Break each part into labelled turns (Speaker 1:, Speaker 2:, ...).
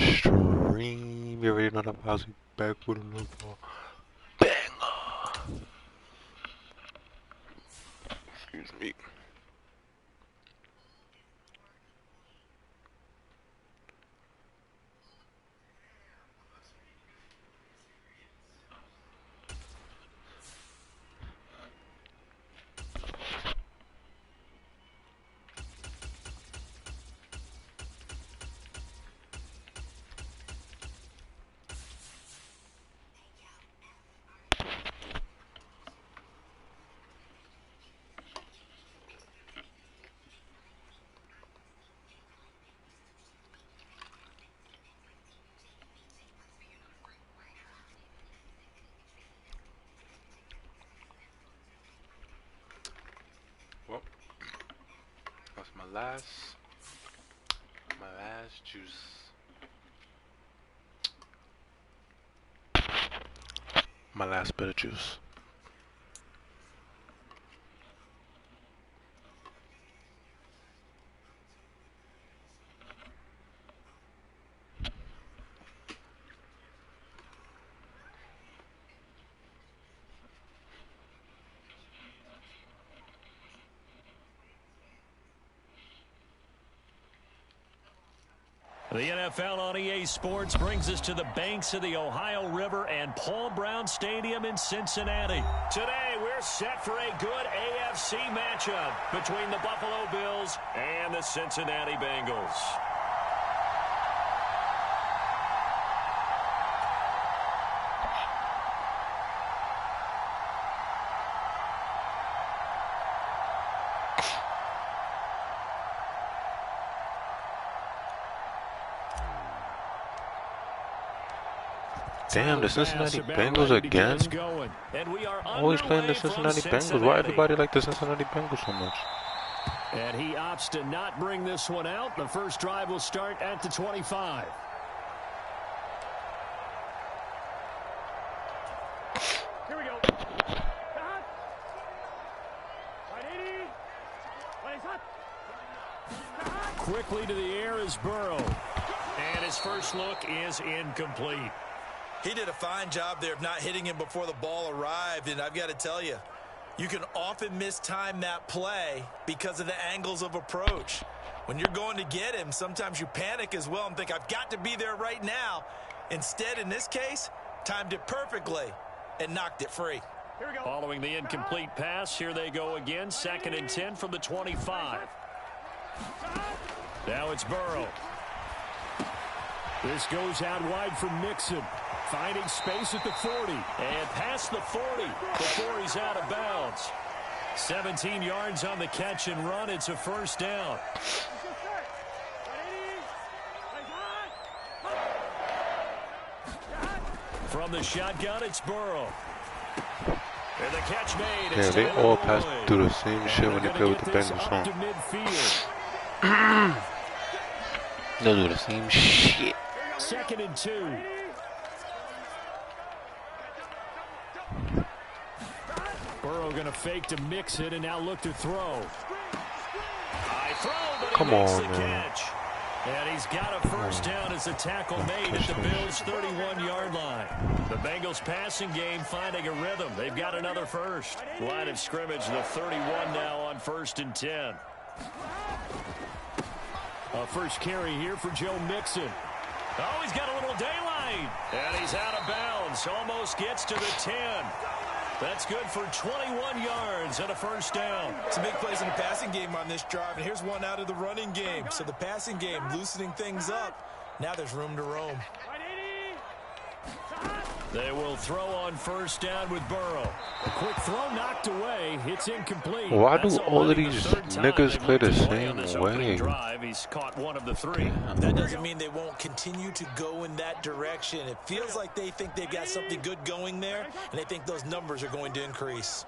Speaker 1: stream. You already know that Bowsy back with another banger. Excuse me. Well, that's my last juice. My last bit of juice.
Speaker 2: The NFL on EA Sports brings us to the banks of the Ohio River and Paul Brown Stadium in Cincinnati. Today, we're set for a good AFC matchup between the Buffalo Bills and the Cincinnati Bengals.
Speaker 1: Damn, the Cincinnati Bengals again? Always playing the Cincinnati Bengals. Why everybody like the Cincinnati Bengals so much?
Speaker 2: And he opts to not bring this one out. The first drive will start at the 25. Here we go. Quickly to the air is Burrow. And his first look is incomplete.
Speaker 3: He did a fine job there of not hitting him before the ball arrived, and I've got to tell you, you can often mistime that play because of the angles of approach. When you're going to get him, sometimes you panic as well and think, I've got to be there right now. Instead, in this case, timed it perfectly and knocked it free.
Speaker 2: Here we go. Following the incomplete pass, here they go again, 2nd and 10 from the 25. Now it's Burrow. This goes out wide for Mixon. Finding space at the 40. And past the 40 before he's out of bounds. 17 yards on the catch and run. It's a first down. From the shotgun, it's Burrow. And the catch made.
Speaker 1: Yeah, they all pass through the same shit when they play with the Bengals, huh? They do the same shit.
Speaker 2: 2nd and 2. Burrow going to fake to mix it and now look to throw.
Speaker 1: Come on, man.
Speaker 2: Catch. And he's got a first down as the tackle made at the Bills' 31-yard line. The Bengals passing game finding a rhythm. They've got another first. Line of scrimmage, the 31 now on 1st and 10. A first carry here for Joe Mixon. Oh, he's got a little daylight. And he's out of bounds. Almost gets to the 10. That's good for 21 yards and a first down.
Speaker 3: Some big plays in the passing game on this drive, and here's one out of the running game. So the passing game loosening things up. Now there's room to roam.
Speaker 2: They will throw on first down with Burrow. A quick throw knocked away. It's incomplete.
Speaker 1: Why do all of these niggas play the same way?
Speaker 2: Drive. He's caught one of the 3.
Speaker 1: Damn.
Speaker 3: That doesn't mean they won't continue to go in that direction. It feels like they think they've got something good going there, and they think those numbers are going to increase.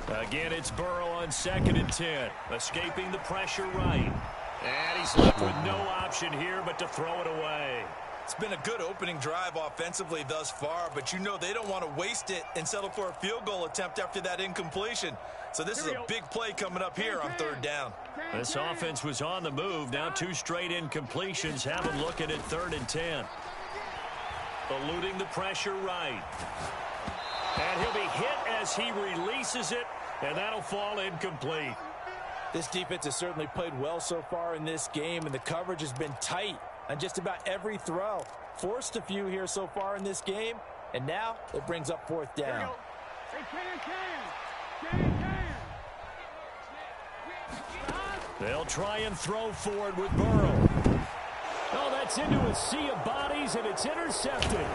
Speaker 2: Again, it's Burrow on 2nd and 10. Escaping the pressure right. And he's left with no option here but to throw it away.
Speaker 3: It's been a good opening drive offensively thus far, but you know they don't want to waste it and settle for a field goal attempt after that incompletion. So this is a big play coming up here on 3rd down.
Speaker 2: This offense was on the move. Now 2 straight incompletions. Have them looking at 3rd and 10. Eluding the pressure right. And he'll be hit as he releases it, and that'll fall incomplete.
Speaker 4: This defense has certainly played well so far in this game, and the coverage has been tight on just about every throw. Forced a few here so far in this game, and now it brings up 4th down.
Speaker 2: They'll try and throw forward with Burrow. Oh, that's into a sea of bodies, and it's intercepted.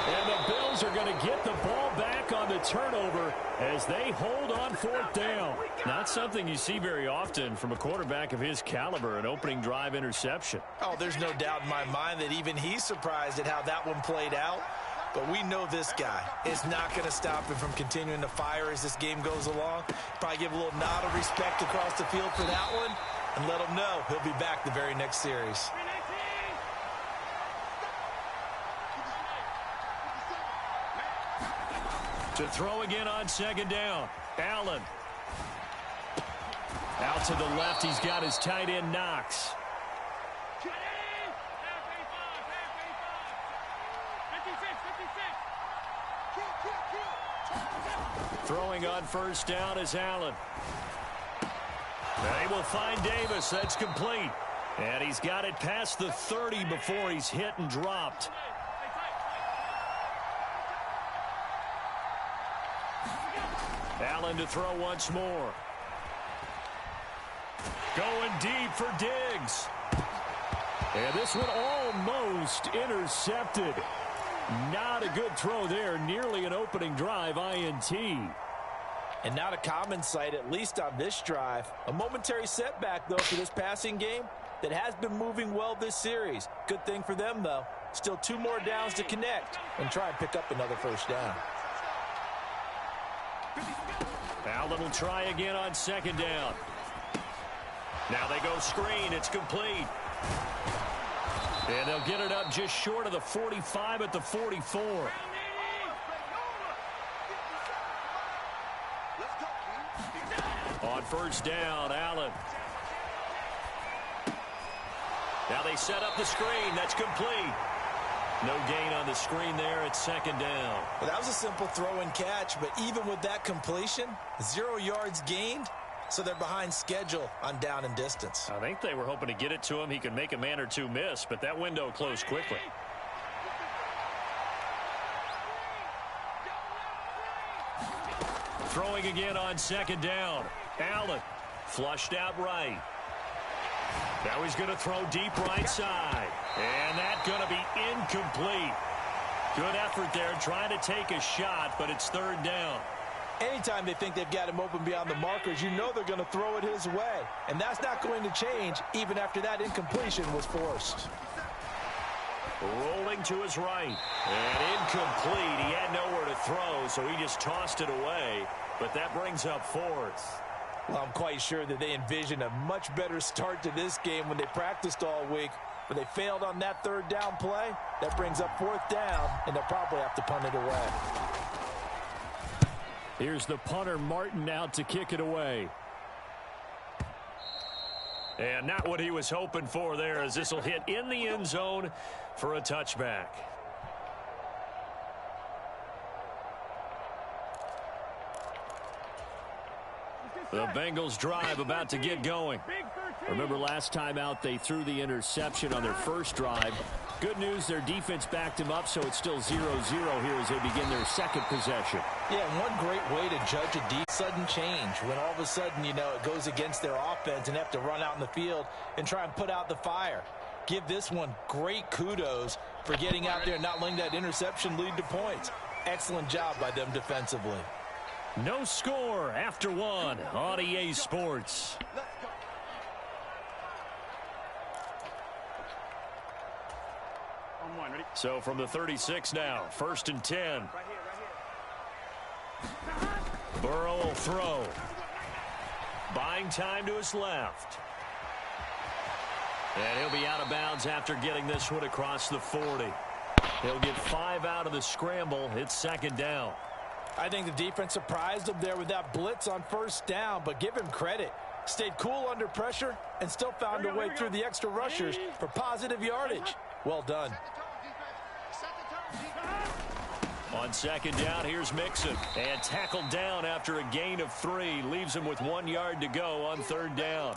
Speaker 2: And the Bills are going to get the ball back on the turnover as they hold on 4th down. Not something you see very often from a quarterback of his caliber, an opening drive interception.
Speaker 3: Oh, there's no doubt in my mind that even he's surprised at how that one played out. But we know this guy is not going to stop him from continuing to fire as this game goes along. Probably give a little nod of respect across the field for that one and let him know he'll be back the very next series.
Speaker 2: To throw again on 2nd down. Allen. Out to the left, he's got his tight end Knox. Throwing on 1st down is Allen. They will find Davis. That's complete. And he's got it past the 30 before he's hit and dropped. Allen to throw once more. Going deep for Diggs. And this one almost intercepted. Not a good throw there. Nearly an opening drive INT.
Speaker 4: And not a common sight, at least on this drive. A momentary setback, though, for this passing game that has been moving well this series. Good thing for them, though. Still 2 more downs to connect and try and pick up another 1st down.
Speaker 2: Allen will try again on 2nd down. Now they go screen. It's complete. And they'll get it up just short of the 45 at the 44. On 1st down, Allen. Now they set up the screen. That's complete. No gain on the screen there at 2nd down.
Speaker 3: Well, that was a simple throw and catch, but even with that completion, 0 yards gained, so they're behind schedule on down and distance.
Speaker 2: I think they were hoping to get it to him. He could make a man or 2 miss, but that window closed quickly. Throwing again on 2nd down. Allen flushed out right. Now he's going to throw deep right side. And that's going to be incomplete. Good effort there trying to take a shot, but it's 3rd down.
Speaker 4: Anytime they think they've got him open beyond the markers, you know they're going to throw it his way. And that's not going to change even after that incompletion was forced.
Speaker 2: Rolling to his right. And incomplete. He had nowhere to throw, so he just tossed it away. But that brings up 4th.
Speaker 4: Well, I'm quite sure that they envisioned a much better start to this game when they practiced all week. But they failed on that 3rd down play. That brings up 4th down, and they'll probably have to punt it away.
Speaker 2: Here's the punter, Martin, out to kick it away. And not what he was hoping for there, as this will hit in the end zone for a touchback. The Bengals drive about to get going. Remember last time out they threw the interception on their first drive. Good news, their defense backed him up, so it's still 0-0 here as they begin their 2nd possession.
Speaker 4: Yeah, and one great way to judge a deep sudden change when all of a sudden, you know, it goes against their offense and they have to run out in the field and try and put out the fire. Give this one great kudos for getting out there and not letting that interception lead to points. Excellent job by them defensively.
Speaker 2: No score after 1 on EA Sports. So from the 36 now, 1st and 10. Burrow will throw. Buying time to his left. And he'll be out of bounds after getting this one across the 40. He'll get 5 out of the scramble. It's second down.
Speaker 4: I think the defense surprised him there with that blitz on first down, but give him credit. Stayed cool under pressure and still found a way through the extra rushers for positive yardage. Well done.
Speaker 2: On second down, here's Mixon. And tackled down after a gain of 3. Leaves him with 1 yard to go on third down.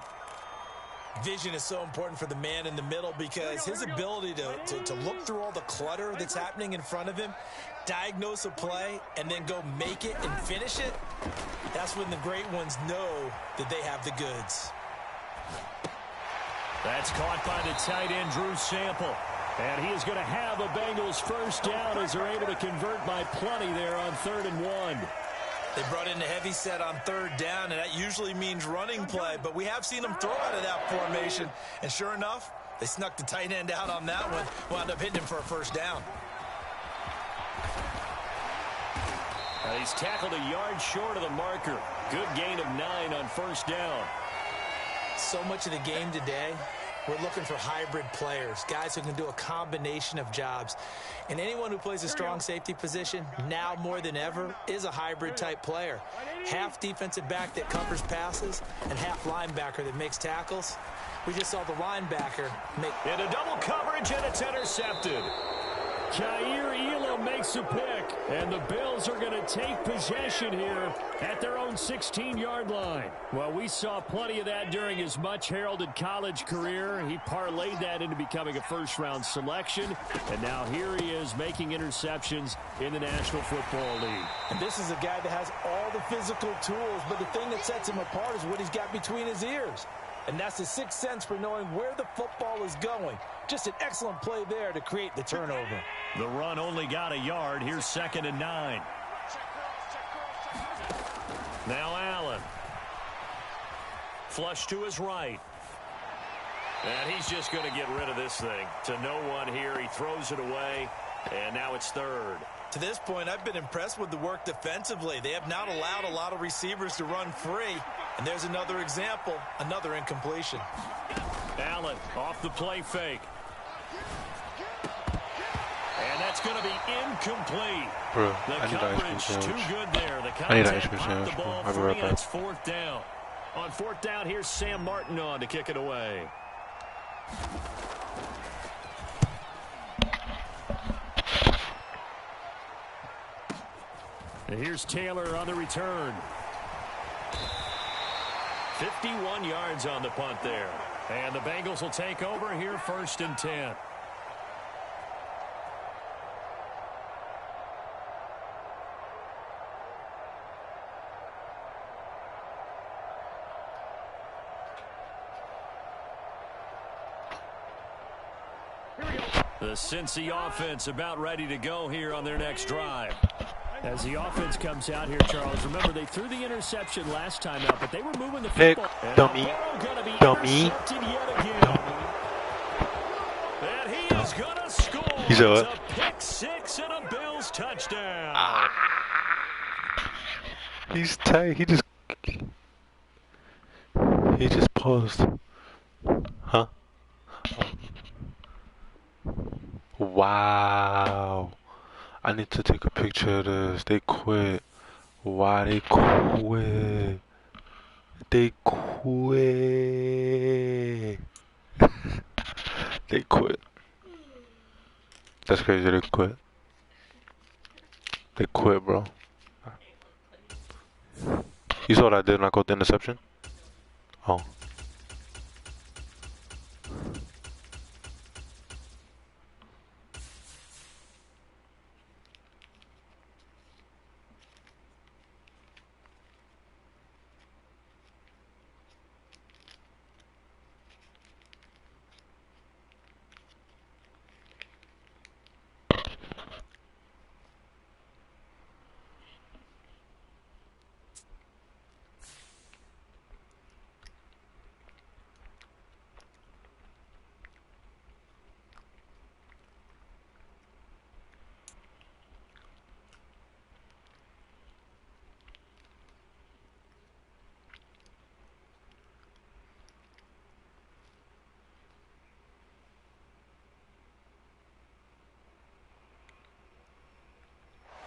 Speaker 3: Vision is so important for the man in the middle because his ability to look through all the clutter that's happening in front of him, diagnose a play, and then go make it and finish it, that's when the great ones know that they have the goods.
Speaker 2: That's caught by the tight end, Drew Sample. And he is going to have a Bengals first down as they're able to convert by plenty there on 3rd and 1.
Speaker 3: They brought in a heavy set on third down, and that usually means running play, but we have seen them throw out of that formation. And sure enough, they snuck the tight end out on that one, wound up hitting him for a first down.
Speaker 2: He's tackled a yard short of the marker. Good gain of 9 on first down.
Speaker 3: So much of the game today, we're looking for hybrid players, guys who can do a combination of jobs. And anyone who plays a strong safety position, now more than ever, is a hybrid-type player. Half defensive back that covers passes and half linebacker that makes tackles. We just saw the linebacker make...
Speaker 2: Into double coverage, and it's intercepted. Jair Elam makes a pick, and the Bills are going to take possession here at their own 16-yard line. Well, we saw plenty of that during his much-heralded college career. He parlayed that into becoming a first-round selection, and now here he is making interceptions in the National Football League.
Speaker 4: And this is a guy that has all the physical tools, but the thing that sets him apart is what he's got between his ears. And that's the sixth sense for knowing where the football is going. Just an excellent play there to create the turnover.
Speaker 2: The run only got a yard. Here's 2nd and 9. Now Allen. Flush to his right. And he's just going to get rid of this thing. To no one here. He throws it away. And now it's 3rd.
Speaker 3: To this point, I've been impressed with the work defensively. They have not allowed a lot of receivers to run free. And there's another example, another incompletion.
Speaker 2: Allen off the play fake. And that's going to be incomplete.
Speaker 1: Bro,
Speaker 2: the coverage too good there. The
Speaker 1: I need an ice
Speaker 2: contact
Speaker 1: cream
Speaker 2: off
Speaker 1: sandwich.
Speaker 2: the ball
Speaker 1: I'll be
Speaker 2: free,
Speaker 1: right
Speaker 2: and
Speaker 1: back.
Speaker 2: it's 4th down. On 4th down, here's Sam Martin on to kick it away. And here's Taylor on the return. 51 yards on the punt there. And the Bengals will take over here 1st and 10. The Cincy offense about ready to go here on their next drive. As the offense comes out here, Charles, remember they threw the interception last time out, but they were moving the football.
Speaker 1: Dummy. Dummy.
Speaker 2: And he is going to score.
Speaker 1: He's a
Speaker 2: It's a pick 6 and a Bills touchdown.
Speaker 1: He's tight. He just paused. Huh? Wow. I need to take a picture of this. They quit. Why they quit? They quit. They quit. That's crazy. They quit. They quit, bro. You saw what I did when I caught the interception? Oh.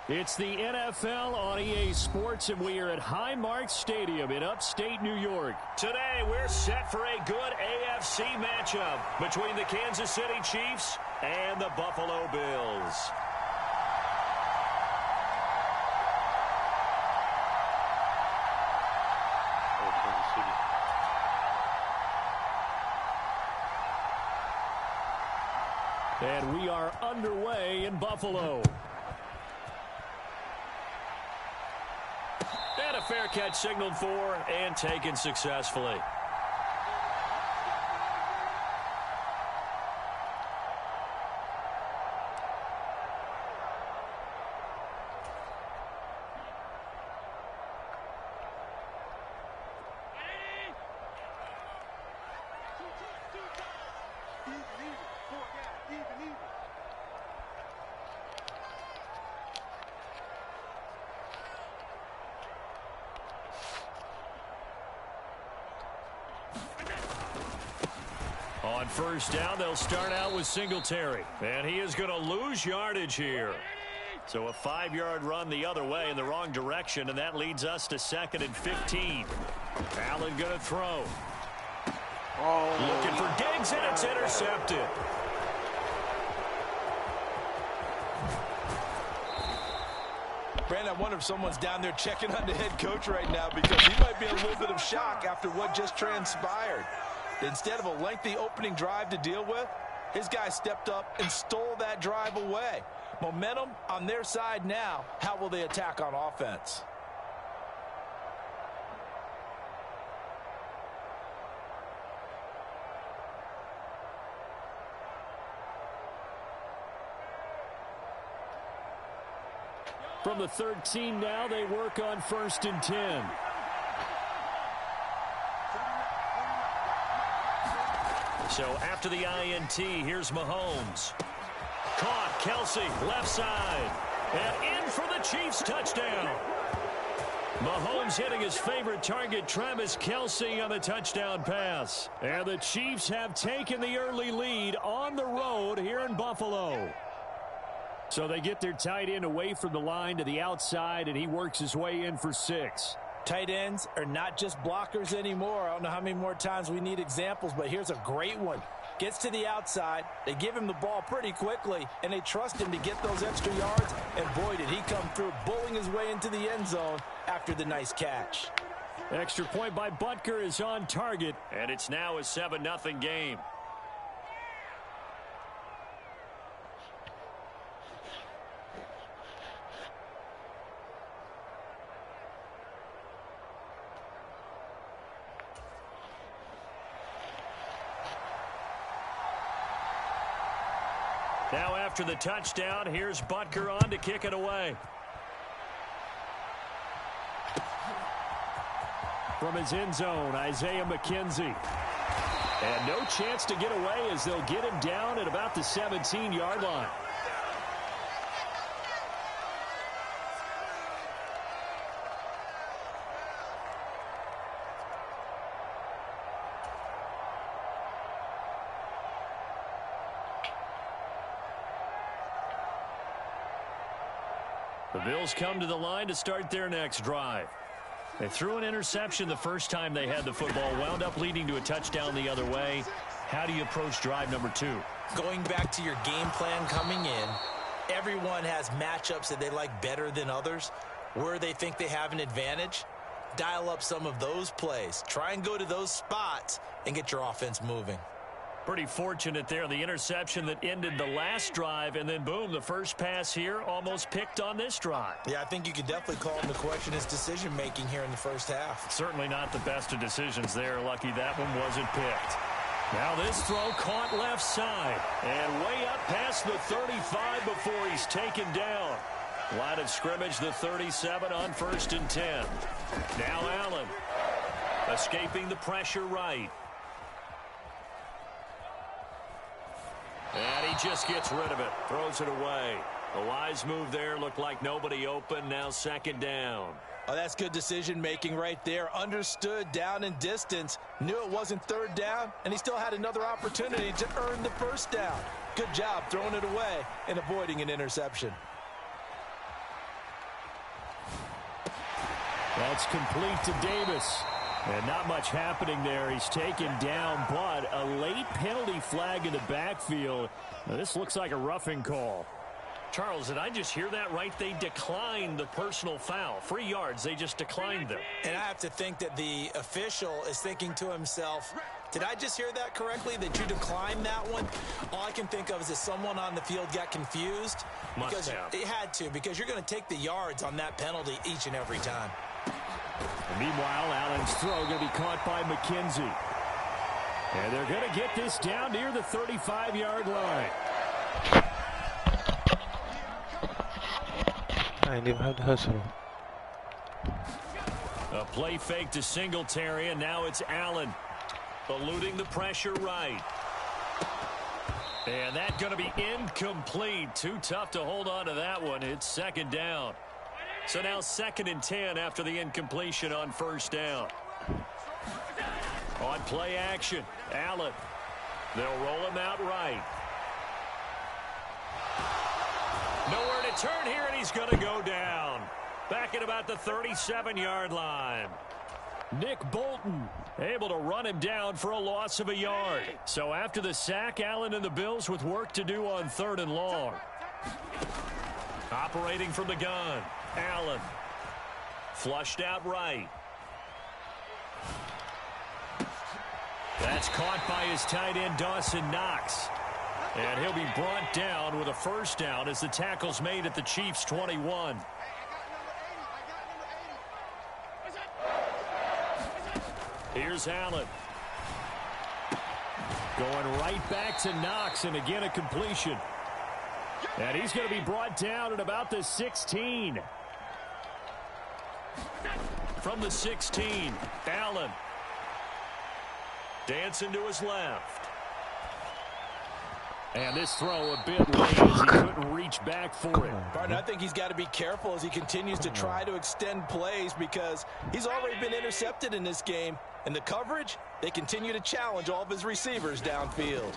Speaker 2: It's the NFL on EA Sports, and we are at Highmark Stadium in upstate New York. Today, we're set for a good AFC matchup between the Kansas City Chiefs and the Buffalo Bills. And we are underway in Buffalo. And a fair catch signaled for and taken successfully. On first down, they'll start out with Singletary. And he is going to lose yardage here. So a 5-yard run the other way in the wrong direction, and that leads us to 2nd and 15. Allen going to throw. Looking for Diggs, and it's intercepted.
Speaker 3: Brandon, I wonder if someone's down there checking on the head coach right now, because he might be in a little bit of shock after what just transpired. Instead of a lengthy opening drive to deal with, his guy stepped up and stole that drive away. Momentum on their side now. How will they attack on offense?
Speaker 2: From the 13 now, they work on 1st and 10. So after the INT, here's Mahomes. Caught, Kelsey, left side. And in for the Chiefs touchdown. Mahomes hitting his favorite target, Travis Kelsey, on the touchdown pass. And the Chiefs have taken the early lead on the road here in Buffalo. So they get their tight end away from the line to the outside, and he works his way in for 6.
Speaker 4: Tight ends are not just blockers anymore. I don't know how many more times we need examples, but here's a great one. Gets to the outside, they give him the ball pretty quickly, and they trust him to get those extra yards, and boy, did he come through, bullying his way into the end zone after the nice catch.
Speaker 2: Extra point by Butker is on target, and it's now a 7-0 game. Now after the touchdown, here's Butker on to kick it away. From his end zone, Isaiah McKenzie. And no chance to get away as they'll get him down at about the 17-yard line. The Bills come to the line to start their next drive. They threw an interception the first time they had the football, wound up leading to a touchdown the other way. How do you approach drive number 2?
Speaker 3: Going back to your game plan coming in, everyone has matchups that they like better than others. Where they think they have an advantage, dial up some of those plays. Try and go to those spots and get your offense moving.
Speaker 2: Pretty fortunate there, the interception that ended the last drive, and then boom, the first pass here almost picked on this drive.
Speaker 3: Yeah, I think you could definitely call him to question his decision-making here in the first half.
Speaker 2: Certainly not the best of decisions there. Lucky that one wasn't picked. Now this throw caught left side, and way up past the 35 before he's taken down. Line of scrimmage, the 37 on 1st and 10. Now Allen, escaping the pressure right. And he just gets rid of it, throws it away. A wise move there, looked like nobody open, now 2nd down.
Speaker 3: Oh, that's good decision-making right there. Understood down and distance, knew it wasn't 3rd down, and he still had another opportunity to earn the 1st down. Good job throwing it away and avoiding an interception.
Speaker 2: That's complete to Davis. And not much happening there. He's taken down, but a late penalty flag in the backfield. Now, this looks like a roughing call. Charles, did I just hear that right? They declined the personal foul. 3 yards, they just declined them.
Speaker 3: And I have to think that the official is thinking to himself, did I just hear that correctly, that you declined that one? All I can think of is that someone on the field got confused.
Speaker 2: Must have.
Speaker 3: It had to, because you're going to take the yards on that penalty each and every time.
Speaker 2: And meanwhile, Allen's throw going to be caught by McKenzie. And they're going to get this down near the 35-yard line.
Speaker 1: I didn't even have to hustle.
Speaker 2: A play fake to Singletary, and now it's Allen. Eluding the pressure right. And that's going to be incomplete. Too tough to hold on to that one. It's second down. So now 2nd and 10 after the incompletion on first down. On play action, Allen. They'll roll him out right. Nowhere to turn here, and he's going to go down. Back at about the 37-yard line. Nick Bolton able to run him down for a loss of a yard. So after the sack, Allen and the Bills with work to do on 3rd and long. Operating from the gun, Allen. Flushed out right. That's caught by his tight end, Dawson Knox. And he'll be brought down with a first down as the tackle's made at the Chiefs' 21. Here's Allen. Going right back to Knox, and again a completion. And he's going to be brought down at about the 16. From the 16, Allen. Dancing to his left. And this throw a bit late as he couldn't reach back for it.
Speaker 3: Partner, I think he's got to be careful as he continues to try to extend plays because he's already been intercepted in this game. And the coverage, they continue to challenge all of his receivers downfield.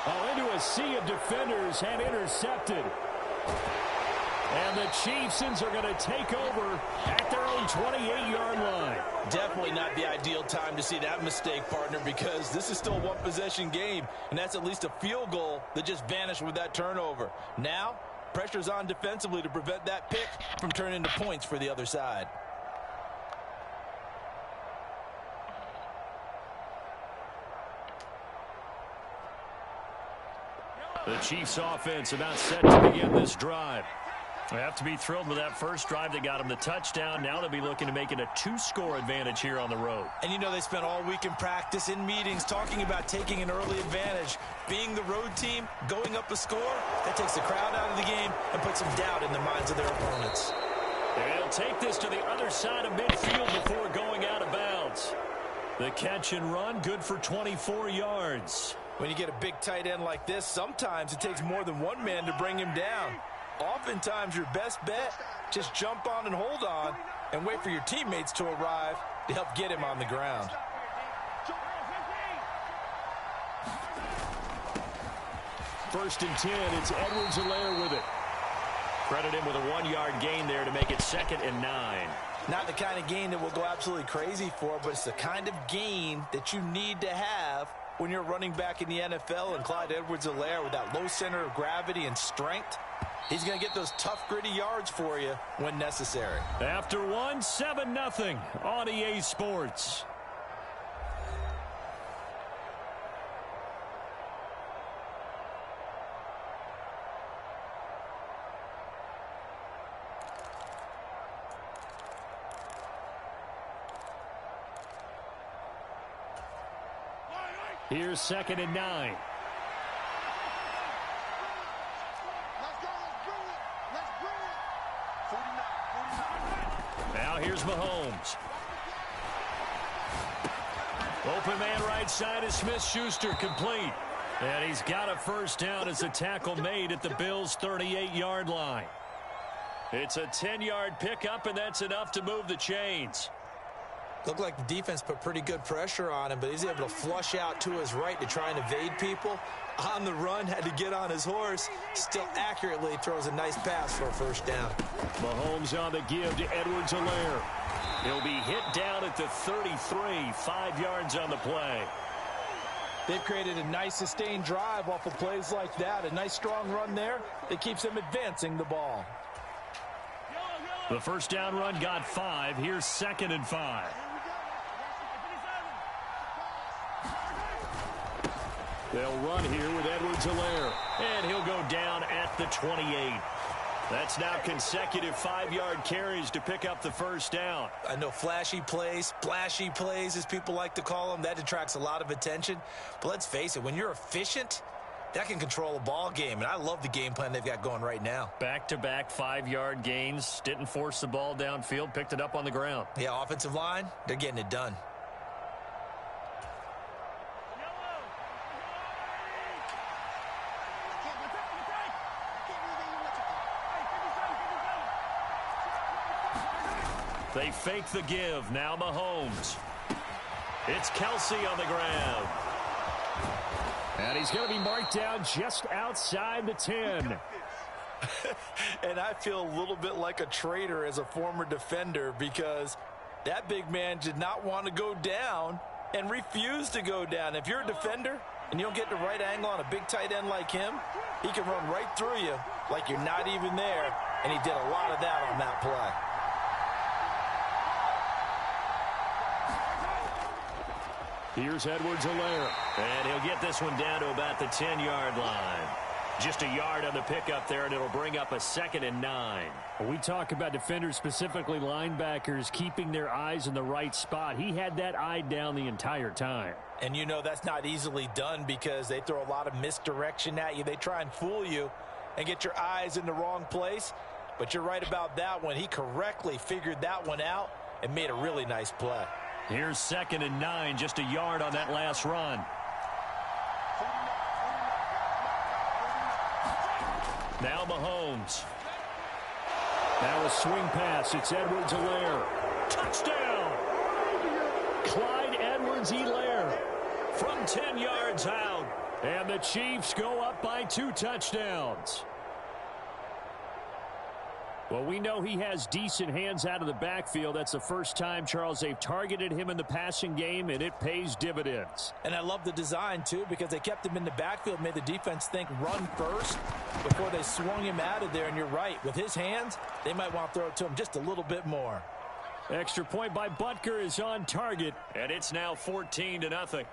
Speaker 2: Oh, into a sea of defenders and intercepted. And the Chiefs are going to take over at their own 28-yard line.
Speaker 3: Definitely not the ideal time to see that mistake, partner, because this is still a one-possession game, and that's at least a field goal that just vanished with that turnover. Now, pressure's on defensively to prevent that pick from turning into points for the other side.
Speaker 2: The Chiefs offense about set to begin this drive. They have to be thrilled with that first drive that got them the touchdown. Now they'll be looking to make it a 2-score advantage here on the road.
Speaker 3: And you know they spent all week in practice, in meetings, talking about taking an early advantage. Being the road team, going up a score, that takes the crowd out of the game and puts some doubt in the minds of their opponents.
Speaker 2: And they'll take this to the other side of midfield before going out of bounds. The catch and run, good for 24 yards.
Speaker 3: When you get a big tight end like this, sometimes it takes more than one man to bring him down. Oftentimes, your best bet, just jump on and hold on and wait for your teammates to arrive to help get him on the ground.
Speaker 2: First and 10, it's Edwards-Helaire with it. Credit him with a 1-yard gain there to make it 2nd and 9.
Speaker 3: Not the kind of gain that we'll go absolutely crazy for, but it's the kind of gain that you need to have when you're running back in the NFL. And Clyde Edwards-Helaire, with that low center of gravity and strength, he's going to get those tough, gritty yards for you when necessary.
Speaker 2: After 7-0 on EA Sports. Here's 2nd and 9. Now here's Mahomes. Open man right side is Smith-Schuster, complete. And he's got a first down as a tackle made at the Bills' 38-yard line. It's a 10-yard pickup, and that's enough to move the chains.
Speaker 3: Looked like the defense put pretty good pressure on him, but he's able to flush out to his right to try and evade people. On the run, had to get on his horse. Still accurately throws a nice pass for a first down.
Speaker 2: Mahomes on the give to Edwards-Helaire. He'll be hit down at the 33, 5 yards on the play.
Speaker 4: They've created a nice sustained drive off of plays like that. A nice strong run there that keeps them advancing the ball.
Speaker 2: The first down run got 5. Here's 2nd and 5. They'll run here with Edwards-Helaire. And he'll go down at the 28. That's now consecutive 5-yard carries to pick up the first down.
Speaker 3: I know flashy plays, splashy plays, as people like to call them, that attracts a lot of attention. But let's face it, when you're efficient, that can control a ball game. And I love the game plan they've got going right now.
Speaker 2: Back-to-back 5-yard gains. Didn't force the ball downfield. Picked it up on the ground.
Speaker 3: Yeah, offensive line, they're getting it done.
Speaker 2: They fake the give. Now Mahomes. It's Kelsey on the ground. And he's going to be marked down just outside the 10.
Speaker 4: And I feel a little bit like a traitor as a former defender because that big man did not want to go down and refused to go down. If you're a defender and you don't get the right angle on a big tight end like him, he can run right through you like you're not even there, and he did a lot of that on that play.
Speaker 2: Here's Edwards-Helaire, and he'll get this one down to about the 10-yard line. Just a yard on the pickup there, and it'll bring up a 2nd and 9.
Speaker 5: When we talk about defenders, specifically linebackers, keeping their eyes in the right spot. He had that eye down the entire time.
Speaker 4: And you know that's not easily done because they throw a lot of misdirection at you. They try and fool you and get your eyes in the wrong place. But you're right about that one. He correctly figured that one out and made a really nice play.
Speaker 2: Here's 2nd and 9, just a yard on that last run. Now Mahomes.
Speaker 5: Now a swing pass. It's Edwards-Helaire.
Speaker 2: Touchdown!
Speaker 5: Clyde Edwards-Helaire
Speaker 2: From 10 yards out.
Speaker 5: And the Chiefs go up by 2 touchdowns. Well, we know he has decent hands out of the backfield. That's the first time, Charles, they've targeted him in the passing game, and it pays dividends.
Speaker 4: And I love the design, too, because they kept him in the backfield, made the defense think run first before they swung him out of there. And you're right, with his hands, they might want to throw it to him just a little bit more.
Speaker 5: Extra point by Butker is on target.
Speaker 2: And it's now 14-0.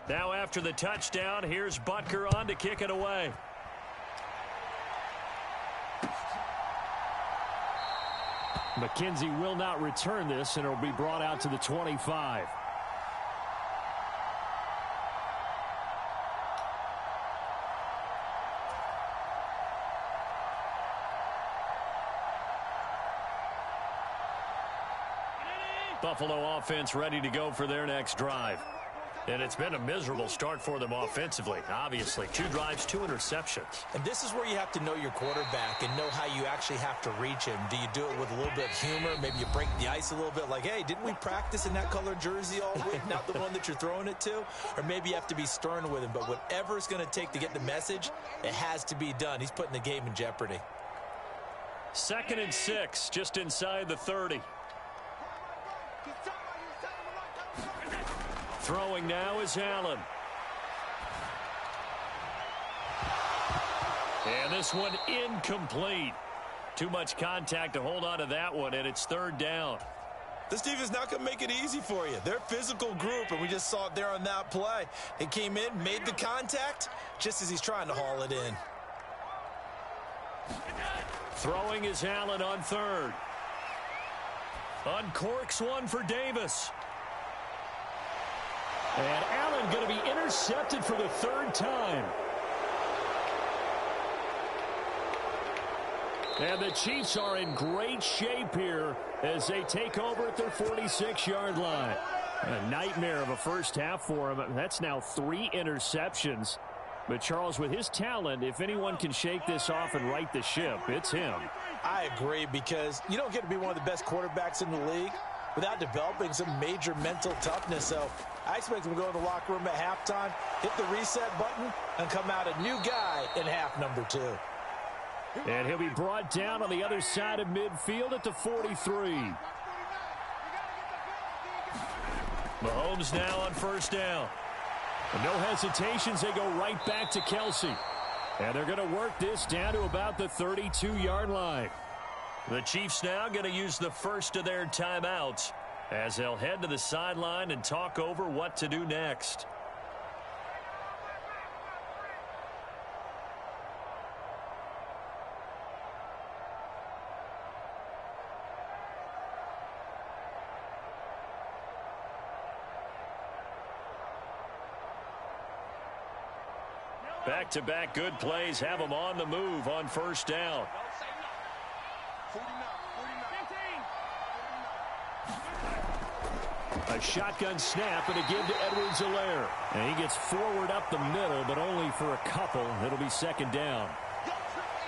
Speaker 2: Now after the touchdown, here's Butker on to kick it away.
Speaker 5: McKenzie will not return this, and it will be brought out to the 25.
Speaker 2: Buffalo offense ready to go for their next drive. And it's been a miserable start for them offensively, obviously. 2 drives, 2 interceptions.
Speaker 3: And this is where you have to know your quarterback and know how you actually have to reach him. Do you do it with a little bit of humor? Maybe you break the ice a little bit like, hey, didn't we practice in that color jersey all week? Not the one that you're throwing it to? Or maybe you have to be stern with him. But whatever it's going to take to get the message, it has to be done. He's putting the game in jeopardy.
Speaker 2: 2nd and 6, just inside the 30. Throwing now is Allen. And this one incomplete. Too much contact to hold on to that one, and it's 3rd down.
Speaker 3: This defense not going to make it easy for you. They're a physical group, and we just saw it there on that play. He came in, made the contact, just as he's trying to haul it in.
Speaker 2: Throwing is Allen on 3rd. Uncorks one for Davis.
Speaker 5: And Allen going to be intercepted for the 3rd time. And the Chiefs are in great shape here as they take over at their 46-yard line. A nightmare of a first half for him. That's now 3 interceptions. But, Charles, with his talent, if anyone can shake this off and right the ship, it's him.
Speaker 4: I agree, because you don't get to be one of the best quarterbacks in the league without developing some major mental toughness. So I expect him to go in the locker room at halftime, hit the reset button, and come out a new guy in half number 2.
Speaker 5: And he'll be brought down on the other side of midfield at the 43. Mahomes now on first down. And no hesitations, they go right back to Kelsey. And they're going to work this down to about the 32-yard line. The Chiefs now going to use the first of their timeouts as they'll head to the sideline and talk over what to do next. Back-to-back good plays have them on the move on first down. A shotgun snap and a give to Edwards-Helaire. And he gets forward up the middle, but only for a couple. It'll be second down.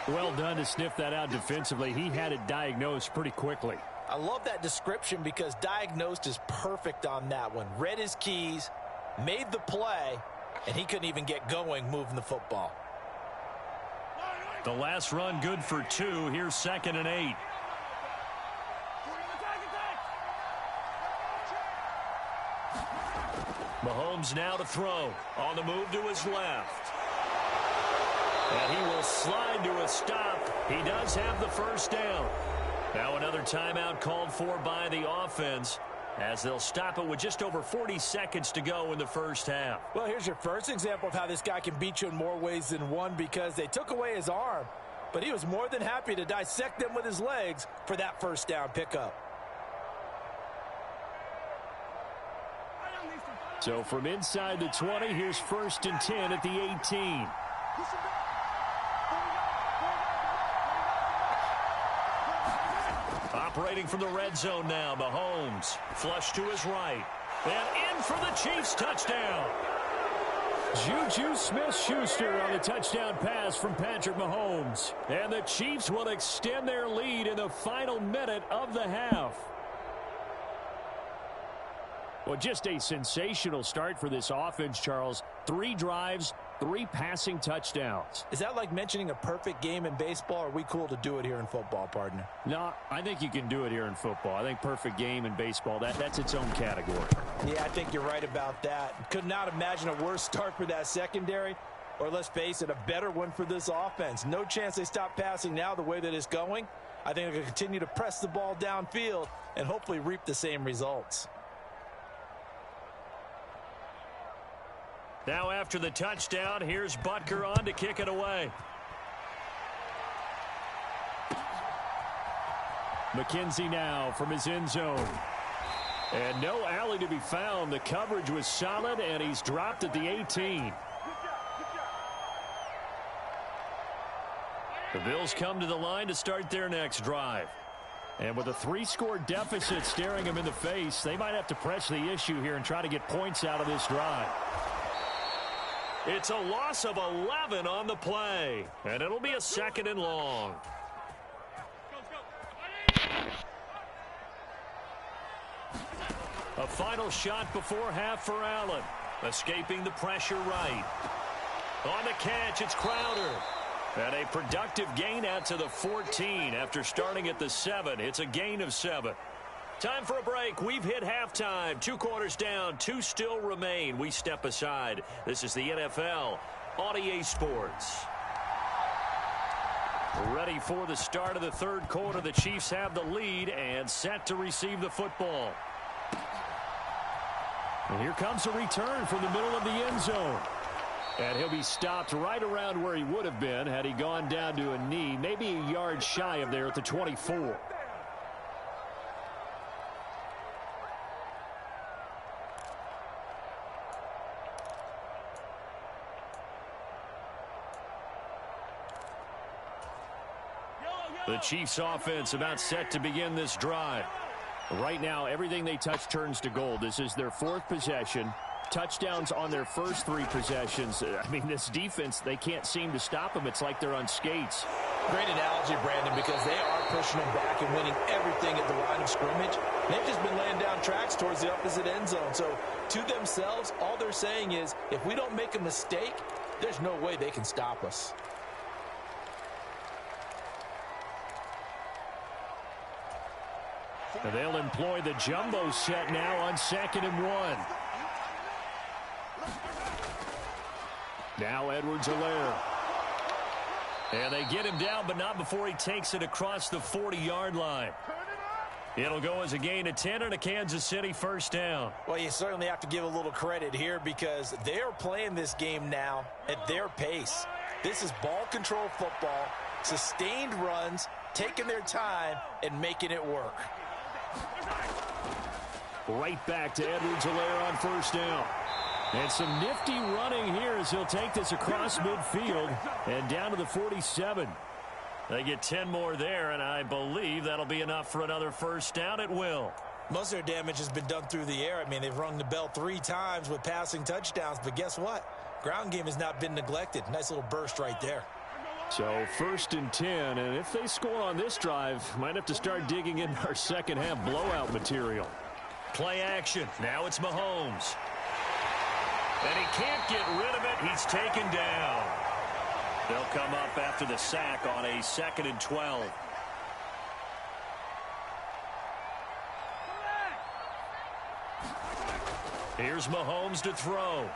Speaker 5: Well done to sniff that out defensively. He had it diagnosed pretty quickly.
Speaker 4: I love that description because diagnosed is perfect on that one. Read his keys, made the play, and he couldn't even get going moving the football.
Speaker 5: The last run good for 2. Here's 2nd and 8. Mahomes now to throw. On the move to his left. And he will slide to a stop. He does have the first down. Now another timeout called for by the offense, as they'll stop it with just over 40 seconds to go in the first half.
Speaker 4: Well, here's your first example of how this guy can beat you in more ways than one, because they took away his arm, but he was more than happy to dissect them with his legs for that first down pickup.
Speaker 5: So from inside the 20, here's 1st and 10 at the 18. Operating from the red zone now, Mahomes. Flush to his right. And in for the Chiefs touchdown. Juju Smith-Schuster on the touchdown pass from Patrick Mahomes. And the Chiefs will extend their lead in the final minute of the half. Well, just a sensational start for this offense, Charles. 3 drives, 3 passing touchdowns.
Speaker 4: Is that like mentioning a perfect game in baseball, or are we cool to do it here in football, partner?
Speaker 5: No, I think you can do it here in football. I think perfect game in baseball, that's its own category.
Speaker 4: Yeah, I think you're right about that. Could not imagine a worse start for that secondary, or let's face it, a better one for this offense. No chance they stop passing now the way that it's going. I think they're going to continue to press the ball downfield and hopefully reap the same results.
Speaker 5: Now after the touchdown, here's Butker on to kick it away. McKenzie now from his end zone. And no alley to be found. The coverage was solid, and he's dropped at the 18. The Bills come to the line to start their next drive. And with a 3-score deficit staring them in the face, they might have to press the issue here and try to get points out of this drive. It's a loss of 11 on the play, and it'll be a 2nd and long. A final shot before half for Allen. Escaping the pressure right. On the catch, it's Crowder. And a productive gain out to the 14 after starting at the 7. It's a gain of 7. Time for a break. We've hit halftime. 2 quarters down. 2 still remain. We step aside. This is the NFL on EA Sports. Ready for the start of the 3rd quarter. The Chiefs have the lead and set to receive the football. And here comes a return from the middle of the end zone. And he'll be stopped right around where he would have been had he gone down to a knee, maybe a yard shy of there at the 24.
Speaker 2: The Chiefs offense about set to begin this drive. Right now, everything they touch turns to gold. This is their 4th possession. Touchdowns on their first 3 possessions. I mean, this defense, they can't seem to stop them. It's like they're on skates.
Speaker 4: Great analogy, Brandon, because they are pushing them back and winning everything at the line of scrimmage. They've just been laying down tracks towards the opposite end zone. So, to themselves, all they're saying is, if we don't make a mistake, there's no way they can stop us.
Speaker 2: And they'll employ the jumbo set now on 2nd and 1. Now Edwards-Helaire. And they get him down, but not before he takes it across the 40-yard line. It'll go as a gain of 10 and a Kansas City first down.
Speaker 4: Well, you certainly have to give a little credit here because they're playing this game now at their pace. This is ball control football, sustained runs, taking their time, and making it work.
Speaker 2: Right back to Edwards-Helaire on first down. And some nifty running here as he'll take this across midfield and down to the 47. They get 10 more there, and I believe that'll be enough for another first down. It will.
Speaker 3: Most of their damage has been done through the air. I mean, they've rung the bell 3 times with passing touchdowns, but guess what? Ground game has not been neglected. Nice little burst right there.
Speaker 2: So 1st and 10, and if they score on this drive, might have to start digging in our second half blowout material. Play action. Now it's Mahomes. And he can't get rid of it. He's taken down. They'll come up after the sack on a 2nd and 12. Here's Mahomes to throw.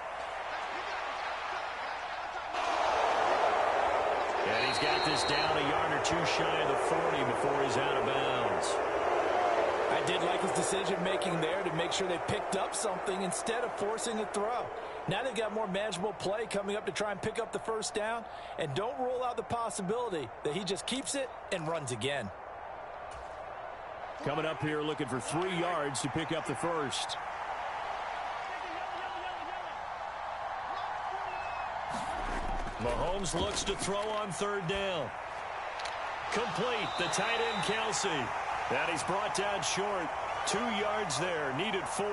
Speaker 2: And he's got this down a yard or 2 shy of the 40 before he's out of bounds.
Speaker 4: I did like his decision-making there to make sure they picked up something instead of forcing a throw. Now they've got more manageable play coming up to try and pick up the first down. And don't rule out the possibility that he just keeps it and runs again.
Speaker 2: Coming up here looking for 3 yards to pick up the first. Mahomes looks to throw on 3rd down. Complete. The tight end, Kelsey. And he's brought down short. 2 yards there. Needed 4.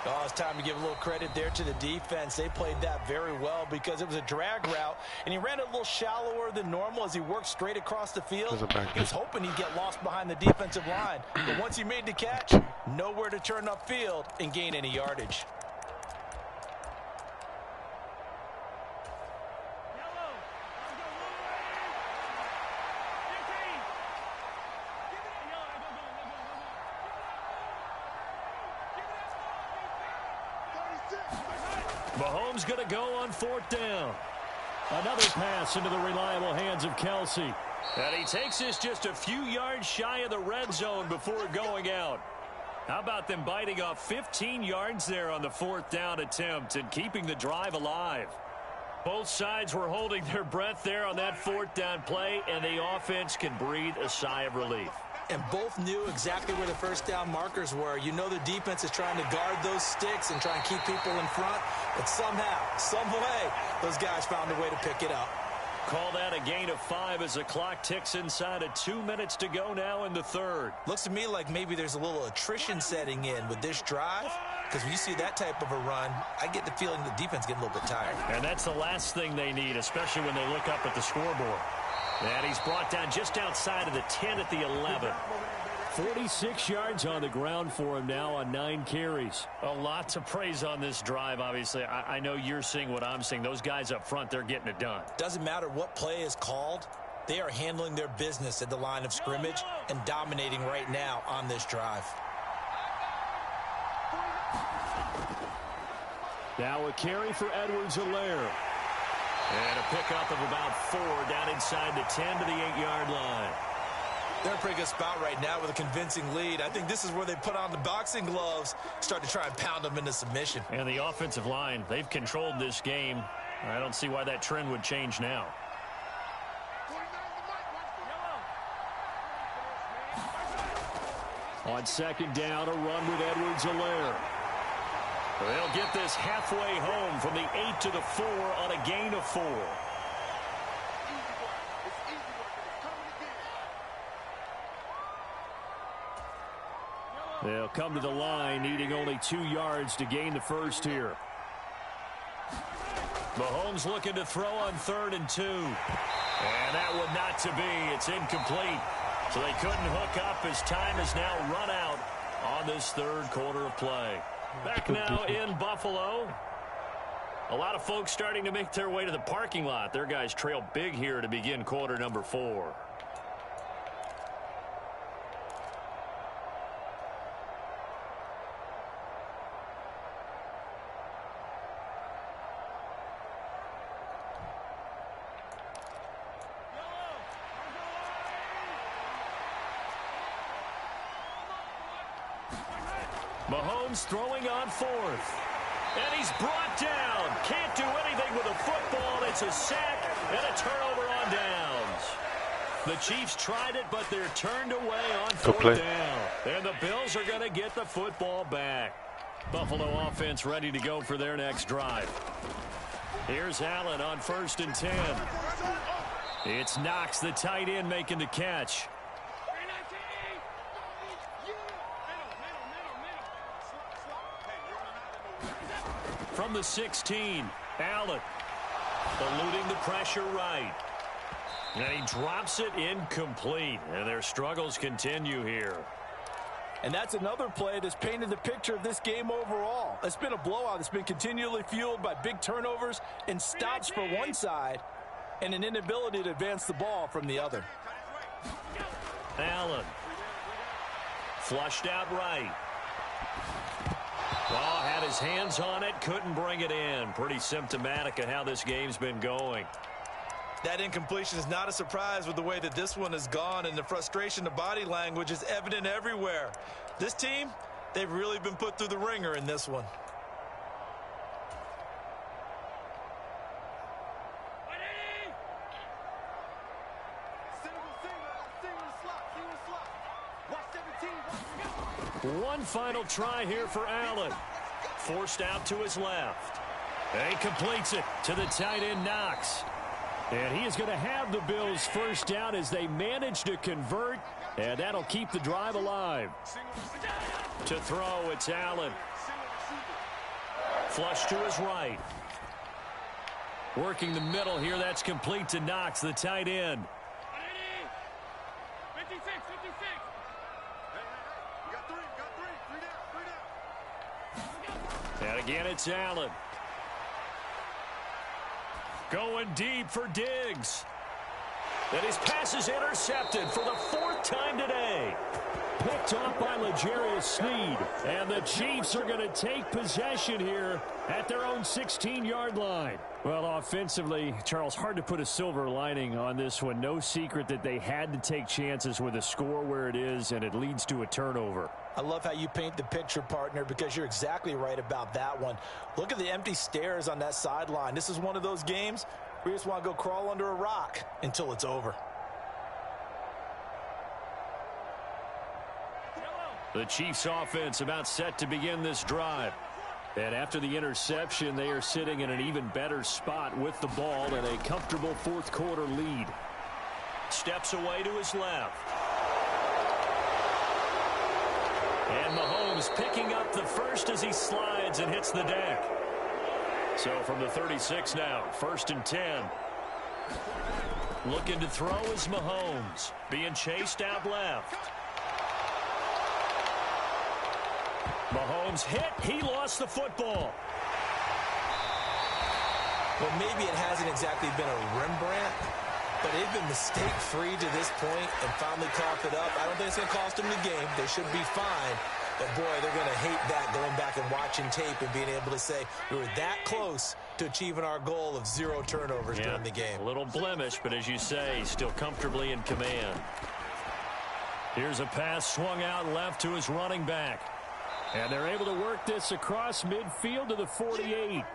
Speaker 3: Oh, it's time to give a little credit there to the defense. They played that very well because it was a drag route, and he ran it a little shallower than normal as he worked straight across the field. He was hoping he'd get lost behind the defensive line. But once he made the catch, nowhere to turn upfield and gain any yardage.
Speaker 2: Mahomes going to go on 4th down. Another pass into the reliable hands of Kelsey. And he takes this just a few yards shy of the red zone before going out. How about them biting off 15 yards there on the 4th down attempt and keeping the drive alive? Both sides were holding their breath there on that 4th down play, and the offense can breathe a sigh of relief.
Speaker 3: And both knew exactly where the first down markers were. You know the defense is trying to guard those sticks and try and keep people in front. But somehow, some way, those guys found a way to pick it up.
Speaker 2: Call that a gain of 5 as the clock ticks inside of 2 minutes to go now in the 3rd.
Speaker 3: Looks to me like maybe there's a little attrition setting in with this drive. Because when you see that type of a run, I get the feeling the defense getting a little bit tired.
Speaker 2: And that's the last thing they need, especially when they look up at the scoreboard. And he's brought down just outside of the 10 at the 11. 46 yards on the ground for him now on 9 carries. A lot to praise on this drive, obviously. I know you're seeing what I'm seeing. Those guys up front, they're getting it done.
Speaker 3: Doesn't matter what play is called. They are handling their business at the line of scrimmage and dominating right now on this drive.
Speaker 2: Now a carry for Edwards-Helaire. And a pickup of about 4 down inside the 10 to the 8-yard line.
Speaker 3: They're in a pretty good spot right now with a convincing lead. I think this is where they put on the boxing gloves, start to try and pound them into submission.
Speaker 2: And the offensive line, they've controlled this game. I don't see why that trend would change now. On 2nd down, a run with Edwards-Helaire. They'll get this halfway home from the 8 to the 4 on a gain of 4.
Speaker 5: They'll come to the line, needing only 2 yards to gain the first here. Mahomes looking to throw on 3rd and 2. And that would not to be. It's incomplete. So they couldn't hook up as time has now run out on this 3rd quarter of play. Back now in Buffalo. A lot of folks starting to make their way to the parking lot. Their guys trail big here to begin quarter number 4. Mahomes throwing on 4th. And he's brought down. Can't do anything with a football. It's a sack and a turnover on downs. The Chiefs tried it, but they're turned away on 4th down. And the Bills are going to get the football back. Buffalo offense ready to go for their next drive. Here's Allen on 1st and 10. It's Knox, the tight end, making the catch. From the 16, Allen eluding the pressure right. And he drops it incomplete. And their struggles continue here.
Speaker 4: And that's another play that's painted the picture of this game overall. It's been a blowout. It's been continually fueled by big turnovers and stops for one side and an inability to advance the ball from the other.
Speaker 5: Allen flushed out right. Oh, had his hands on it, couldn't bring it in. Pretty symptomatic of how this game's been going.
Speaker 3: That incompletion is not a surprise with the way that this one has gone, and the frustration, the body language is evident everywhere. This team, they've really been put through the ringer in this one.
Speaker 5: One final try here for Allen. Forced out to his left. And he completes it to the tight end, Knox. And he is going to have the Bills first down as they manage to convert. And that'll keep the drive alive. To throw, it's Allen. Flush to his right. Working the middle here, that's complete to Knox, the tight end. And again, it's Allen. Going deep for Diggs. And his pass is intercepted for the 4th time today. Picked off by L'Jarius Sneed. And the Chiefs are going to take possession here at their own 16-yard line. Well, offensively, Charles, hard to put a silver lining on this one. No secret that they had to take chances with a score where it is, and it leads to a turnover.
Speaker 4: I love how you paint the picture, partner, because you're exactly right about that one. Look at the empty stares on that sideline. This is one of those games where you just want to go crawl under a rock until it's over.
Speaker 5: The Chiefs offense about set to begin this drive. And after the interception, they are sitting in an even better spot with the ball and a comfortable 4th quarter lead. Steps away to his left. And Mahomes picking up the first as he slides and hits the deck. So from the 36 now, 1st and 10. Looking to throw is Mahomes. Being chased out left. Mahomes hit. He lost the football.
Speaker 4: Well, maybe it hasn't exactly been a Rembrandt, but they've been mistake-free to this point and finally coughed it up. I don't think it's going to cost them the game. They should be fine. But, boy, they're going to hate that, going back and watching tape and being able to say we were that close to achieving our goal of 0 turnovers during the game.
Speaker 5: A little blemish, but as you say, still comfortably in command. Here's a pass swung out left to his running back. And they're able to work this across midfield to the 48.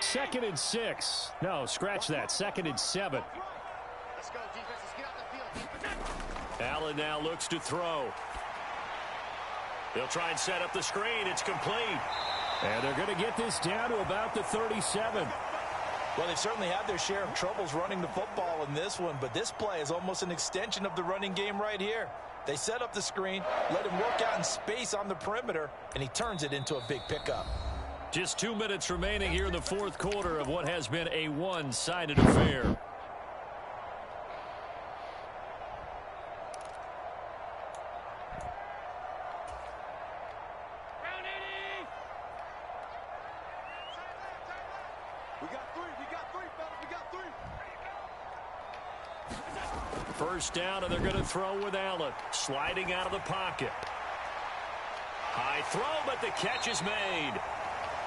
Speaker 5: 2nd and 6. No, scratch that. 2nd and 7.
Speaker 6: Let's go, defense. Let's get out the field.
Speaker 5: Allen now looks to throw. They'll try and set up the screen. It's complete. And they're going to get this down to about the 37.
Speaker 4: Well, they've certainly had their share of troubles running the football in this one, but this play is almost an extension of the running game right here. They set up the screen, let him work out in space on the perimeter, and he turns it into a big pickup.
Speaker 2: Just 2 minutes remaining here in the fourth quarter of what has been a one-sided affair. First down, and they're going to throw with Allen. Sliding out of the pocket. High throw, but the catch is made.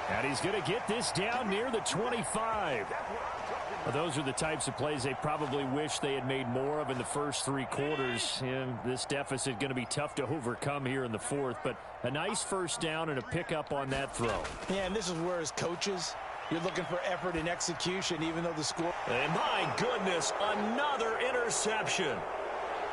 Speaker 2: And he's going to get this down near the 25. Well, those are the types of plays they probably wish they had made more of in the first three quarters. And this deficit going to be tough to overcome here in the fourth. But a nice first down and a pickup on that throw.
Speaker 4: Yeah, and this is where as coaches, you're looking for effort and execution, even though the score...
Speaker 2: And my goodness, another interception.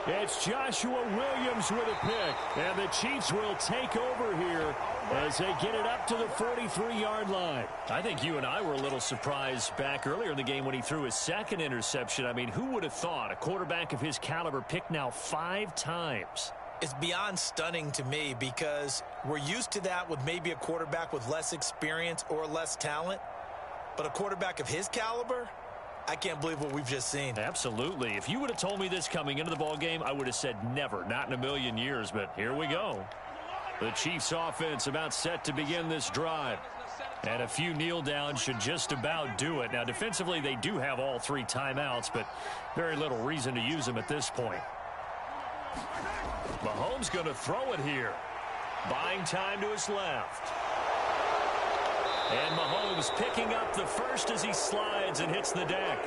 Speaker 2: It's Joshua Williams with a pick. And the Chiefs will take over here as they get it up to the 43-yard line. I think you and I were a little surprised back earlier in the game when he threw his second interception. I mean, who would have thought a quarterback of his caliber picked now 5 times?
Speaker 3: It's beyond stunning to me because we're used to that with maybe a quarterback with less experience or less talent. But a quarterback of his caliber, I can't believe what we've just seen.
Speaker 2: Absolutely. If you would have told me this coming into the ball game, I would have said never, not in a million years. But here we go. The Chiefs offense about set to begin this drive. And a few kneel downs should just about do it. Now, defensively, they do have all 3 timeouts, but very little reason to use them at this point. Mahomes going to throw it here. Buying time to his left. And Mahomes picking up the first as he slides and hits the deck.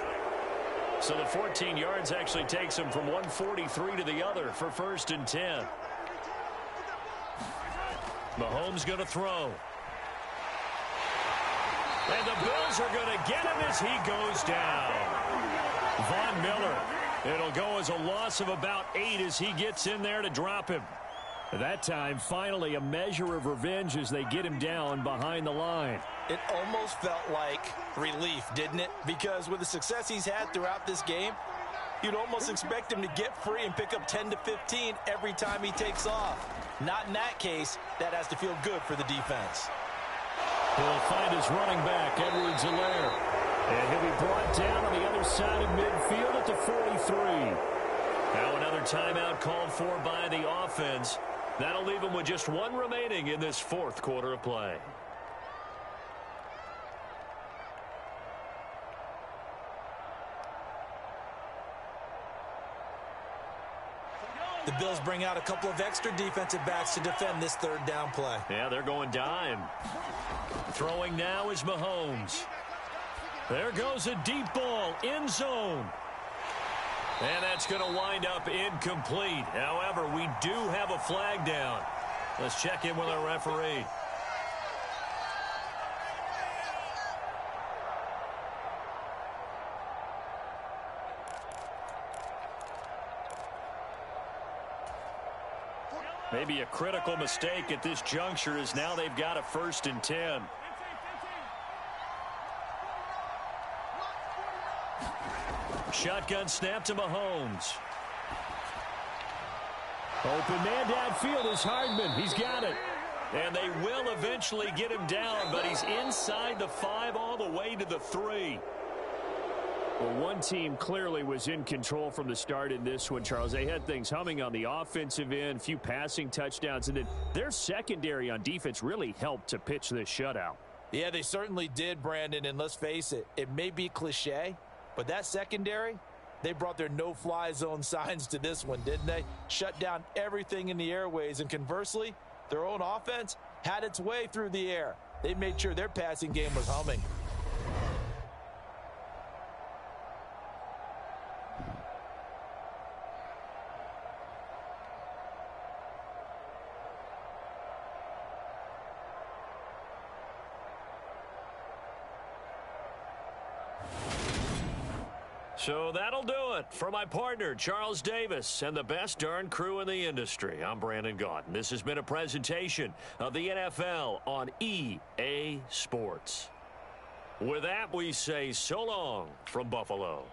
Speaker 2: So the 14 yards actually takes him from 143 to the other for 1st and 10. Mahomes going to throw. And the Bills are going to get him as he goes down. Von Miller. It'll go as a loss of about 8 as he gets in there to drop him. That time, finally, a measure of revenge as they get him down behind the line.
Speaker 4: It almost felt like relief, didn't it? Because with the success he's had throughout this game, you'd almost expect him to get free and pick up 10 to 15 every time he takes off. Not in that case. That has to feel good for the defense.
Speaker 2: He'll find his running back, Edwards-Helaire. And he'll be brought down on the other side of midfield at the 43. Now another timeout called for by the offense. That'll leave him with just 1 remaining in this fourth quarter of play.
Speaker 3: The Bills bring out a couple of extra defensive backs to defend this 3rd down play.
Speaker 2: Yeah, they're going dime. Throwing now is Mahomes. There goes a deep ball, end zone. And that's going to wind up incomplete. However, we do have a flag down. Let's check in with our referee. Maybe a critical mistake at this juncture as now they've got a 1st and 10. Shotgun snap to Mahomes. Open man downfield is Hardman. He's got it. And they will eventually get him down, but he's inside the 5 all the way to the 3. Well, one team clearly was in control from the start in this one, Charles. They had things humming on the offensive end, a few passing touchdowns, and then their secondary on defense really helped to pitch this shutout.
Speaker 4: Yeah, they certainly did, Brandon, and let's face it, it may be cliche, but that secondary, they brought their no-fly zone signs to this one, didn't they? Shut down everything in the airways, and conversely, their own offense had its way through the air. They made sure their passing game was humming.
Speaker 2: So that'll do it for my partner, Charles Davis, and the best darn crew in the industry. I'm Brandon Gaudin. This has been a presentation of the NFL on EA Sports. With that, we say so long from Buffalo.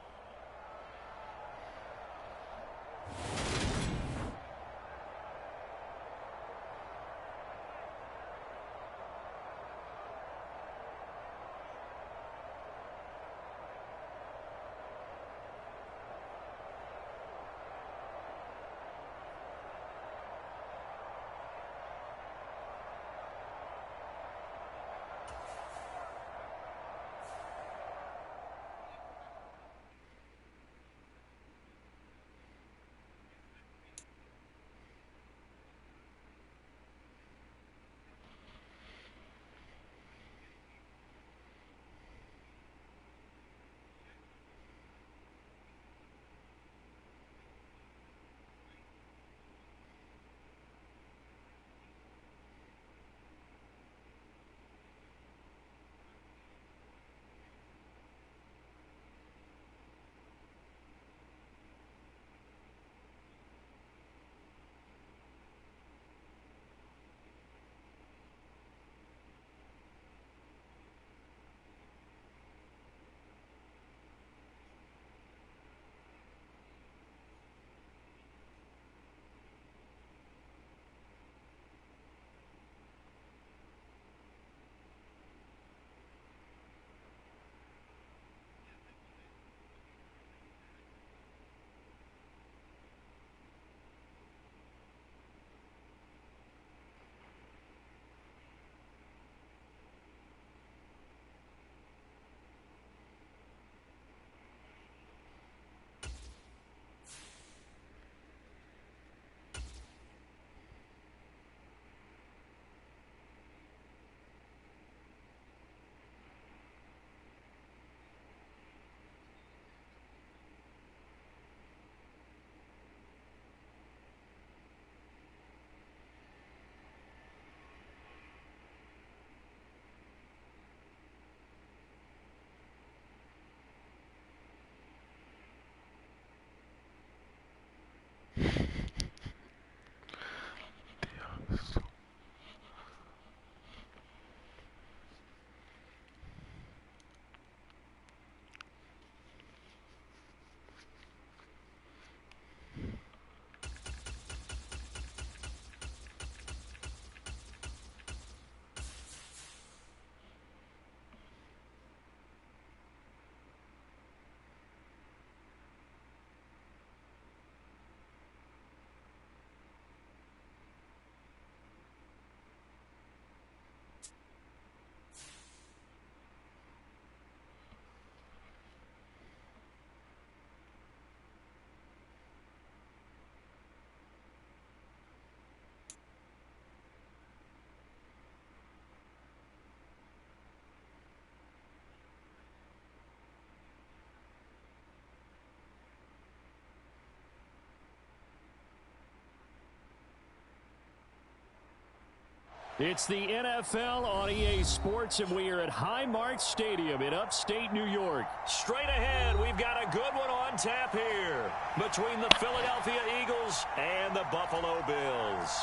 Speaker 2: It's the NFL on EA Sports, and we are at Highmark Stadium in upstate New York. Straight ahead, we've got a good one on tap here between the Philadelphia Eagles and the Buffalo Bills.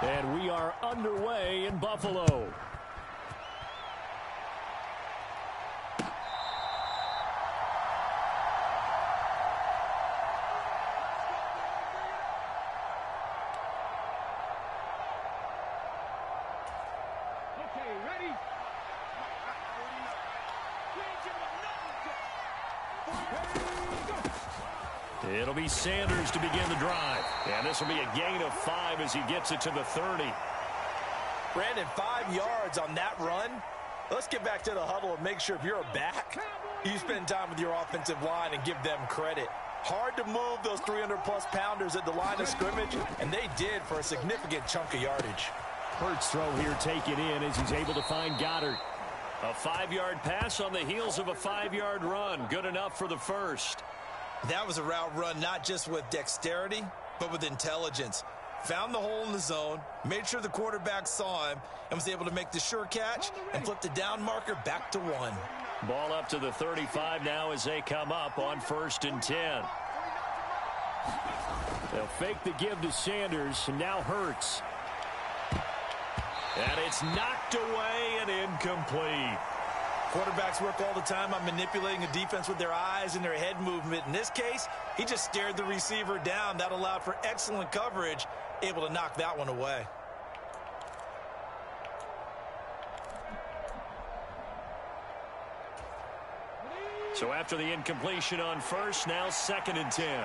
Speaker 2: And we are underway in Buffalo. It'll be Sanders to begin the drive. And this will be a gain of 5 as he gets it to the 30.
Speaker 4: Brandon, 5 yards on that run. Let's get back to the huddle and make sure if you're a back, you spend time with your offensive line and give them credit. Hard to move those 300-plus pounders at the line of scrimmage, and they did for a significant chunk of yardage.
Speaker 2: Hurts throw here taken in as he's able to find Goddard. A 5-yard pass on the heels of a 5-yard run. Good enough for the first.
Speaker 3: That was a route run not just with dexterity, but with intelligence. Found the hole in the zone, made sure the quarterback saw him, and was able to make the sure catch and flip the down marker back to 1.
Speaker 2: Ball up to the 35 now as they come up on 1st and 10. They'll fake the give to Sanders, and now Hurts. And it's knocked away and incomplete.
Speaker 3: Quarterbacks work all the time on manipulating a defense with their eyes and their head movement. In this case, he just stared the receiver down. That allowed for excellent coverage, able to knock that one away.
Speaker 2: So after the incompletion on 1st, now 2nd and 10.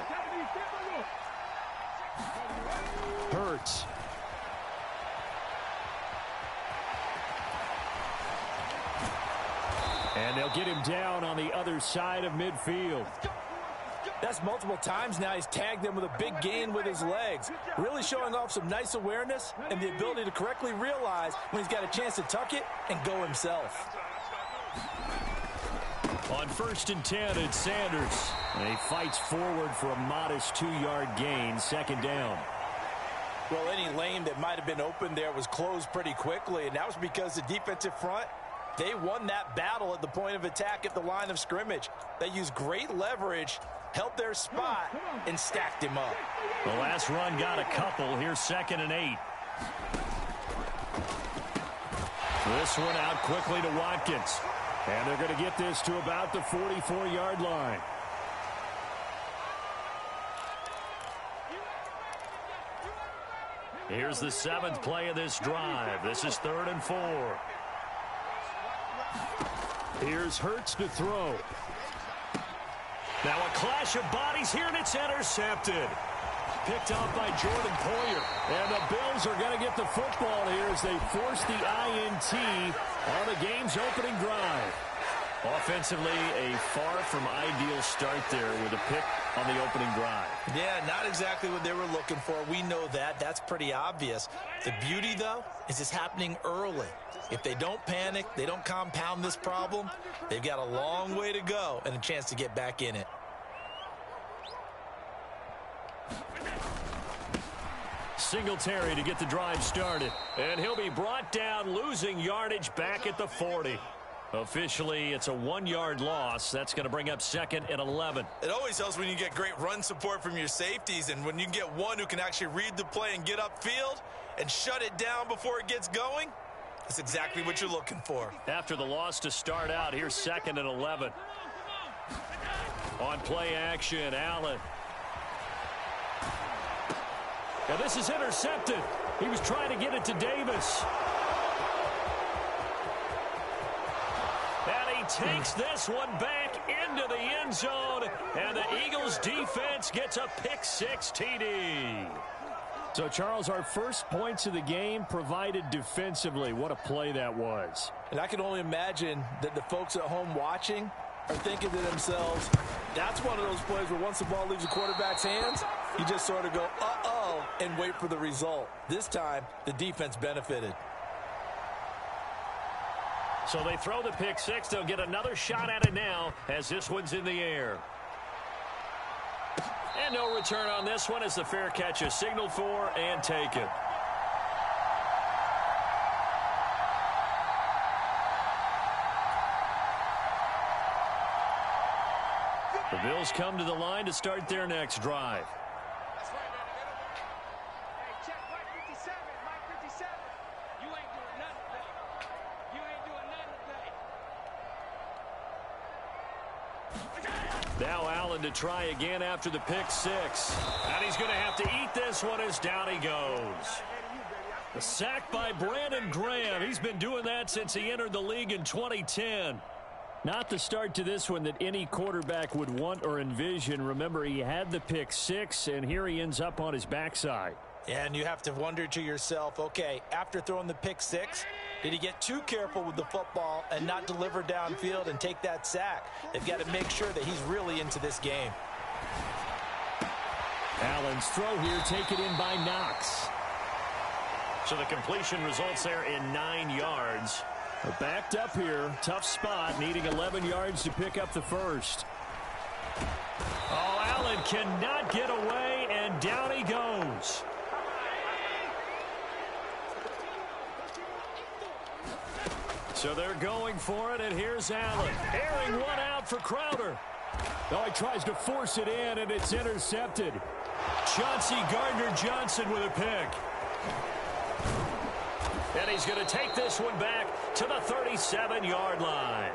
Speaker 2: Hurts. And they'll get him down on the other side of midfield.
Speaker 4: That's multiple times now he's tagged them with a big gain with his legs. Really showing off some nice awareness and the ability to correctly realize when he's got a chance to tuck it and go himself.
Speaker 2: On 1st and 10, it's Sanders. And he fights forward for a modest 2-yard gain, 2nd down.
Speaker 4: Well, any lane that might have been open there was closed pretty quickly, and that was because the defensive front, they won that battle at the point of attack at the line of scrimmage. They used great leverage, held their spot, and stacked him up.
Speaker 2: The last run got a couple. Here's 2nd and 8. This one out quickly to Watkins. And they're going to get this to about the 44-yard line. Here's the 7th play of this drive. This is 3rd and 4. Here's Hurts to throw. Now a clash of bodies here, and it's intercepted. Picked off by Jordan Poyer. And the Bills are going to get the football here as they force the INT on the game's opening drive. Offensively, a far from ideal start there with a pick on the opening drive.
Speaker 3: Yeah, not exactly what they were looking for. We know that. That's pretty obvious. The beauty, though, is it's happening early. If they don't panic, they don't compound this problem, they've got a long way to go and a chance to get back in it.
Speaker 2: Singletary to get the drive started. And he'll be brought down, losing yardage back at the 40. Officially, it's a 1-yard loss. That's going to bring up 2nd and 11.
Speaker 3: It always helps when you get great run support from your safeties, and when you get one who can actually read the play and get upfield and shut it down before it gets going, that's exactly what you're looking for.
Speaker 2: After the loss to start out, here's 2nd and 11. On play action, Allen. Now this is intercepted. He was trying to get it to Davis. And he takes this one back into the end zone. And the Eagles defense gets a pick-6 TD. So, Charles, our first points of the game provided defensively. What a play that was.
Speaker 4: And I can only imagine that the folks at home watching are thinking to themselves, that's one of those plays where once the ball leaves the quarterback's hands, you just sort of go, uh-oh, and wait for the result. This time, the defense benefited.
Speaker 2: So they throw the pick-6. They'll get another shot at it now as this one's in the air. And no return on this one as the fair catch is signaled for and taken. The Bills come to the line to start their next drive.
Speaker 6: That's right, man. Hey, check Mike 57. Mike 57. You ain't doing nothing today. You ain't doing nothing today.
Speaker 2: Now Allen to try again after the pick six. And he's going to have to eat this one as down he goes. A sack by Brandon Graham. He's been doing that since he entered the league in 2010. Not the start to this one that any quarterback would want or envision. Remember, he had the pick six, and here he ends up on his backside.
Speaker 4: And you have to wonder to yourself, okay, after throwing the pick six, did he get too careful with the football and not deliver downfield and take that sack? They've got to make sure that he's really into this game.
Speaker 2: Allen's throw here taken in by Knox. So the completion results there in 9 yards. Backed up here, tough spot, needing 11 yards to pick up the first. Oh, Allen cannot get away, and down he goes. So they're going for it, and here's Allen. Airing one out for Crowder. Oh, he tries to force it in, and it's intercepted. Chauncey Gardner-Johnson with a pick. And he's going to take this one back to the 37-yard line.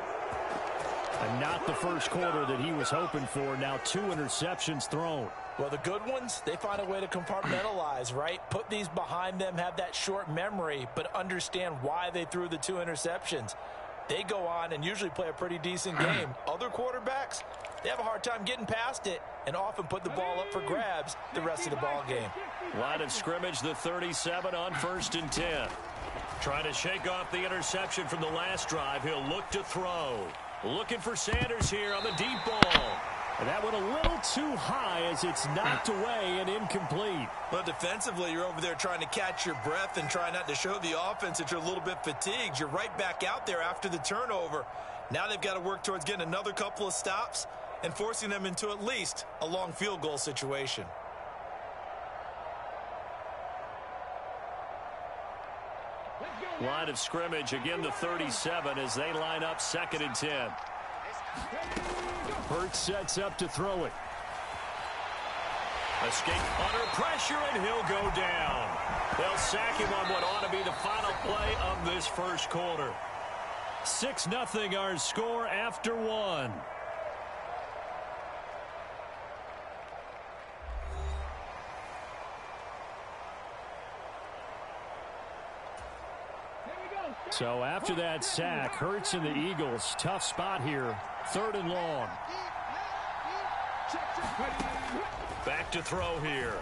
Speaker 2: And not the first quarter that he was hoping for. Now 2 interceptions thrown.
Speaker 4: Well, the good ones, they find a way to compartmentalize, right? Put these behind them, have that short memory, but understand why they threw the 2 interceptions. They go on and usually play a pretty decent game. Other quarterbacks, they have a hard time getting past it and often put the ball up for grabs the rest of the ball game.
Speaker 2: Line of scrimmage, the 37 on 1st and 10. Trying to shake off the interception from the last drive. He'll look to throw. Looking for Sanders here on the deep ball. And that went a little too high as it's knocked away and incomplete.
Speaker 3: Well, defensively, you're over there trying to catch your breath and try not to show the offense that you're a little bit fatigued. You're right back out there after the turnover. Now they've got to work towards getting another couple of stops and forcing them into at least a long field goal situation.
Speaker 2: Line of scrimmage, again the 37 as they line up 2nd and 10. Hurts sets up to throw it. Escape under pressure, and he'll go down. They'll sack him on what ought to be the final play of this first quarter. 6-0 our score after 1. So after that sack, Hurts and the Eagles, tough spot here. 3rd and long. Back to throw here.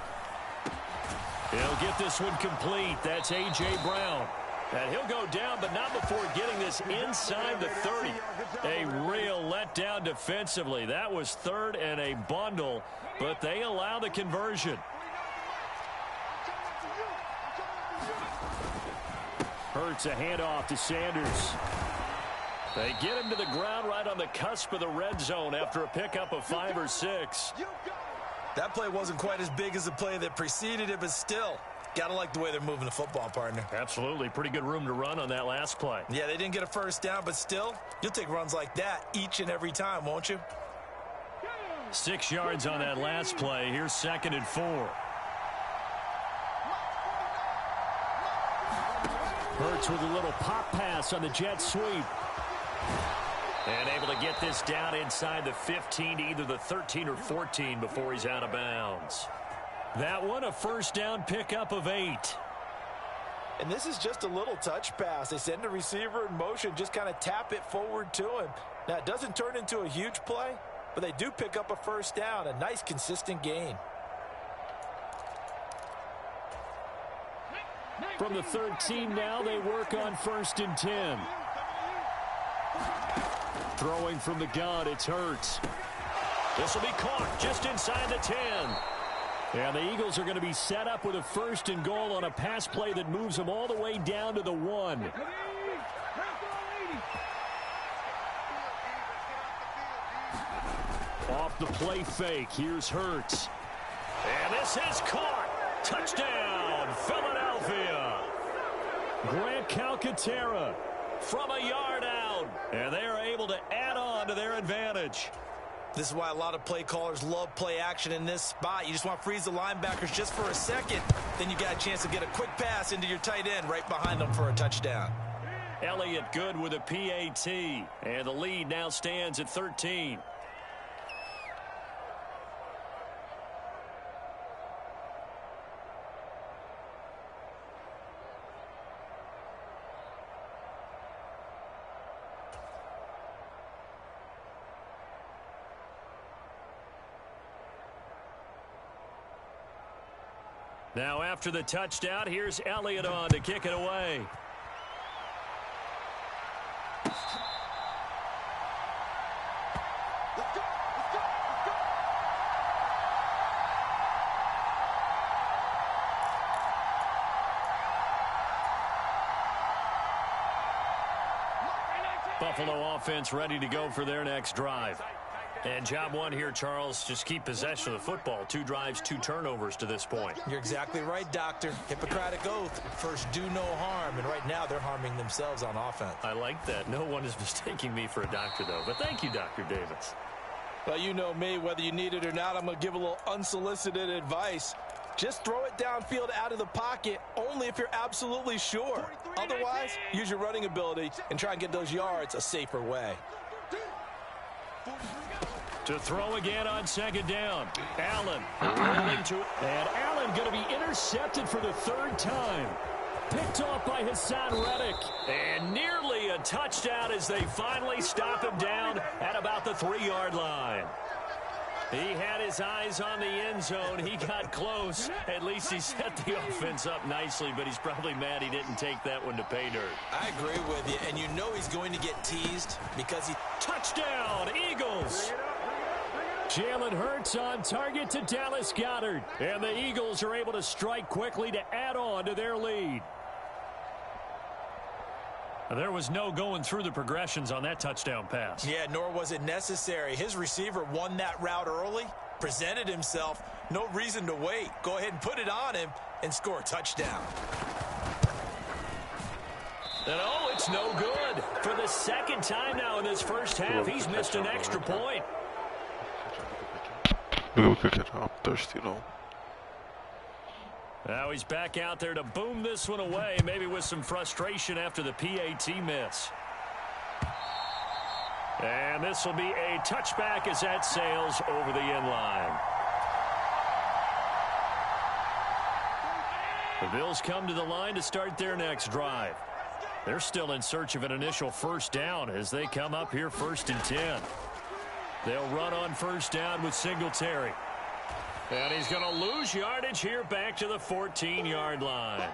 Speaker 2: He'll get this one complete. That's A.J. Brown. And he'll go down, but not before getting this inside the 30. A real letdown defensively. That was 3rd and a bundle, but they allow the conversion. Hurts a handoff to Sanders. They get him to the ground right on the cusp of the red zone after a pickup of 5 or 6.
Speaker 3: That play wasn't quite as big as the play that preceded it, but still, got to like the way they're moving the football, partner.
Speaker 2: Absolutely. Pretty good room to run on that last play.
Speaker 3: Yeah, they didn't get a first down, but still, you'll take runs like that each and every time, won't you?
Speaker 2: 6 yards on that last play. Here's 2nd and 4. Hurts with a little pop pass on the jet sweep. And able to get this down inside the 15 to either the 13 or 14 before he's out of bounds. That one a first down pickup of 8.
Speaker 4: And this is just a little touch pass. They send the receiver in motion, just kind of tap it forward to him. Now, it doesn't turn into a huge play, but they do pick up a first down, a nice consistent gain.
Speaker 2: From the 13 now, they work on 1st and 10. Throwing from the gun, it's Hurts. This will be caught just inside the 10. And the Eagles are going to be set up with a 1st and goal on a pass play that moves them all the way down to the 1. Off the play fake, here's Hurts. And this is caught. Touchdown, Philadelphia. Grant Calcaterra from a yard out. And they are able to add on to their advantage.
Speaker 3: This is why a lot of play callers love play action in this spot. You just want to freeze the linebackers just for a second. Then you got a chance to get a quick pass into your tight end right behind them for a touchdown.
Speaker 2: Elliott good with a PAT. And the lead now stands at 13. Now after the touchdown, here's Elliott on to kick it away. Buffalo offense ready to go for their next drive. And job one here, Charles, just keep possession of the football. 2 drives, 2 turnovers to this point.
Speaker 3: You're exactly right, Doctor. Hippocratic oath. First, do no harm. And right now, they're harming themselves on offense.
Speaker 2: I like that. No one is mistaking me for a doctor, though. But thank you, Dr. Davis.
Speaker 4: Well, you know me, whether you need it or not, I'm going to give a little unsolicited advice. Just throw it downfield out of the pocket only if you're absolutely sure. Otherwise, use your running ability and try and get those yards a safer way.
Speaker 2: To throw again on second down. Allen rolling to it. And Allen going to be intercepted for the 3rd time. Picked off by Hassan Reddick. And nearly a touchdown as they finally stop him down at about the 3-yard line. He had his eyes on the end zone. He got close. At least he set the offense up nicely, but he's probably mad he didn't take that one to pay dirt.
Speaker 3: I agree with you, and you know he's going to get teased because he...
Speaker 2: Touchdown, Eagles! Jalen Hurts on target to Dallas Goedert. And the Eagles are able to strike quickly to add on to their lead. There was no going through the progressions on that touchdown pass.
Speaker 3: Yeah, nor was it necessary. His receiver won that route early, presented himself. No reason to wait. Go ahead and put it on him and score a touchdown.
Speaker 2: And oh, it's no good. For the 2nd time now in this first half, he's missed an extra point.
Speaker 1: Maybe we could catch him. I'm thirsty, though.
Speaker 2: Now he's back out there to boom this one away, maybe with some frustration after the PAT miss. And this will be a touchback as that sails over the end line. The Bills come to the line to start their next drive. They're still in search of an initial first down as they come up here 1st and 10. They'll run on first down with Singletary. And he's going to lose yardage here back to the 14-yard line.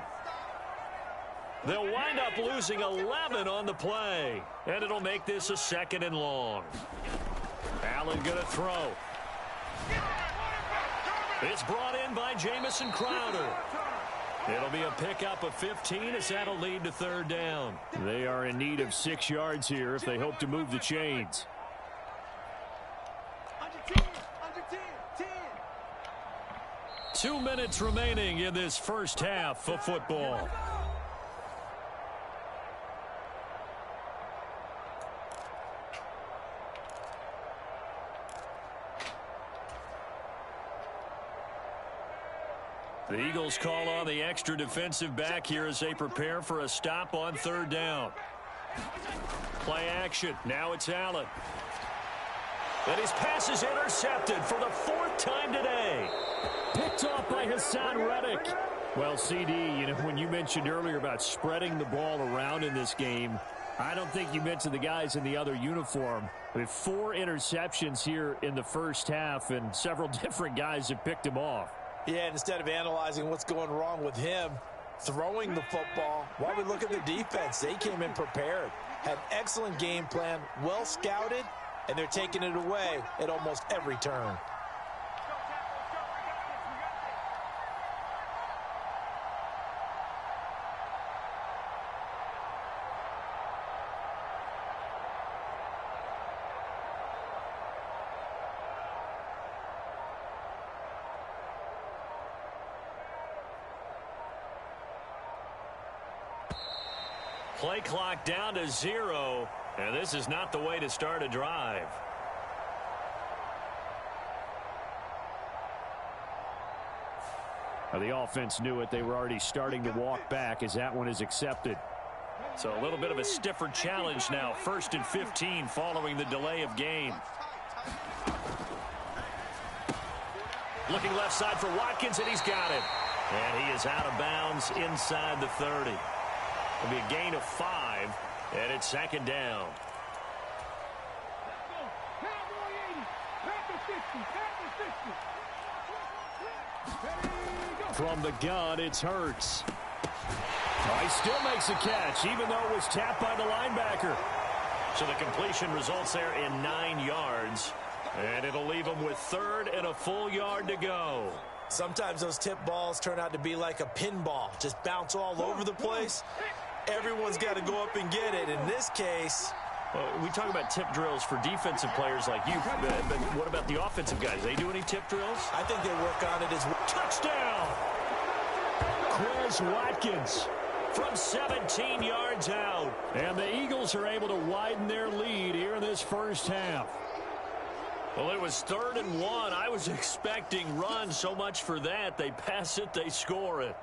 Speaker 2: They'll wind up losing 11 on the play. And it'll make this a 2nd and long. Allen going to throw. It's brought in by Jamison Crowder. It'll be a pickup of 15 as that'll lead to 3rd down. They are in need of 6 yards here if they hope to move the chains. 2 minutes remaining in this first half of football. The Eagles call on the extra defensive back here as they prepare for a stop on 3rd down. Play action. Now it's Allen. And his pass is intercepted for the 4th time today. Picked off by Hassan Reddick. Well, CD, you know, when you mentioned earlier about spreading the ball around in this game, I don't think you mentioned the guys in the other uniform. With 4 interceptions here in the first half, and several different guys have picked him off.
Speaker 4: Yeah, instead of analyzing what's going wrong with him, throwing the football, while we look at the defense, they came in prepared. Had excellent game plan, well scouted, and they're taking it away at almost every turn.
Speaker 2: Play clock down to 0, and this is not the way to start a drive.
Speaker 5: The offense knew it. They were already starting to walk back as that one is accepted.
Speaker 2: So a little bit of a stiffer challenge now. 1st and 15 following the delay of game. Looking left side for Watkins, and he's got it. And he is out of bounds inside the 30. It'll be a gain of 5, and it's 2nd down.
Speaker 5: From the gun, it's Hurts. He still makes a catch, even though it was tapped by the linebacker.
Speaker 2: So the completion results there in 9 yards. And it'll leave him with 3rd and a full yard to go.
Speaker 3: Sometimes those tip balls turn out to be like a pinball. Just bounce all over the place. Everyone's got to go up and get it. In this case...
Speaker 2: Well, we talk about tip drills for defensive players like you, but what about the offensive guys? They do any tip drills?
Speaker 3: I think they work on it as well.
Speaker 2: Touchdown!
Speaker 5: Chris Watkins
Speaker 2: From 17 yards out.
Speaker 5: And the Eagles are able to widen their lead here in this first half.
Speaker 2: Well, it was 3rd and 1. I was expecting run. So much for that. They pass it, they score it.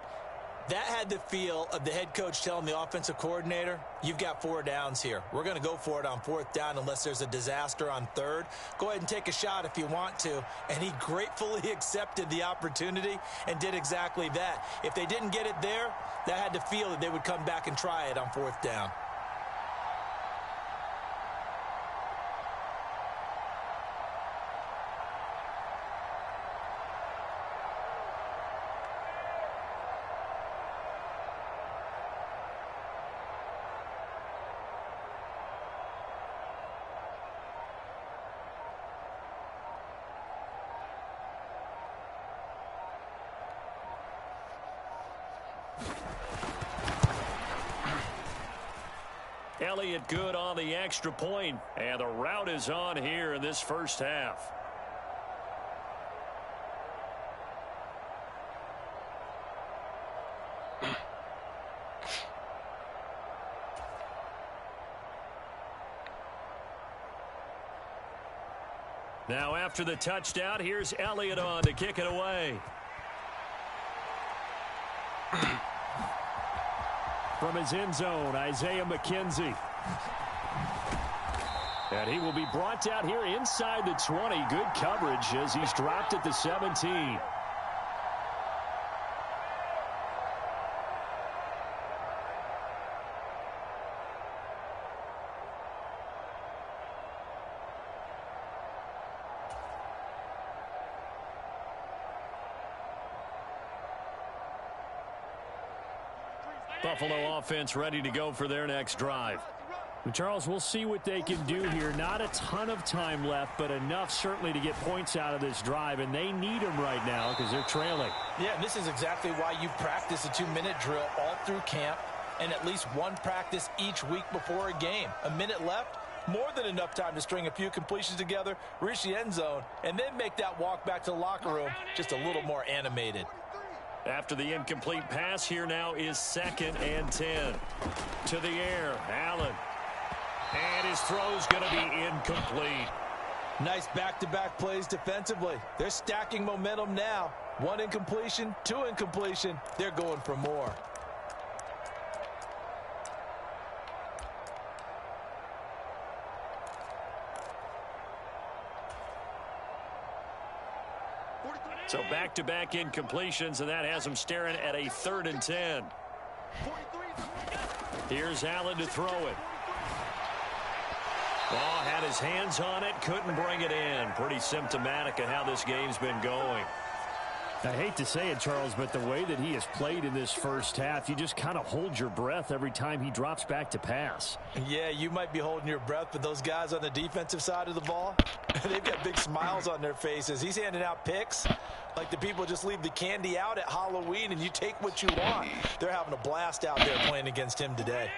Speaker 3: That had the feel of the head coach telling the offensive coordinator, you've got 4 downs here. We're going to go for it on 4th down unless there's a disaster on 3rd. Go ahead and take a shot if you want to. And he gratefully accepted the opportunity and did exactly that. If they didn't get it there, that had the feel that they would come back and try it on 4th down.
Speaker 2: Elliott good on the extra point, and the route is on here in this first half. Now after the touchdown, here's Elliott on to kick it away.
Speaker 5: From his end zone, Isaiah McKenzie. And he will be brought down here inside the 20. Good coverage as he's dropped at the 17.
Speaker 2: Buffalo offense ready to go for their next drive.
Speaker 5: And Charles, we'll see what they can do here. Not a ton of time left, but enough certainly to get points out of this drive, and they need them right now because they're trailing.
Speaker 4: Yeah, and this is exactly why you practice a 2-minute drill all through camp and at least one practice each week before a game. A minute left, more than enough time to string a few completions together, reach the end zone, and then make that walk back to the locker room just a little more animated.
Speaker 2: After the incomplete pass, here now is 2nd and 10. To the air, Allen. And his throw's going to be incomplete.
Speaker 3: Nice back-to-back plays defensively. They're stacking momentum now. 1 incompletion, 2 incompletion. They're going for more.
Speaker 2: So back-to-back incompletions, and that has them staring at a 3rd and 10. Here's Allen to throw it. Ball had his hands on it, couldn't bring it in. Pretty symptomatic of how this game's been going.
Speaker 5: I hate to say it, Charles, but the way that he has played in this first half, you just kind of hold your breath every time he drops back to pass.
Speaker 3: Yeah, you might be holding your breath, but those guys on the defensive side of the ball, they've got big smiles on their faces. He's handing out picks like the people just leave the candy out at Halloween and you take what you want. They're having a blast out there playing against him today.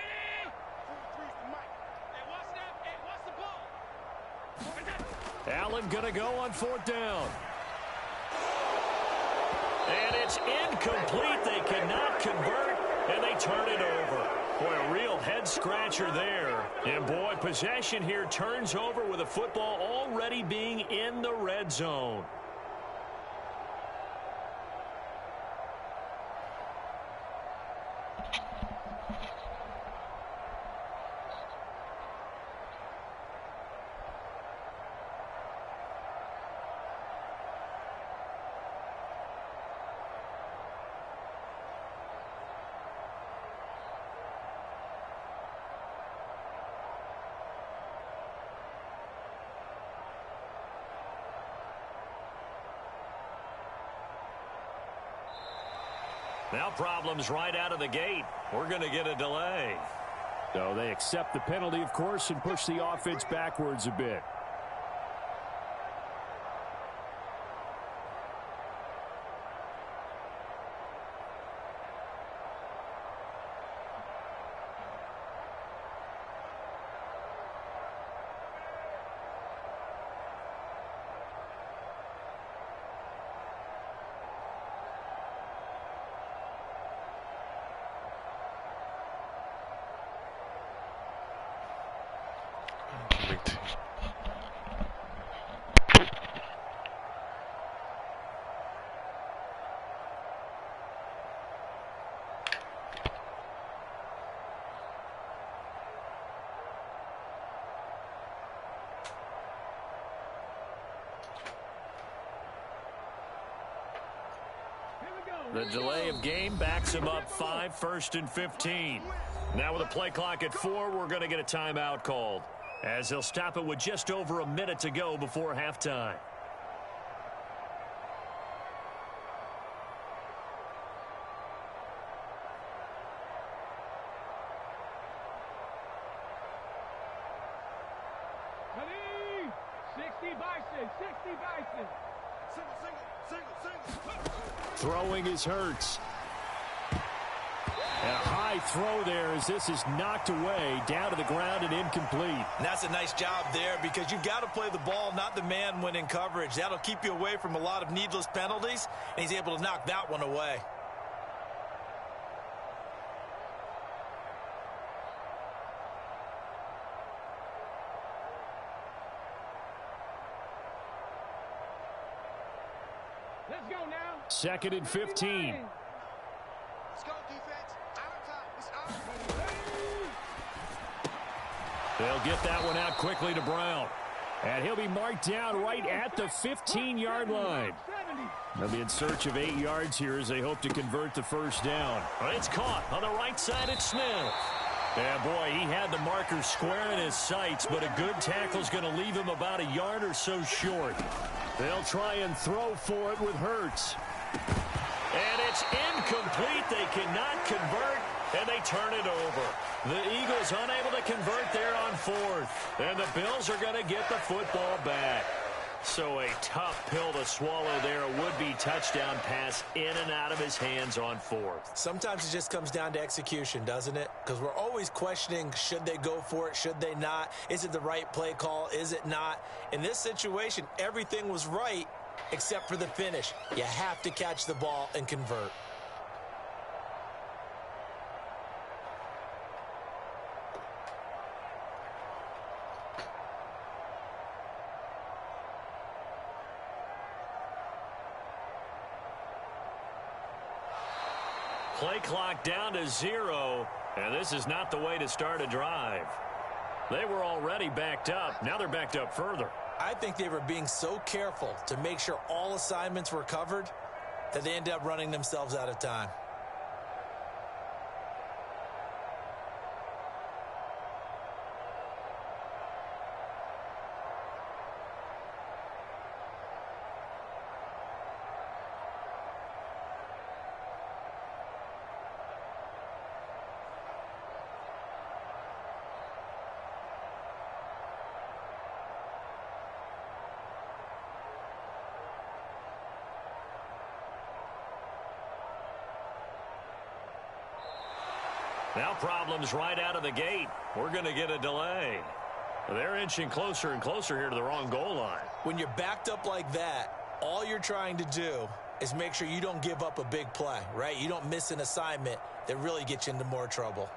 Speaker 2: Allen going to go on 4th down. And it's incomplete. They cannot convert, and they turn it over. Boy, a real head-scratcher there. And, boy, possession here turns over with a football already being in the red zone. Now problems right out of the gate. We're going to get a delay.
Speaker 5: So they accept the penalty, of course, and push the offense backwards a bit. The delay of game backs him up 5, 1st and 15. Now with a play clock at 4, we're going to get a timeout called, as he'll stop it with just over a minute to go before halftime.
Speaker 6: Ready? 60 Bison, 60 Bison.
Speaker 5: Throwing is Hurts. And a high throw there as this is knocked away, down to the ground and incomplete.
Speaker 3: And that's a nice job there because you've got to play the ball, not the man when in coverage. That'll keep you away from a lot of needless penalties, and he's able to knock that one away.
Speaker 6: Let's go now.
Speaker 5: 2nd and 15.
Speaker 6: Let's go, defense. Our time. It's our
Speaker 5: They'll get that one out quickly to Brown. And he'll be marked down right at the 15-yard line. They'll be in search of 8 yards here as they hope to convert the first down.
Speaker 2: It's caught on the right side. It's Smith. Yeah, boy, he had the marker square in his sights, but a good tackle's going to leave him about a yard or so short. They'll try and throw for it with Hurts. And it's incomplete. They cannot convert, and they turn it over. The Eagles unable to convert there on 4th. And the Bills are going to get the football back. So a tough pill to swallow there. A would-be touchdown pass in and out of his hands on 4th.
Speaker 3: Sometimes it just comes down to execution, doesn't it? Because we're always questioning, should they go for it, should they not? Is it the right play call, is it not? In this situation, everything was right except for the finish. You have to catch the ball and convert.
Speaker 2: Play clock down to 0, and this is not the way to start a drive. They were already backed up. Now they're backed up further.
Speaker 3: I think they were being so careful to make sure all assignments were covered that they ended up running themselves out of time.
Speaker 2: Now problems right out of the gate. We're going to get a delay. They're inching closer and closer here to the wrong goal line.
Speaker 3: When you're backed up like that, all you're trying to do is make sure you don't give up a big play, right? You don't miss an assignment that really gets you into more trouble.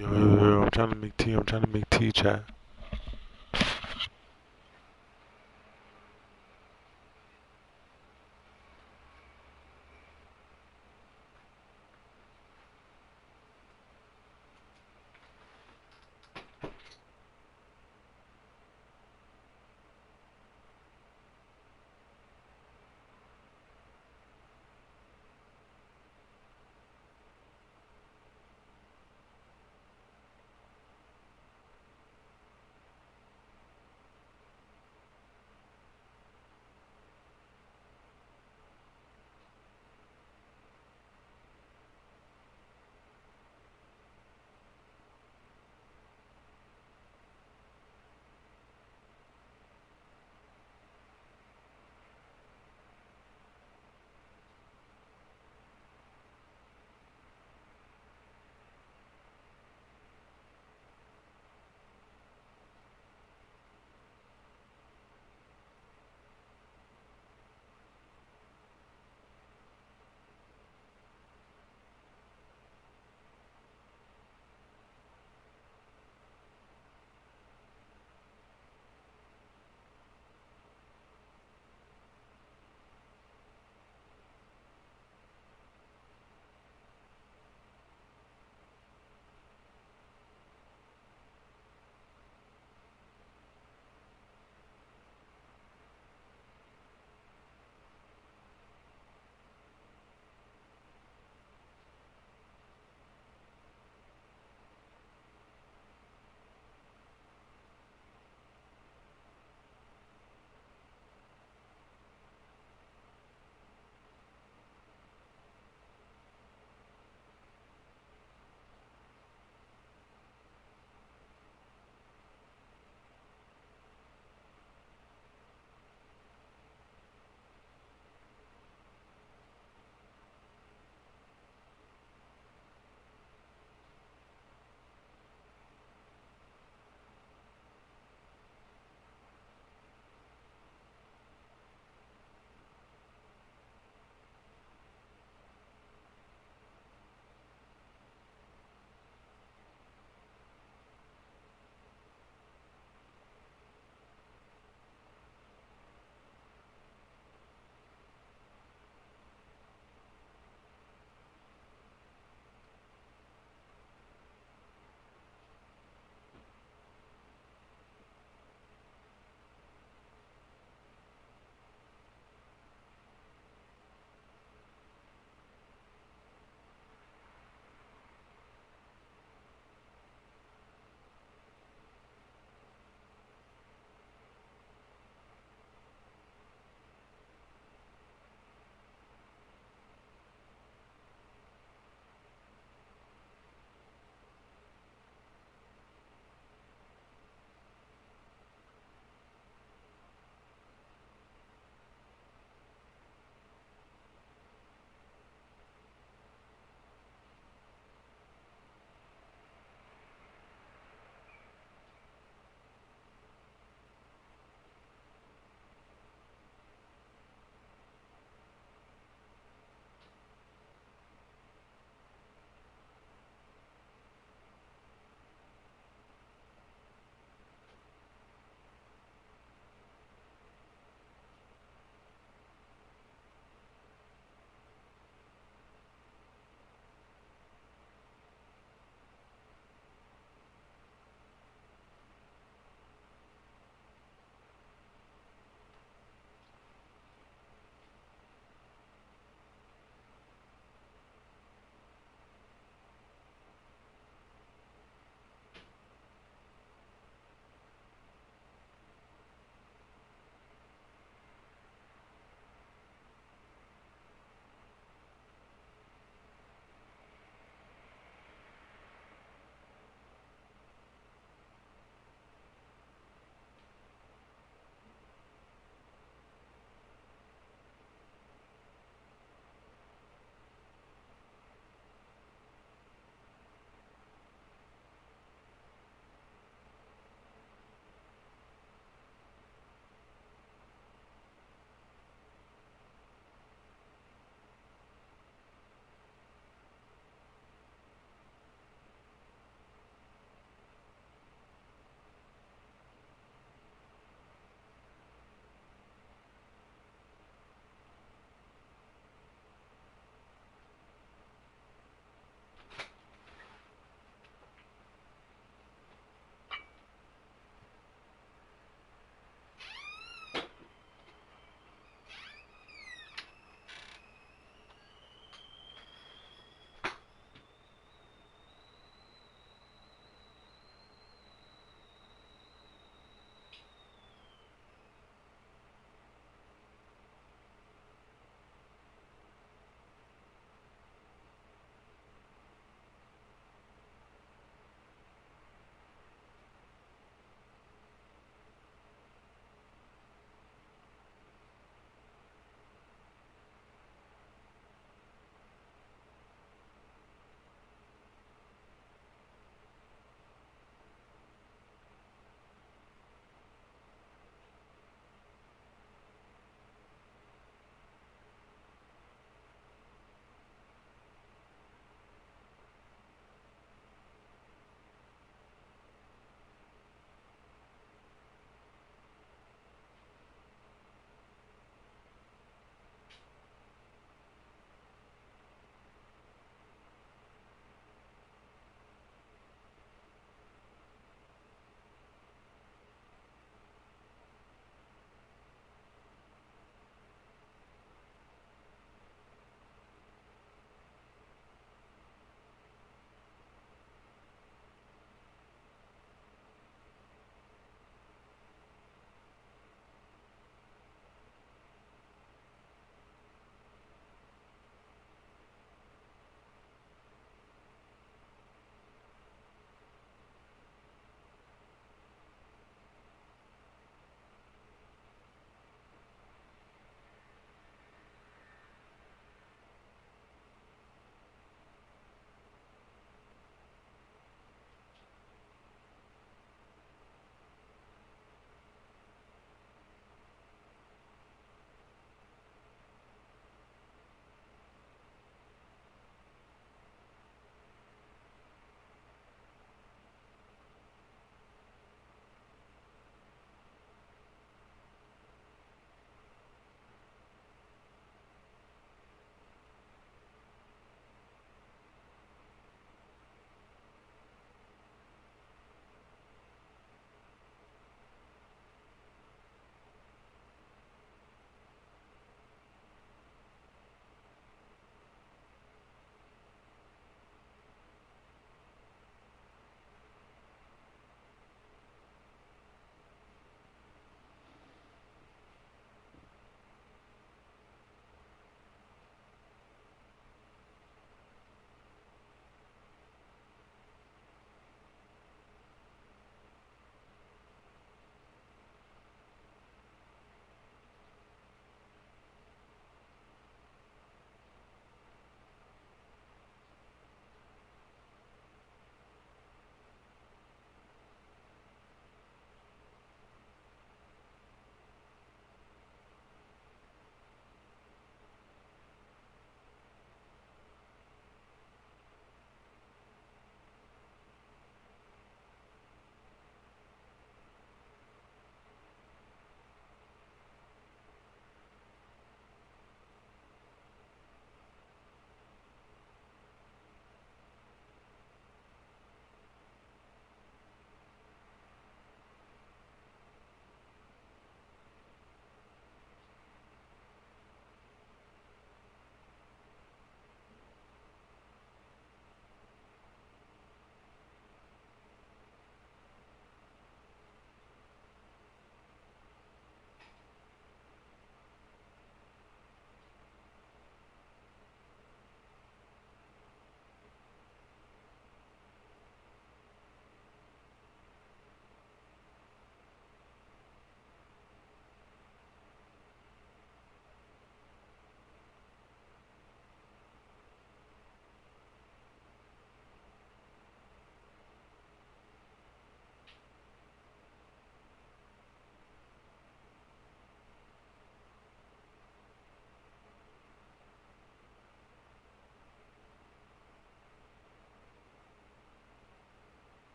Speaker 1: Yo, I'm trying to make T. I'm trying to make T chat.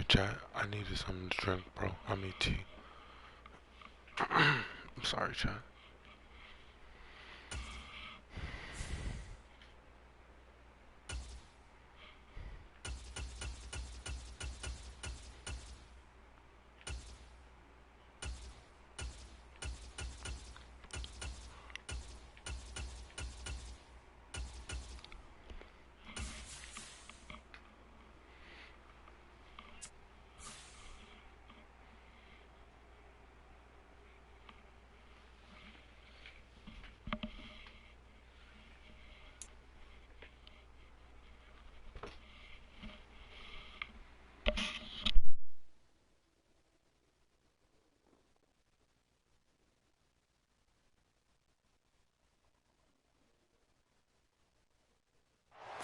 Speaker 1: chat. I needed something to drink, bro. I mean tea. I'm sorry, chat.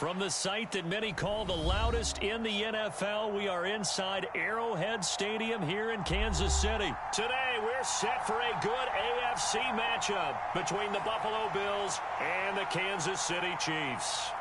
Speaker 2: From the site that many call the loudest in the NFL, we are inside Arrowhead Stadium here in Kansas City. Today, we're set for a good AFC matchup between the Buffalo Bills and the Kansas City Chiefs.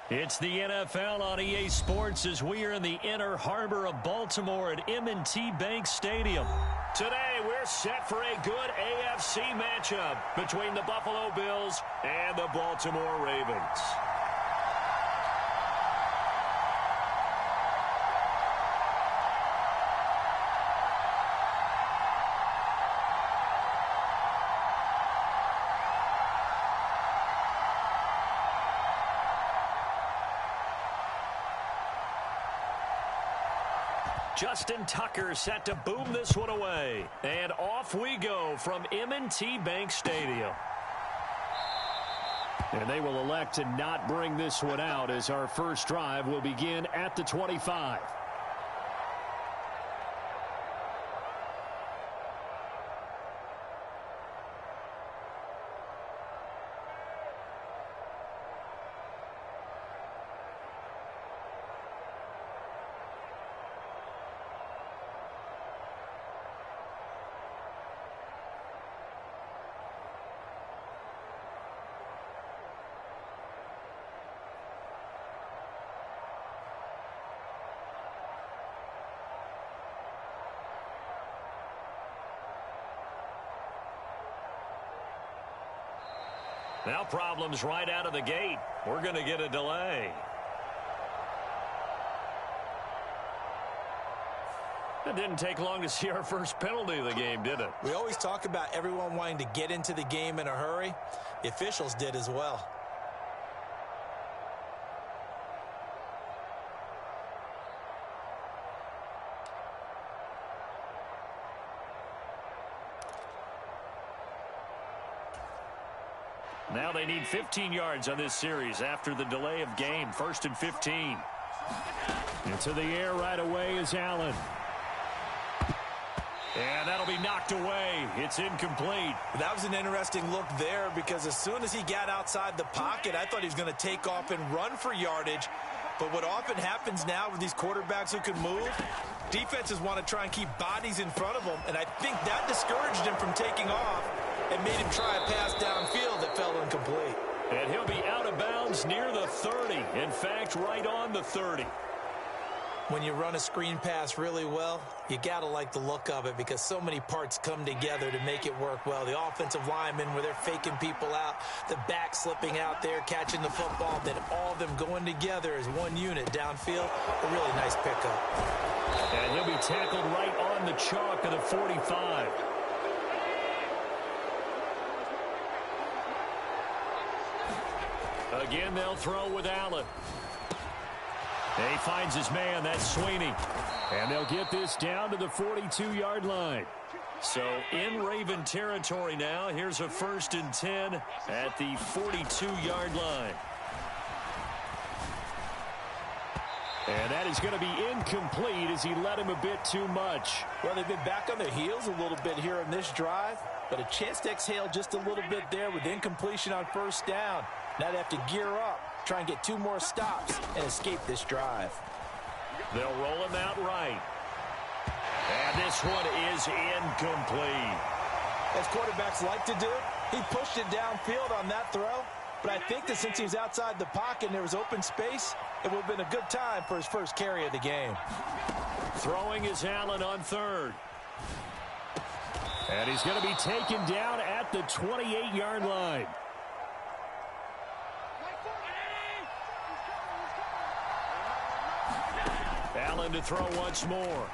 Speaker 2: It's the NFL on EA Sports as we are in the inner harbor of Baltimore at M&T Bank Stadium. Today, we're set for a good AFC matchup between the Buffalo Bills and the Baltimore Ravens. Justin Tucker set to boom this one away. And off we go from M&T Bank Stadium. And they will elect to not bring this one out as our first drive will begin at the 25. Now problems right out of the gate. We're going to get a delay. It didn't take long to see our first penalty of the game, did it?
Speaker 3: We always talk about everyone wanting to get into the game in a hurry. The officials did as well.
Speaker 2: Now they need 15 yards on this series after the delay of game. 1st and 15. Into the air right away is Allen. And that'll be knocked away. It's incomplete.
Speaker 3: That was an interesting look there because as soon as he got outside the pocket, I thought he was going to take off and run for yardage. But what often happens now with these quarterbacks who can move, defenses want to try and keep bodies in front of them, and I think that discouraged him from taking off and made him try a pass downfield that fell incomplete.
Speaker 2: And he'll be out of bounds near the 30. In fact, right on the 30.
Speaker 3: When you run a screen pass really well, you got to like the look of it because so many parts come together to make it work well. The offensive linemen where they're faking people out, the back slipping out there, catching the football, then all of them going together as one unit downfield. A really nice pickup.
Speaker 2: And he'll be tackled right on the chalk of the 45. Again, they'll throw with Allen. And he finds his man. That's Sweeney. And they'll get this down to the 42-yard line. So in Raven territory now. Here's a 1st and 10 at the 42-yard line. And that is going to be incomplete as he led him a bit too much.
Speaker 4: Well, they've been back on their heels a little bit here in this drive, but a chance to exhale just a little bit there with incompletion on 1st down. Now they have to gear up, try and get 2 more stops and escape this drive.
Speaker 2: They'll roll him out right. And this one is incomplete.
Speaker 4: As quarterbacks like to do, he pushed it downfield on that throw. But I think that since he was outside the pocket and there was open space, it would have been a good time for his first carry of the game.
Speaker 2: Throwing is Allen on 3rd. And he's going to be taken down at the 28-yard line. Allen to throw once more.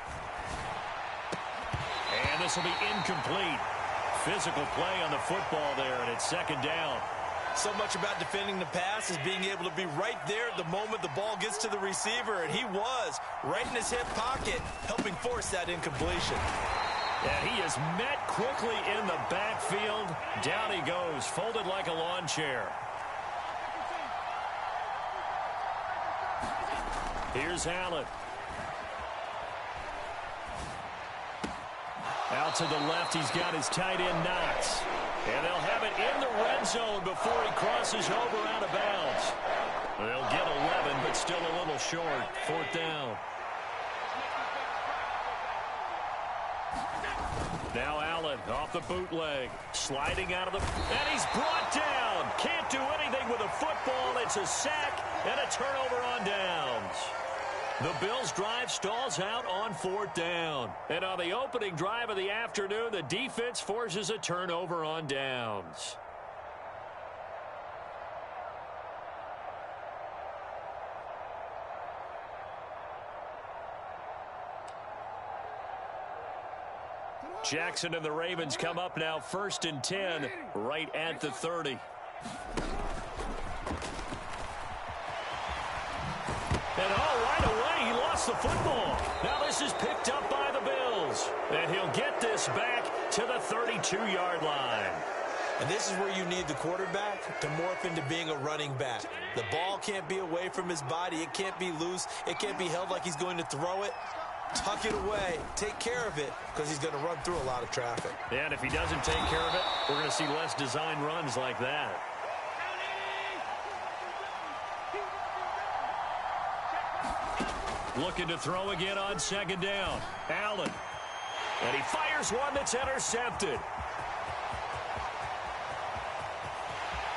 Speaker 2: And this will be incomplete. Physical play on the football there, and it's 2nd down.
Speaker 3: So much about defending the pass is being able to be right there at the moment the ball gets to the receiver, and he was right in his hip pocket, helping force that incompletion.
Speaker 2: And he is met quickly in the backfield. Down he goes, folded like a lawn chair. Here's Allen. Out to the left, he's got his tight end Knox. And they'll have it in the red zone before he crosses over out of bounds. They'll get 11, but still a little short. 4th down. Now Allen off the bootleg. Sliding out of the... And he's brought down. Can't do anything with a football. It's a sack and a turnover on downs. The Bills' drive stalls out on 4th down. And on the opening drive of the afternoon, the defense forces a turnover on downs. Jackson and the Ravens come up now 1st and 10 right at the 30. And right away, he lost the football. Now this is picked up by the Bills. And he'll get this back to the 32-yard line.
Speaker 3: And this is where you need the quarterback to morph into being a running back. The ball can't be away from his body. It can't be loose. It can't be held like he's going to throw it. Tuck it away. Take care of it because he's going to run through a lot of traffic.
Speaker 2: Yeah, and if he doesn't take care of it, we're going to see less design runs like that. Looking to throw again on 2nd down. Allen. And he fires one that's intercepted.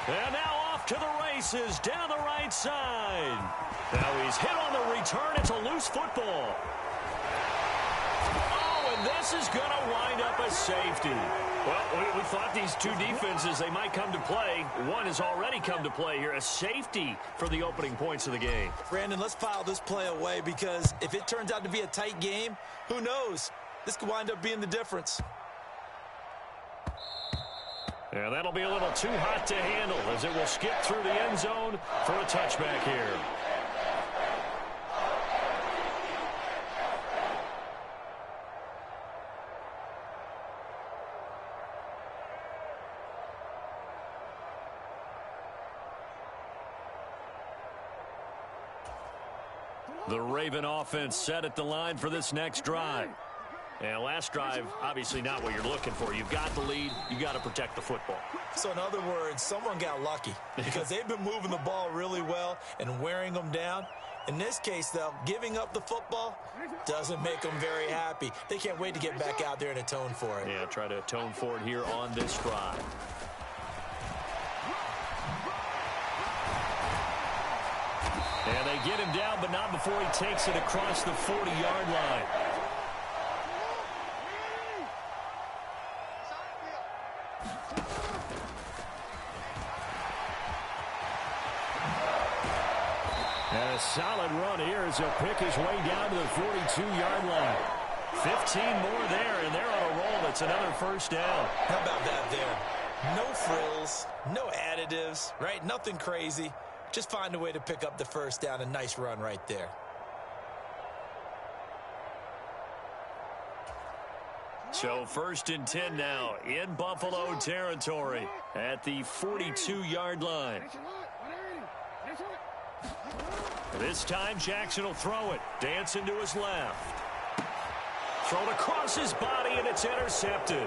Speaker 2: And now off to the races down the right side. Now he's hit on the return. It's a loose football. Oh, and this is going to wind up a safety. Well, we thought these two defenses, they might come to play. One has already come to play here. A safety for the opening points of the game.
Speaker 3: Brandon, let's file this play away because if it turns out to be a tight game, who knows? This could wind up being the difference.
Speaker 2: Yeah, that'll be a little too hot to handle as it will skip through the end zone for a touchback here. The Raven offense set at the line for this next drive. And last drive, obviously not what you're looking for. You've got the lead. You've got to protect the football.
Speaker 3: So in other words, someone got lucky because they've been moving the ball really well and wearing them down. In this case, though, giving up the football doesn't make them very happy. They can't wait to get back out there and atone for it.
Speaker 2: Yeah, try to atone for it here on this drive. And they get him down, but not before he takes it across the 40-yard line. And a solid run here as he'll pick his way down to the 42-yard line. 15 more there, and they're on a roll. It's another first down.
Speaker 3: How about that there? No frills, no additives, right? Nothing crazy. Just find a way to pick up the first down. A nice run right there.
Speaker 2: So 1st and 10 now in Buffalo territory at the 42-yard line. This time Jackson will throw it. Dancing to his left. Thrown across his body, and it's intercepted.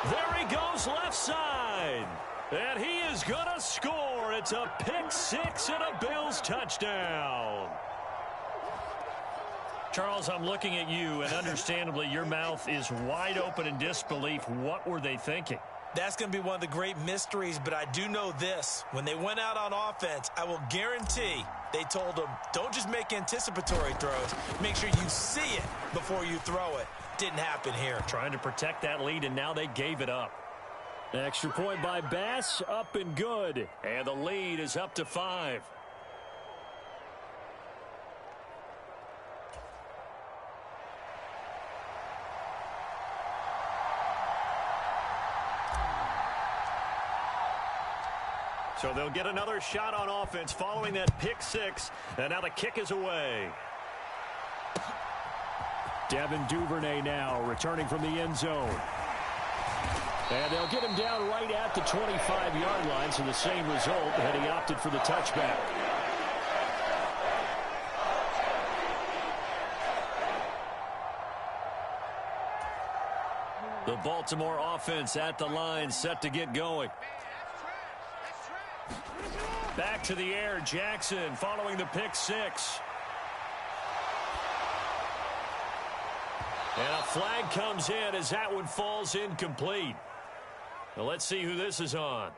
Speaker 2: There he goes left side. And he is going to score. It's a pick six and a Bills touchdown. Charles, I'm looking at you, and understandably your mouth is wide open in disbelief. What were they thinking?
Speaker 3: That's going to be one of the great mysteries, but I do know this. When they went out on offense, I will guarantee they told them, don't just make anticipatory throws. Make sure you see it before you throw it. Didn't happen here.
Speaker 2: Trying to protect that lead, and now they gave it up. Extra point by Bass, up and good. And the lead is up to 5. So they'll get another shot on offense following that pick six. And now the kick is away. Devin Duvernay now returning from the end zone. And they'll get him down right at the 25-yard line, so the same result, and he opted for the touchback. The Baltimore offense at the line, set to get going. Back to the air, Jackson following the pick six. And a flag comes in as that one falls incomplete. Now let's see who this is on.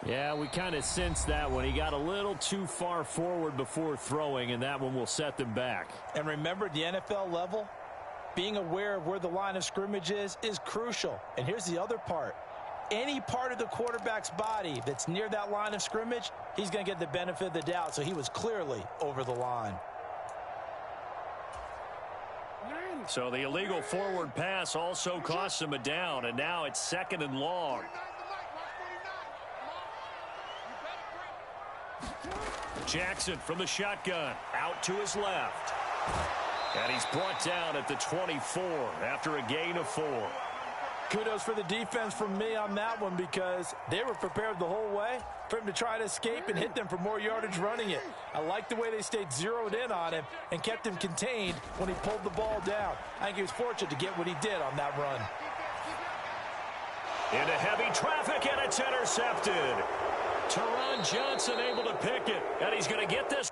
Speaker 2: Yeah, we kind of sensed that one. He got a little too far forward before throwing, and that one will set them back.
Speaker 4: And remember, the NFL level, being aware of where the line of scrimmage is crucial. And here's the other part. Any part of the quarterback's body that's near that line of scrimmage, he's going to get the benefit of the doubt. So he was clearly over the line.
Speaker 2: So the illegal forward pass also costs him a down, and now it's 2nd and long. Jackson from the shotgun, out to his left. And he's brought down at the 24 after a gain of 4.
Speaker 4: Kudos for the defense from me on that one, because they were prepared the whole way for him to try to escape and hit them for more yardage running it. I like the way they stayed zeroed in on him and kept him contained when he pulled the ball down. I think he was fortunate to get what he did on that run.
Speaker 2: Into heavy traffic, and it's intercepted. Teron Johnson able to pick it, and he's going to get this.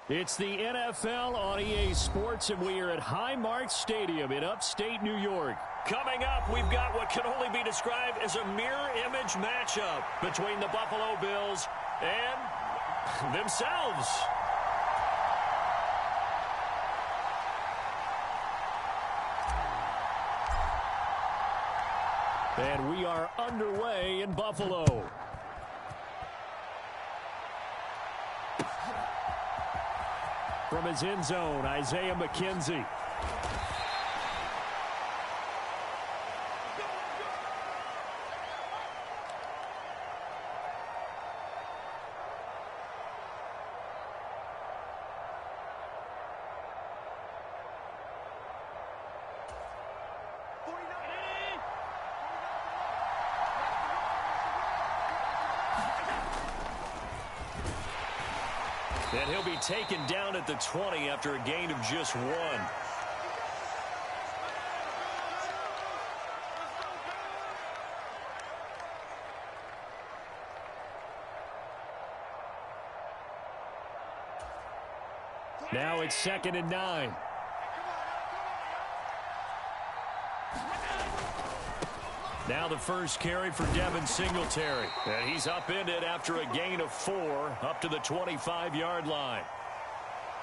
Speaker 2: It's the NFL on EA Sports, and we are at Highmark Stadium in upstate New York. Coming up, we've got what can only be described as a mirror image matchup between the Buffalo Bills and themselves. And we are underway in Buffalo. From his end zone, Isaiah McKenzie. And he'll be taken down at the 20 after a gain of just 1. Now it's 2nd and 9. Now the first carry for Devin Singletary. And he's upended after a gain of 4 up to the 25-yard line.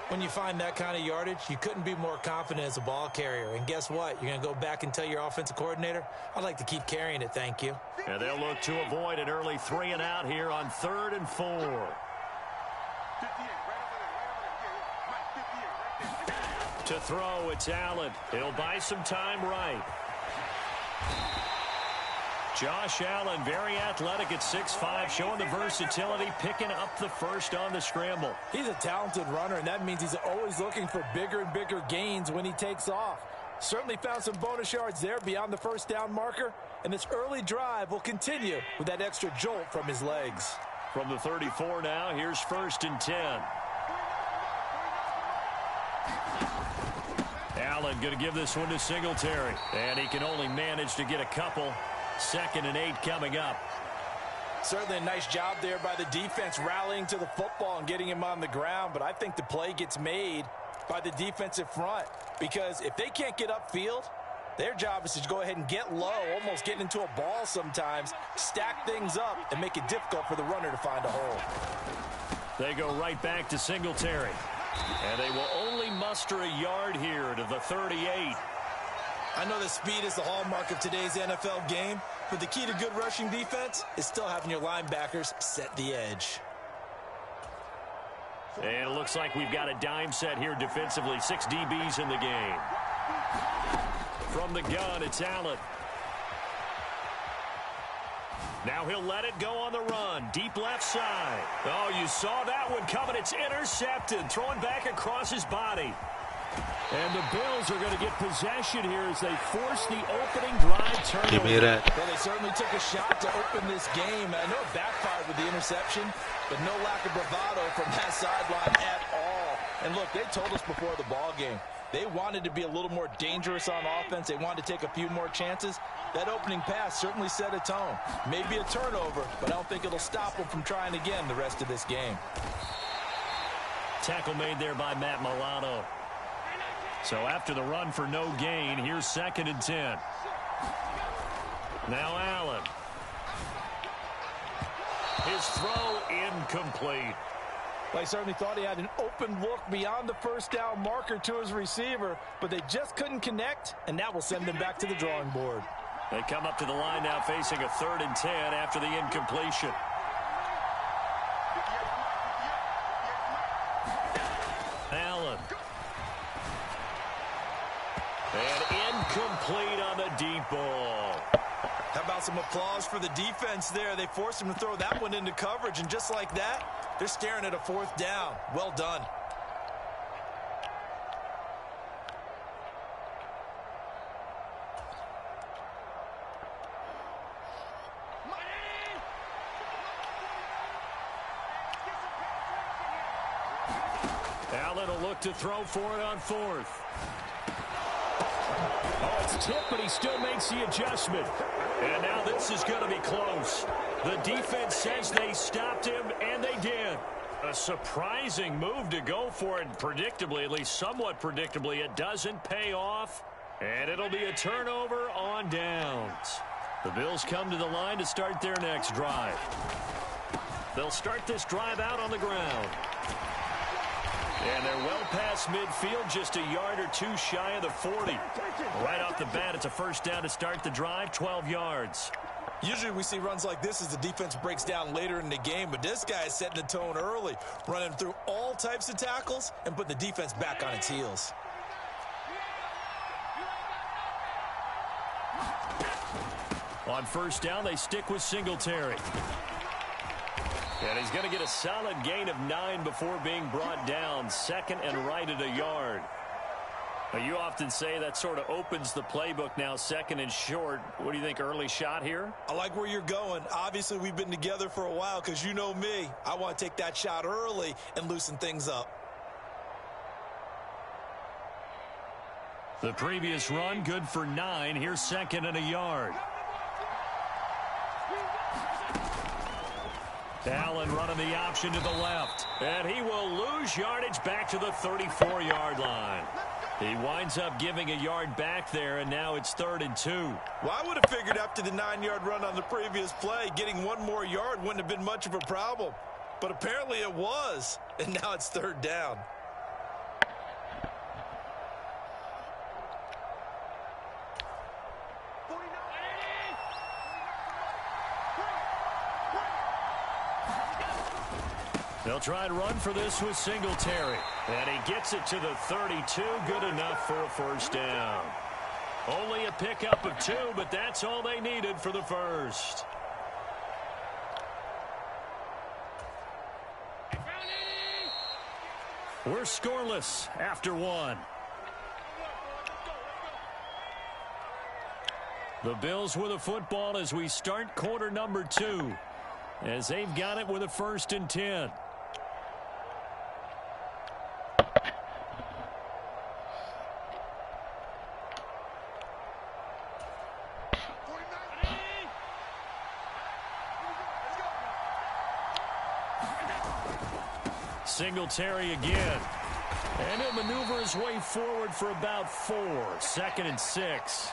Speaker 4: When you find that kind of yardage, you couldn't be more confident as a ball carrier. And guess what? You're going to go back and tell your offensive coordinator, I'd like to keep carrying it, thank you.
Speaker 2: And they'll look to avoid an early 3 and out here on 3rd and 4. To throw, it's Allen. He'll buy some time right. Josh Allen, very athletic at 6'5", showing the versatility, picking up the first on the scramble.
Speaker 4: He's a talented runner, and that means he's always looking for bigger and bigger gains when he takes off. Certainly found some bonus yards there beyond the first down marker, and this early drive will continue with that extra jolt from his legs.
Speaker 2: From the 34 now, here's 1st and 10. Allen going to give this one to Singletary, and he can only manage to get a couple. 2nd and 8 coming up.
Speaker 4: Certainly a nice job there by the defense rallying to the football and getting him on the ground, but I think the play gets made by the defensive front because if they can't get upfield, their job is to go ahead and get low, almost get into a ball sometimes, stack things up, and make it difficult for the runner to find a hole.
Speaker 2: They go right back to Singletary, and they will only muster a yard here to the 38.
Speaker 3: I know that speed is the hallmark of today's NFL game, but the key to good rushing defense is still having your linebackers set the edge.
Speaker 2: And it looks like we've got a dime set here defensively. 6 DBs in the game. From the gun, it's Allen. Now he'll let it go on the run. Deep left side. Oh, you saw that one coming. It's intercepted. Throwing back across his body. And the Bills are going to get possession here as they force the opening drive turnover.
Speaker 1: Give me that.
Speaker 4: Well, they certainly took a shot to open this game. I know it backfired with the interception, but no lack of bravado from that sideline at all. And look, they told us before the ball game, they wanted to be a little more dangerous on offense. They wanted to take a few more chances. That opening pass certainly set a tone. Maybe a turnover, but I don't think it'll stop them from trying again the rest of this game.
Speaker 2: Tackle made there by Matt Milano. So after the run for no gain, here's 2nd and 10. Now Allen. His throw incomplete.
Speaker 4: Well, I certainly thought he had an open look beyond the first down marker to his receiver, but they just couldn't connect, and that will send them back to the drawing board.
Speaker 2: They come up to the line now facing a 3rd and 10 after the incompletion. Allen. And incomplete on the deep ball.
Speaker 3: How about some applause for the defense there? They forced him to throw that one into coverage, and just like that, they're staring at a 4th down. Well done.
Speaker 2: Allen will look to throw for it on 4th. Oh, it's tipped, but he still makes the adjustment. And now this is going to be close. The defense says they stopped him, and they did. A surprising move to go for it predictably, at least somewhat predictably. It doesn't pay off, and it'll be a turnover on downs. The Bills come to the line to start their next drive. They'll start this drive out on the ground. And they're well past midfield, just a yard or two shy of the 40. Right off the bat, it's a first down to start the drive, 12 yards.
Speaker 3: Usually we see runs like this as the defense breaks down later in the game, but this guy is setting the tone early, running through all types of tackles and putting the defense back on its heels.
Speaker 2: On first down, they stick with Singletary. And he's going to get a solid gain of 9 before being brought down. Second and right at a yard. Now, you often say that sort of opens the playbook now, second and short. What do you think, early shot here?
Speaker 3: I like where you're going. Obviously, we've been together for a while because you know me. I want to take that shot early and loosen things up.
Speaker 2: The previous run, good for 9. Here's second and a yard. Allen running the option to the left. And he will lose yardage back to the 34-yard line. He winds up giving a yard back there, and now it's 3rd and 2.
Speaker 3: Well, I would have figured after the 9-yard run on the previous play, getting one more yard wouldn't have been much of a problem. But apparently it was, and now it's 3rd down.
Speaker 2: They'll try and run for this with Singletary. And he gets it to the 32. Good enough for a first down. Only a pickup of 2, but that's all they needed for the first. We're scoreless after 1. The Bills with a football as we start quarter number 2. As they've got it with a 1st and 10. Singletary again. And he'll maneuver his way forward for about 4. 2nd and 6.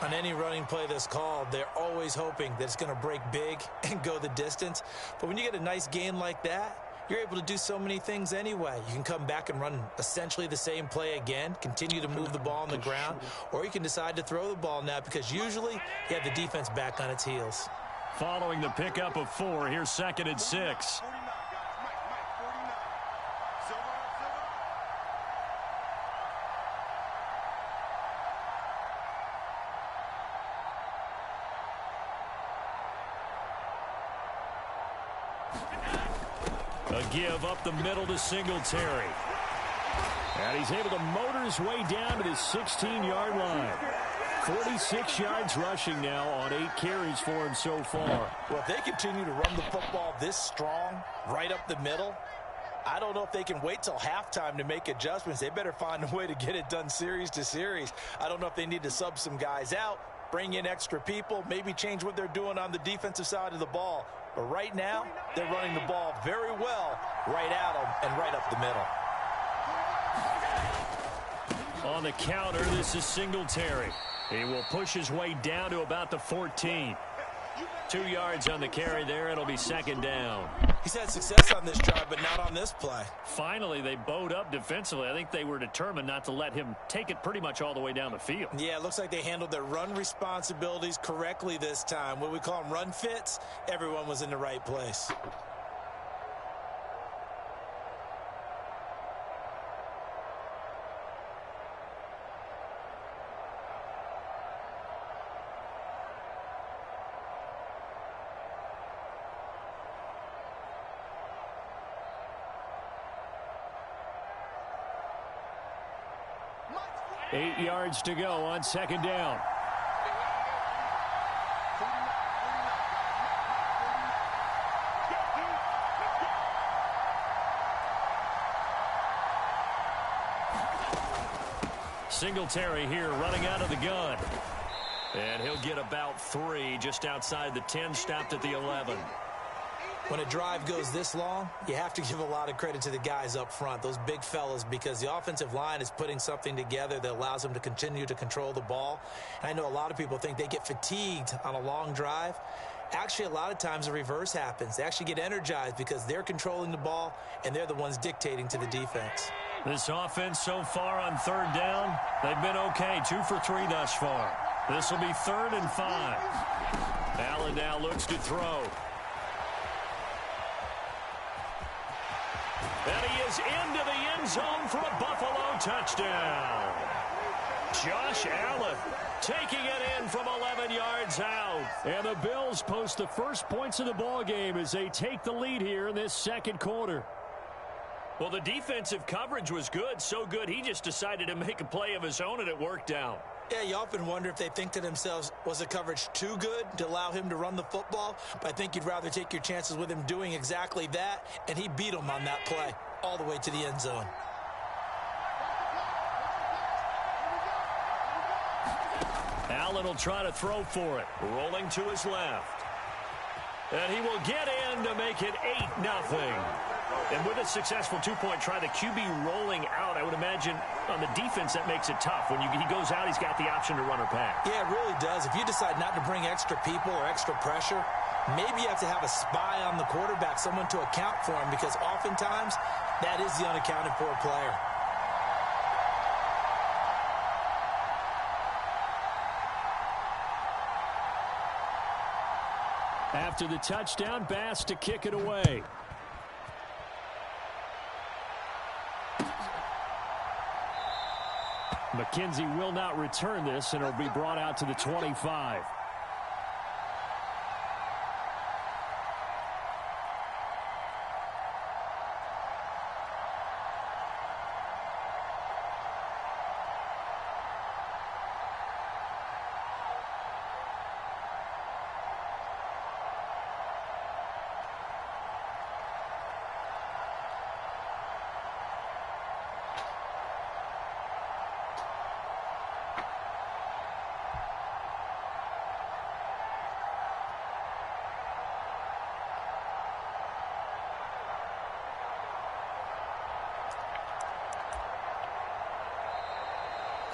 Speaker 3: On any running play that's called, they're always hoping that it's going to break big and go the distance. But when you get a nice gain like that, you're able to do so many things anyway. You can come back and run essentially the same play again, continue to move the ball on the ground, or you can decide to throw the ball now because usually you have the defense back on its heels.
Speaker 2: Following the pickup of 4, here's 2nd and 6. A give up the middle to Singletary. And he's able to motor his way down to the 16-yard line. 46 yards rushing now on 8 carries for him so far.
Speaker 3: Well, if they continue to run the football this strong, right up the middle, I don't know if they can wait till halftime to make adjustments. They better find a way to get it done series to series. I don't know if they need to sub some guys out, bring in extra people, maybe change what they're doing on the defensive side of the ball. But right now, they're running the ball very well right at them and right up the middle.
Speaker 2: On the counter, this is Singletary. He will push his way down to about the 14. 2 yards on the carry there. It'll be 2nd down.
Speaker 3: He's had success on this drive, but not on this play.
Speaker 2: Finally, they bowed up defensively. I think they were determined not to let him take it pretty much all the way down the field.
Speaker 3: Yeah, it looks like they handled their run responsibilities correctly this time. What we call them run fits, everyone was in the right place.
Speaker 2: Eight yards to go on 2nd down. Singletary here running out of the gun. And he'll get about 3 just outside the 10, stopped at the 11.
Speaker 4: When a drive goes this long, you have to give a lot of credit to the guys up front, those big fellas, because the offensive line is putting something together that allows them to continue to control the ball. And I know a lot of people think they get fatigued on a long drive. Actually, a lot of times the reverse happens. They actually get energized because they're controlling the ball, and they're the ones dictating to the defense.
Speaker 2: This offense so far on third down, they've been okay. 2 for 3 thus far. This will be 3rd and 5. Allen now looks to throw. And he is into the end zone for a Buffalo touchdown. Josh Allen taking it in from 11 yards out. And the Bills post the first points of the ball game as they take the lead here in this second quarter. Well, the defensive coverage was good, so good he just decided to make a play of his own, and it worked out.
Speaker 4: Yeah, you often wonder if they think to themselves, was the coverage too good to allow him to run the football? But I think you'd rather take your chances with him doing exactly that, and he beat him on that play all the way to the end zone.
Speaker 2: Allen will try to throw for it, rolling to his left. And he will get in to make it 8-0. And with a successful two-point try, the QB rolling out, I would imagine on the defense that makes it tough. When he goes out, he's got the option to run or pass.
Speaker 4: Yeah, it really does. If you decide not to bring extra people or extra pressure, maybe you have to have a spy on the quarterback, someone to account for him, because oftentimes that is the unaccounted for player.
Speaker 2: After the touchdown, Bass to kick it away. McKenzie will not return this, and it'll be brought out to the 25.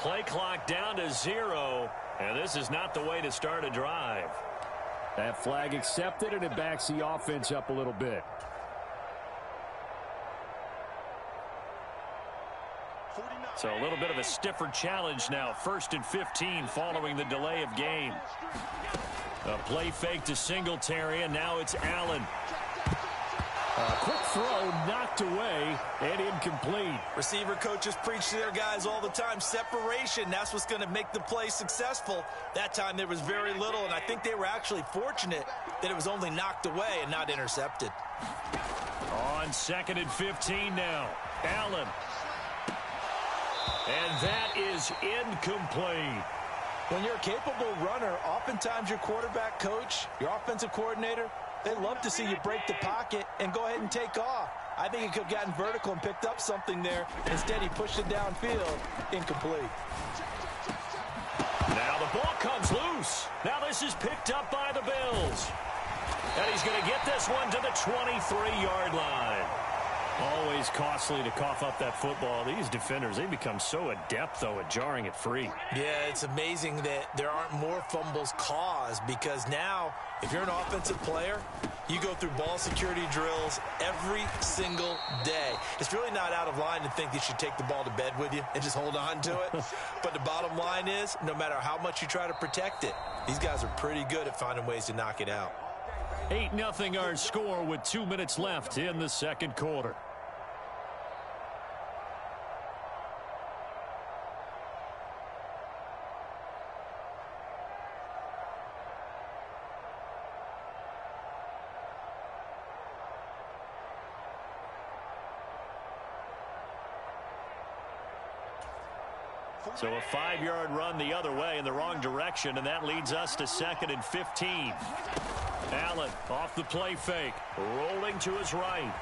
Speaker 2: Play clock down to 0, and this is not the way to start a drive. That flag accepted, and it backs the offense up a little bit. So a little bit of a stiffer challenge now. 1st and 15 following the delay of game. A play fake to Singletary, and now it's Allen. A quick throw knocked away and incomplete.
Speaker 3: Receiver coaches preach to their guys all the time. Separation, that's what's going to make the play successful. That time there was very little, and I think they were actually fortunate that it was only knocked away and not intercepted.
Speaker 2: On 2nd and 15 now. Allen. And that is incomplete.
Speaker 4: When you're a capable runner, oftentimes your quarterback coach, your offensive coordinator, they love to see you break the pocket and go ahead and take off. I think he could have gotten vertical and picked up something there. Instead, he pushed it downfield. Incomplete.
Speaker 2: Now the ball comes loose. Now this is picked up by the Bills. And he's going to get this one to the 23-yard line. Always costly to cough up that football. These defenders, they become so adept, though, at jarring it free.
Speaker 3: Yeah, it's amazing that there aren't more fumbles caused, because now, if you're an offensive player, you go through ball security drills every single day. It's really not out of line to think you should take the ball to bed with you and just hold on to it. But the bottom line is, no matter how much you try to protect it, these guys are pretty good at finding ways to knock it out.
Speaker 2: 8-0 our score with 2 minutes left in the second quarter. So a 5-yard run the other way in the wrong direction, and that leads us to 2nd and 15. Allen off the play fake, rolling to his right.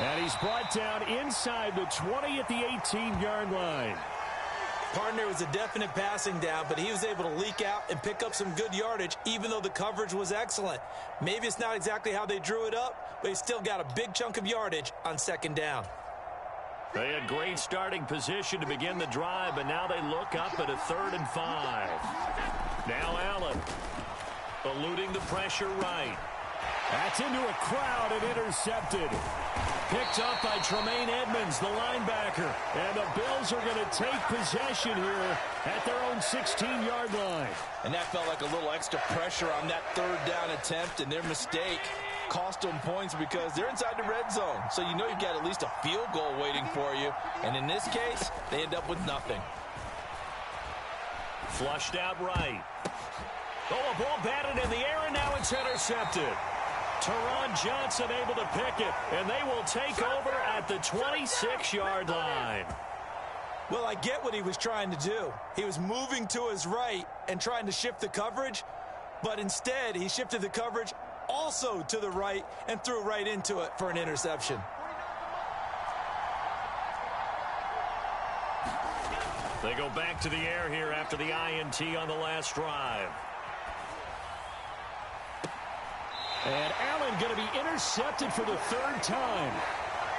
Speaker 2: And he's brought down inside the 20 at the 18-yard line.
Speaker 3: Partner, was a definite passing down, but he was able to leak out and pick up some good yardage, even though the coverage was excellent. Maybe it's not exactly how they drew it up, but he still got a big chunk of yardage on second down.
Speaker 2: They had great starting position to begin the drive, but now they look up at a 3rd and 5. Now Allen, eluding the pressure right. That's into a crowd and intercepted. Picked up by Tremaine Edmonds, the linebacker. And the Bills are going to take possession here at their own 16-yard line.
Speaker 4: And that felt like a little extra pressure on that 3rd down attempt, and their mistake cost them points because they're inside the red zone. So you know you've got at least a field goal waiting for you. And in this case, they end up with nothing.
Speaker 2: Flushed out right. Oh, a ball batted in the air, and now it's intercepted. Teron Johnson able to pick it, and they will take over at the 26-yard line.
Speaker 3: Well, I get what he was trying to do. He was moving to his right and trying to shift the coverage, but instead he shifted the coverage also to the right and threw right into it for an interception.
Speaker 2: They go back to the air here after the INT on the last drive. And Allen going to be intercepted for the 3rd time.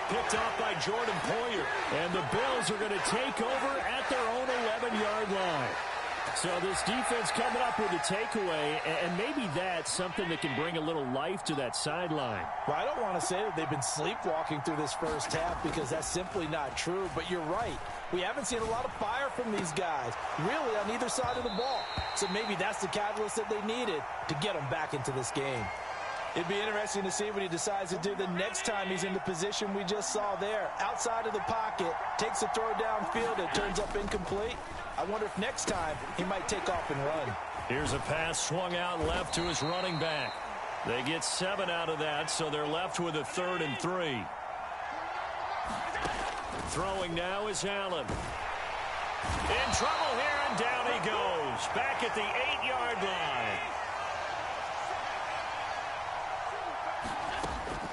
Speaker 2: Picked off by Jordan Poyer. And the Bills are going to take over at their own 11-yard line. So this defense coming up with a takeaway, and maybe that's something that can bring a little life to that sideline.
Speaker 4: Well, I don't want to say that they've been sleepwalking through this first half because that's simply not true, but you're right. We haven't seen a lot of fire from these guys, really on either side of the ball. So maybe that's the catalyst that they needed to get them back into this game. It'd be interesting to see what he decides to do the next time he's in the position we just saw there. Outside of the pocket, takes a throw downfield, it turns up incomplete. I wonder if next time he might take off and run.
Speaker 2: Here's a pass swung out left to his running back. They get 7 out of that, so they're left with a 3rd and 3. Throwing now is Allen. In trouble here, and down he goes. Back at the 8-yard line.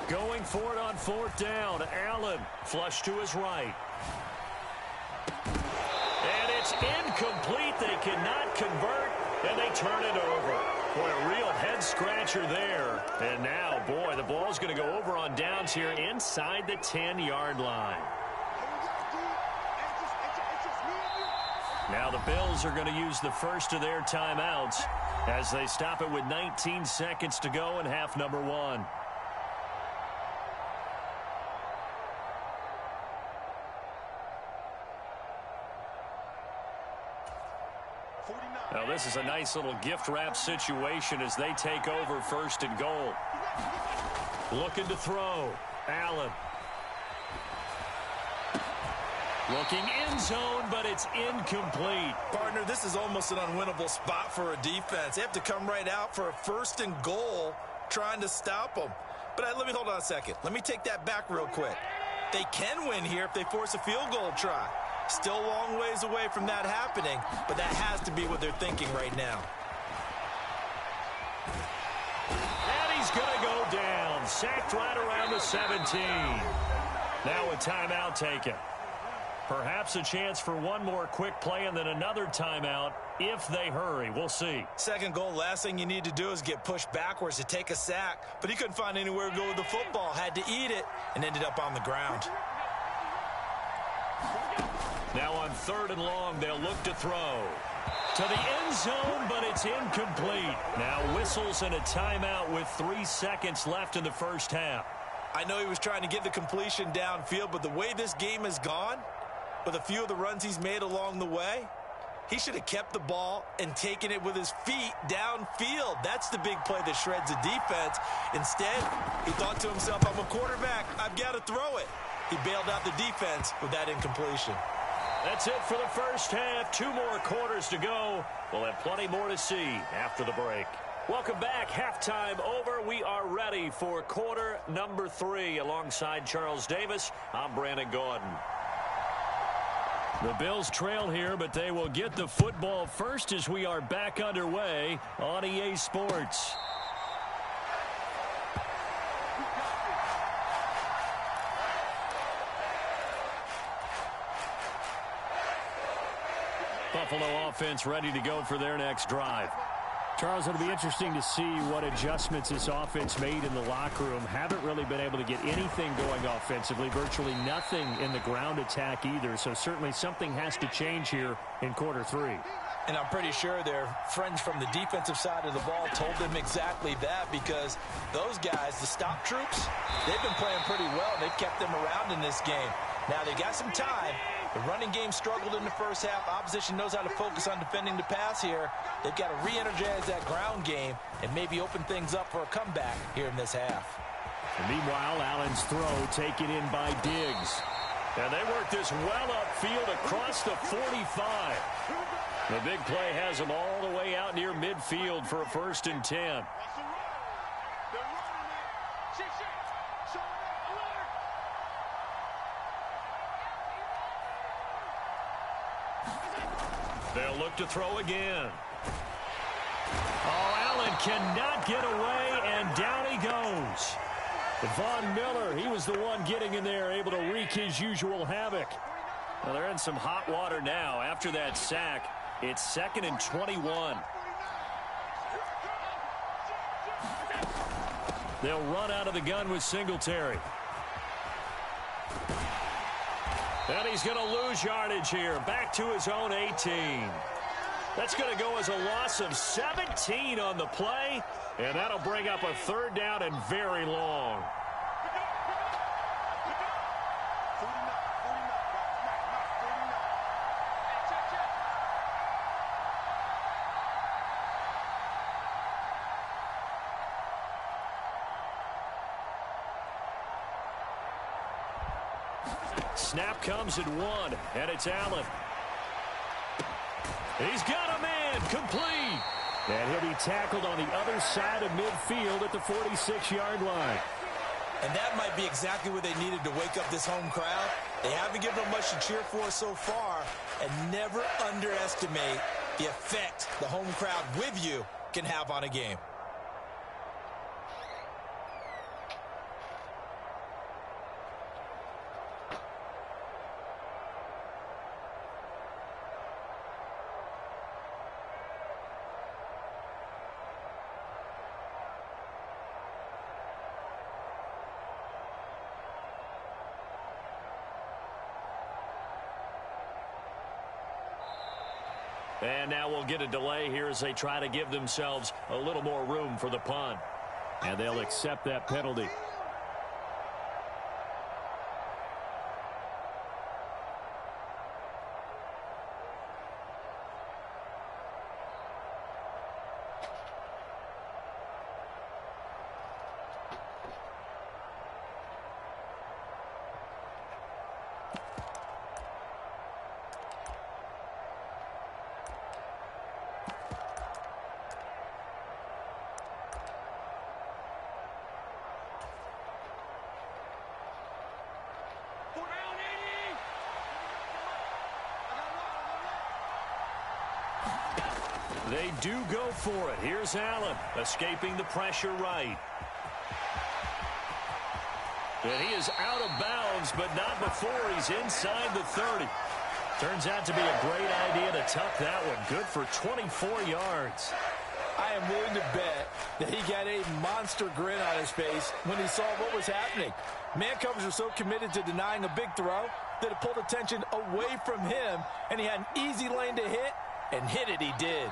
Speaker 2: Going for it on 4th down. Allen flush to his right. And it's incomplete. They cannot convert, and they turn it over. Boy, a real head-scratcher there. And now, boy, the ball's going to go over on downs here inside the 10-yard line. Now the Bills are going to use the first of their timeouts as they stop it with 19 seconds to go in half number 1. Now this is a nice little gift wrap situation as they take over 1st and goal. Looking to throw. Allen. Looking end zone, but it's incomplete.
Speaker 3: Partner, this is almost an unwinnable spot for a defense. They have to come right out for a 1st and goal trying to stop them. But let me hold on a second. Let me take that back real quick. They can win here if they force a field goal try. Still a long ways away from that happening, but that has to be what they're thinking right now.
Speaker 2: And he's going to go down. Sacked right around the 17. Now a timeout taken. Perhaps a chance for one more quick play and then another timeout if they hurry. We'll see.
Speaker 3: 2nd goal, last thing you need to do is get pushed backwards to take a sack. But he couldn't find anywhere to go with the football. Had to eat it and ended up on the ground.
Speaker 2: Now on 3rd and long, they'll look to throw. To the end zone, but it's incomplete. Now whistles and a timeout with 3 seconds left in the first half.
Speaker 3: I know he was trying to get the completion downfield, but the way this game has gone, with a few of the runs he's made along the way, he should have kept the ball and taken it with his feet downfield. That's the big play that shreds the defense. Instead, he thought to himself, I'm a quarterback. I've got to throw it. He bailed out the defense with that incompletion.
Speaker 2: That's it for the first half. 2 more quarters to go. We'll have plenty more to see after the break. Welcome back. Halftime over. We are ready for quarter number 3. Alongside Charles Davis, I'm Brandon Gordon. The Bills trail here, but they will get the football first as we are back underway on EA Sports. Buffalo offense ready to go for their next drive.
Speaker 5: Charles, it'll be interesting to see what adjustments this offense made in the locker room. Haven't really been able to get anything going offensively, virtually nothing in the ground attack either. So certainly something has to change here in quarter 3.
Speaker 4: And I'm pretty sure their friends from the defensive side of the ball told them exactly that, because those guys, the stop troops, they've been playing pretty well. They've kept them around in this game. Now they got some time. The running game struggled in the first half. Opposition knows how to focus on defending the pass here. They've got to re-energize that ground game and maybe open things up for a comeback here in this half.
Speaker 5: And meanwhile, Allen's throw taken in by Diggs.
Speaker 2: And they work this well upfield across the 45. The big play has them all the way out near midfield for a 1st and 10. They'll look to throw again. Oh, Allen cannot get away, and down he goes. Von Miller, he was the one getting in there, able to wreak his usual havoc. Well, they're in some hot water now. After that sack, it's 2nd and 21. They'll run out of the gun with Singletary. And he's going to lose yardage here. Back to his own 18. That's going to go as a loss of 17 on the play. And that'll bring up a 3rd down and very long. Snap comes at 1, and it's Allen. He's got a man, complete.
Speaker 5: And he'll be tackled on the other side of midfield at the 46-yard line.
Speaker 3: And that might be exactly what they needed to wake up this home crowd. They haven't given them much to cheer for so far, and never underestimate the effect the home crowd with you can have on a game.
Speaker 2: And now we'll get a delay here as they try to give themselves a little more room for the punt.
Speaker 5: And they'll accept that penalty.
Speaker 2: They do go for it. Here's Allen, escaping the pressure right. And he is out of bounds, but not before he's inside the 30. Turns out to be a great idea to tuck that one. Good for 24 yards.
Speaker 4: I am willing to bet that he got a monster grin on his face when he saw what was happening. Man coverage was so committed to denying a big throw that it pulled attention away from him, and he had an easy lane to hit, and hit it he did.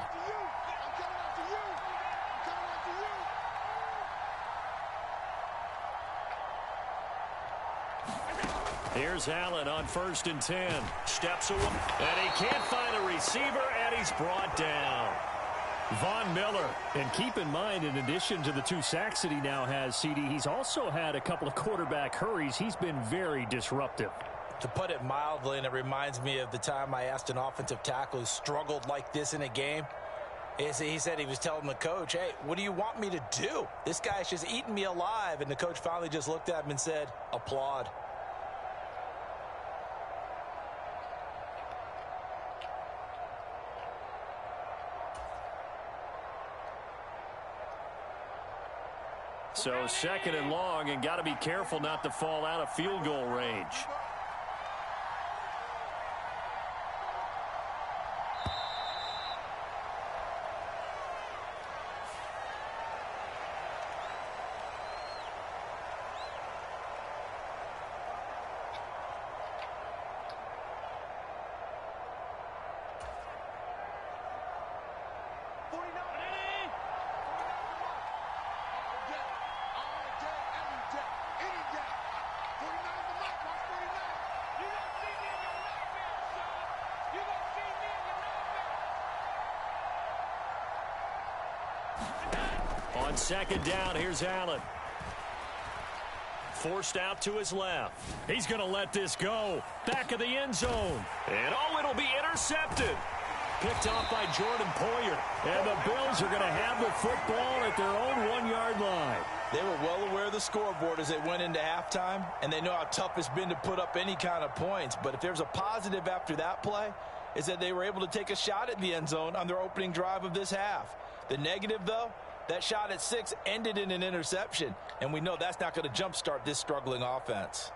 Speaker 2: Here's Allen on 1st and 10. Steps away, and he can't find a receiver, and he's brought down.
Speaker 5: Von Miller. And keep in mind, in addition to the 2 sacks that he now has, CD, he's also had a couple of quarterback hurries. He's been very disruptive.
Speaker 4: To put it mildly, and it reminds me of the time I asked an offensive tackle who struggled like this in a game. He said he was telling the coach, hey, what do you want me to do? This guy's just eating me alive. And the coach finally just looked at him and said, applaud.
Speaker 2: So 2nd and long, and got to be careful not to fall out of field goal range. On second down, here's Allen. Forced out to his left. He's going to let this go. Back of the end zone. And it'll be intercepted. Picked off by Jordan Poyer. And the Bills are going to have the football at their own 1-yard line.
Speaker 4: They were well aware of the scoreboard as they went into halftime, and they know how tough it's been to put up any kind of points. But if there's a positive after that play, is that they were able to take a shot at the end zone on their opening drive of this half. The negative, though, that shot at 6 ended in an interception, and we know that's not going to jumpstart this struggling offense.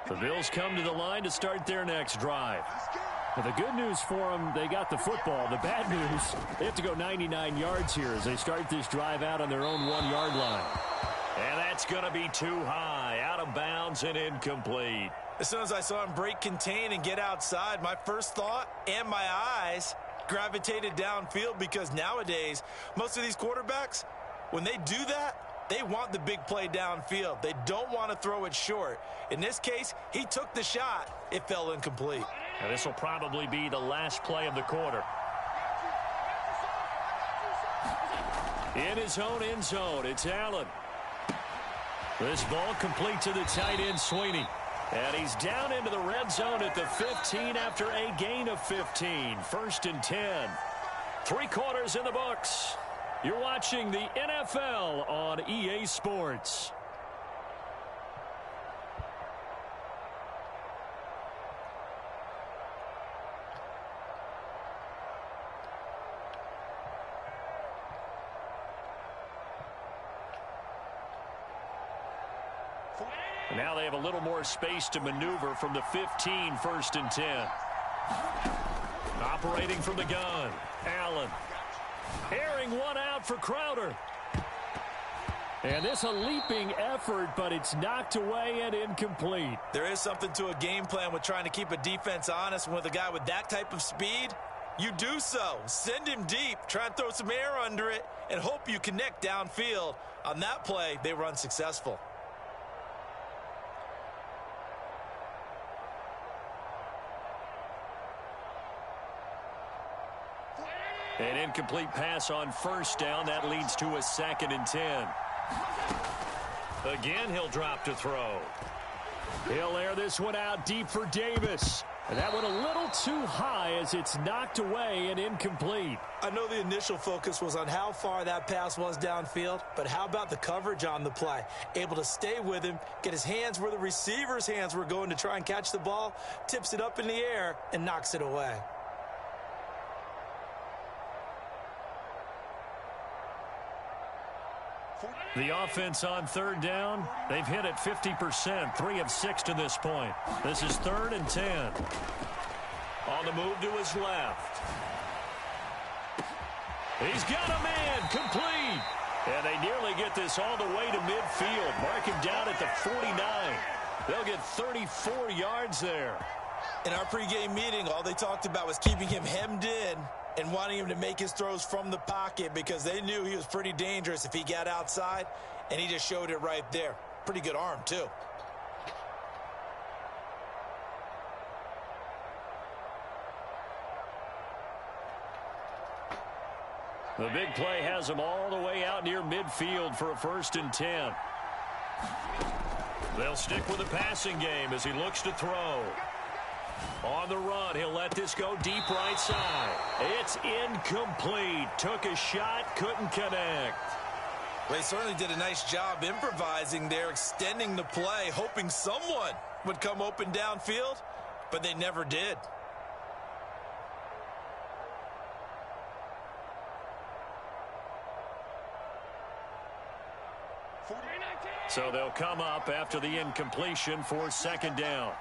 Speaker 2: The Bills come to the line to start their next drive. Well, the good news for them, they got the football. The bad news, they have to go 99 yards here as they start this drive out on their own 1-yard line. And that's going to be too high, out of bounds and incomplete.
Speaker 3: As soon as I saw him break contain and get outside, my first thought and my eyes gravitated downfield, because nowadays, most of these quarterbacks, when they do that, they want the big play downfield. They don't want to throw it short. In this case, he took the shot. It fell incomplete.
Speaker 2: And this will probably be the last play of the quarter. In his own end zone, it's Allen. This ball complete to the tight end, Sweeney. And he's down into the red zone at the 15 after a gain of 15. 1st and 10. 3 quarters in the books. You're watching the NFL on EA Sports. Now they have a little more space to maneuver from the 15, 1st and 10. Operating from the gun, Allen. Airing one out for Crowder. And this a leaping effort, but it's knocked away and incomplete.
Speaker 3: There is something to a game plan with trying to keep a defense honest. And with a guy with that type of speed, you do so. Send him deep, try and throw some air under it, and hope you connect downfield. On that play, they were unsuccessful.
Speaker 2: An incomplete pass on 1st down. That leads to a 2nd and 10. Again, he'll drop to throw. He'll air this one out deep for Davis. And that one a little too high as it's knocked away and incomplete.
Speaker 3: I know the initial focus was on how far that pass was downfield, but how about the coverage on the play? Able to stay with him, get his hands where the receiver's hands were going to try and catch the ball, tips it up in the air, and knocks it away.
Speaker 2: The offense on 3rd down, they've hit it 50%, 3 of 6 to this point. This is 3rd and 10. On the move to his left. He's got a man, complete. And they nearly get this all the way to midfield. Mark him down at the 49. They'll get 34 yards there.
Speaker 3: In our pregame meeting, all they talked about was keeping him hemmed in and wanting him to make his throws from the pocket, because they knew he was pretty dangerous if he got outside, and he just showed it right there. Pretty good arm, too.
Speaker 2: The big play has him all the way out near midfield for a 1st and 10. They'll stick with the passing game as he looks to throw. On the run, he'll let this go deep right side. It's incomplete. Took a shot, couldn't connect.
Speaker 3: They certainly did a nice job improvising there, extending the play, hoping someone would come open downfield, but they never did.
Speaker 2: So they'll come up after the incompletion for 2nd down.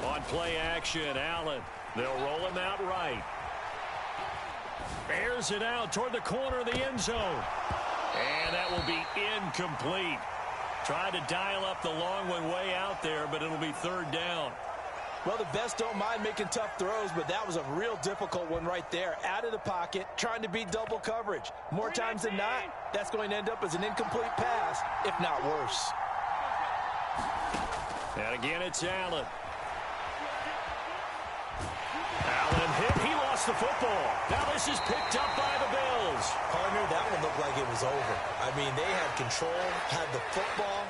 Speaker 2: On play action, Allen. They'll roll him out right. Airs it out toward the corner of the end zone. And that will be incomplete. Tried to dial up the long one way out there, but it'll be 3rd down.
Speaker 4: Well, the best don't mind making tough throws, but that was a real difficult one right there. Out of the pocket, trying to beat double coverage. More times than not, that's going to end up as an incomplete pass, if not worse.
Speaker 2: And again, it's Allen. Allen hit. He lost the football. Now this is picked up by the Bills.
Speaker 3: Partner, that one looked like it was over. I mean, they had control, had the football,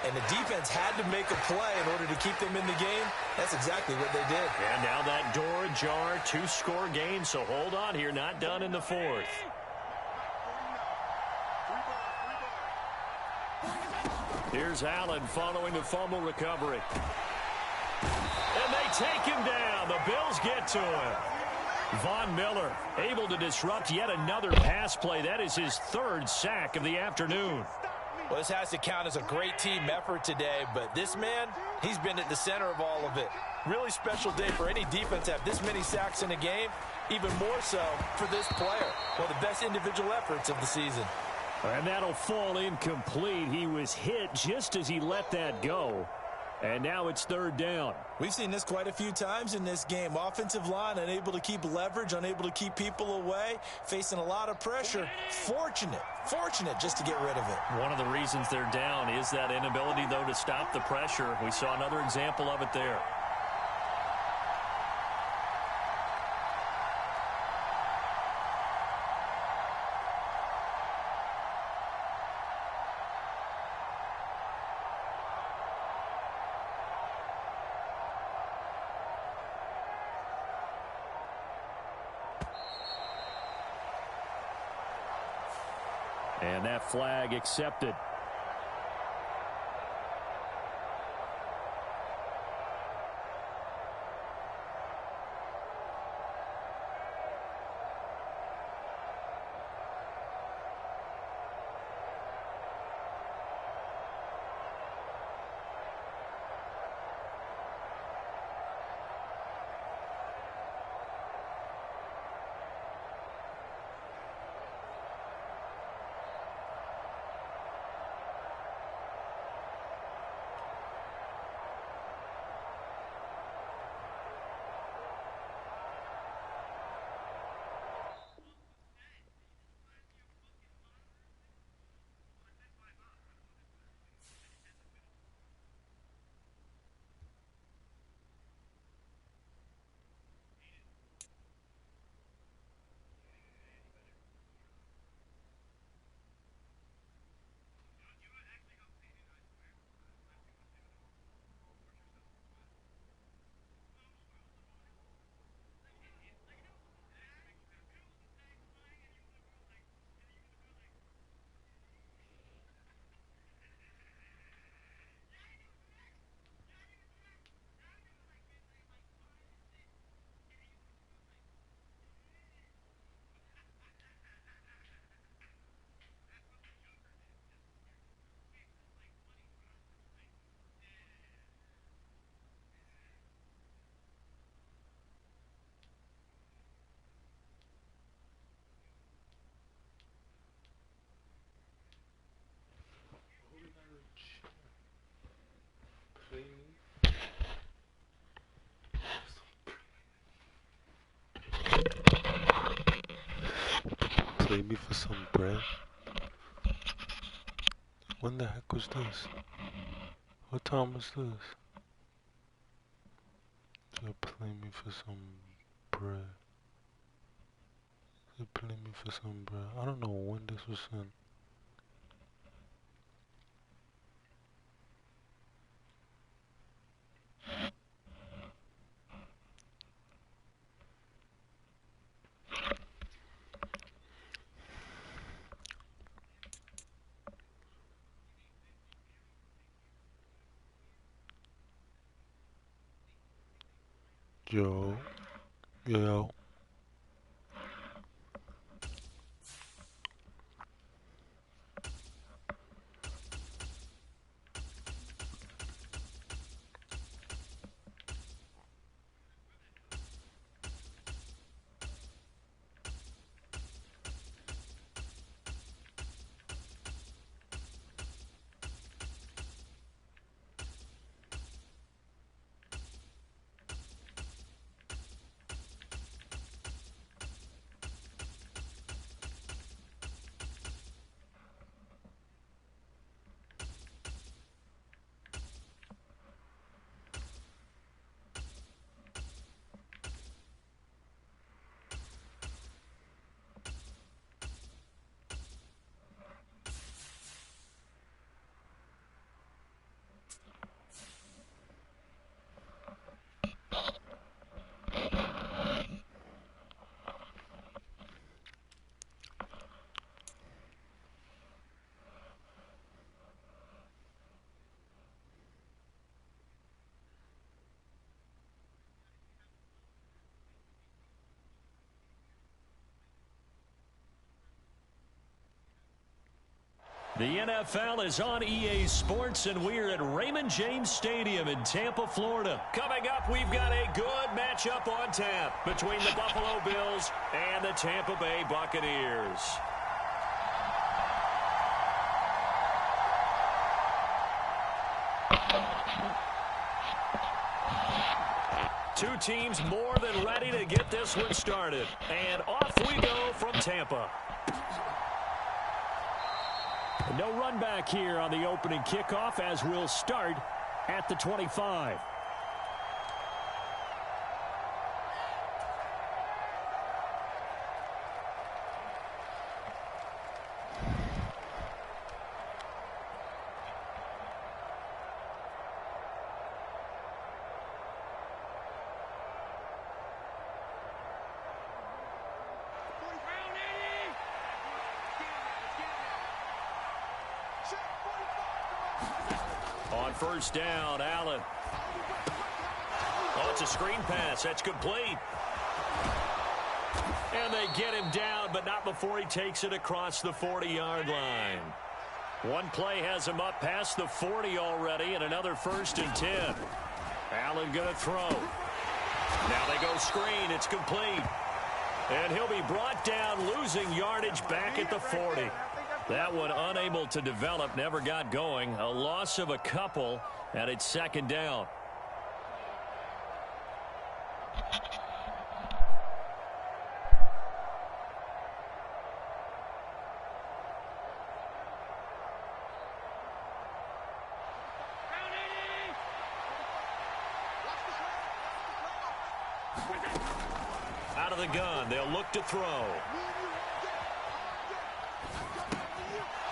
Speaker 3: and the defense had to make a play in order to keep them in the game. That's exactly what they did.
Speaker 2: And now that door ajar, 2-score game, so hold on here, not done in the fourth. Here's Allen following the fumble recovery. And they take him down. The Bills get to him. Von Miller able to disrupt yet another pass play. That is his 3rd sack of the afternoon.
Speaker 4: Well, this has to count as a great team effort today, but this man, he's been at the center of all of it. Really special day for any defense to have this many sacks in a game, even more so for this player. One of the best individual efforts of the season.
Speaker 2: And that'll fall incomplete. He was hit just as he let that go. And now it's 3rd down.
Speaker 3: We've seen this quite a few times in this game. Offensive line unable to keep leverage, unable to keep people away, facing a lot of pressure. Fortunate just to get rid of it.
Speaker 2: One of the reasons they're down is that inability, though, to stop the pressure. We saw another example of it there. And that flag accepted.
Speaker 1: Play me for some bread. When the heck was this? What time was this? Play me for some bread. Play me for some bread. I don't know when this was sent. Yo.
Speaker 2: The NFL is on EA Sports, and we're at Raymond James Stadium in Tampa, Florida. Coming up, we've got a good matchup on tap between the Buffalo Bills and the Tampa Bay Buccaneers. Two teams more than ready to get this one started. And off we go from Tampa. No run back here on the opening kickoff as we'll start at the 25. On first down, Allen. Oh, it's a screen pass. That's complete. And they get him down, but not before he takes it across the 40-yard line. One play has him up past the 40 already, and another 1st and 10. Allen going to throw. Now they go screen. It's complete. And he'll be brought down, losing yardage back at the 40. That one unable to develop, never got going. A loss of a couple, and it's 2nd down. Out of the gun, they'll look to throw.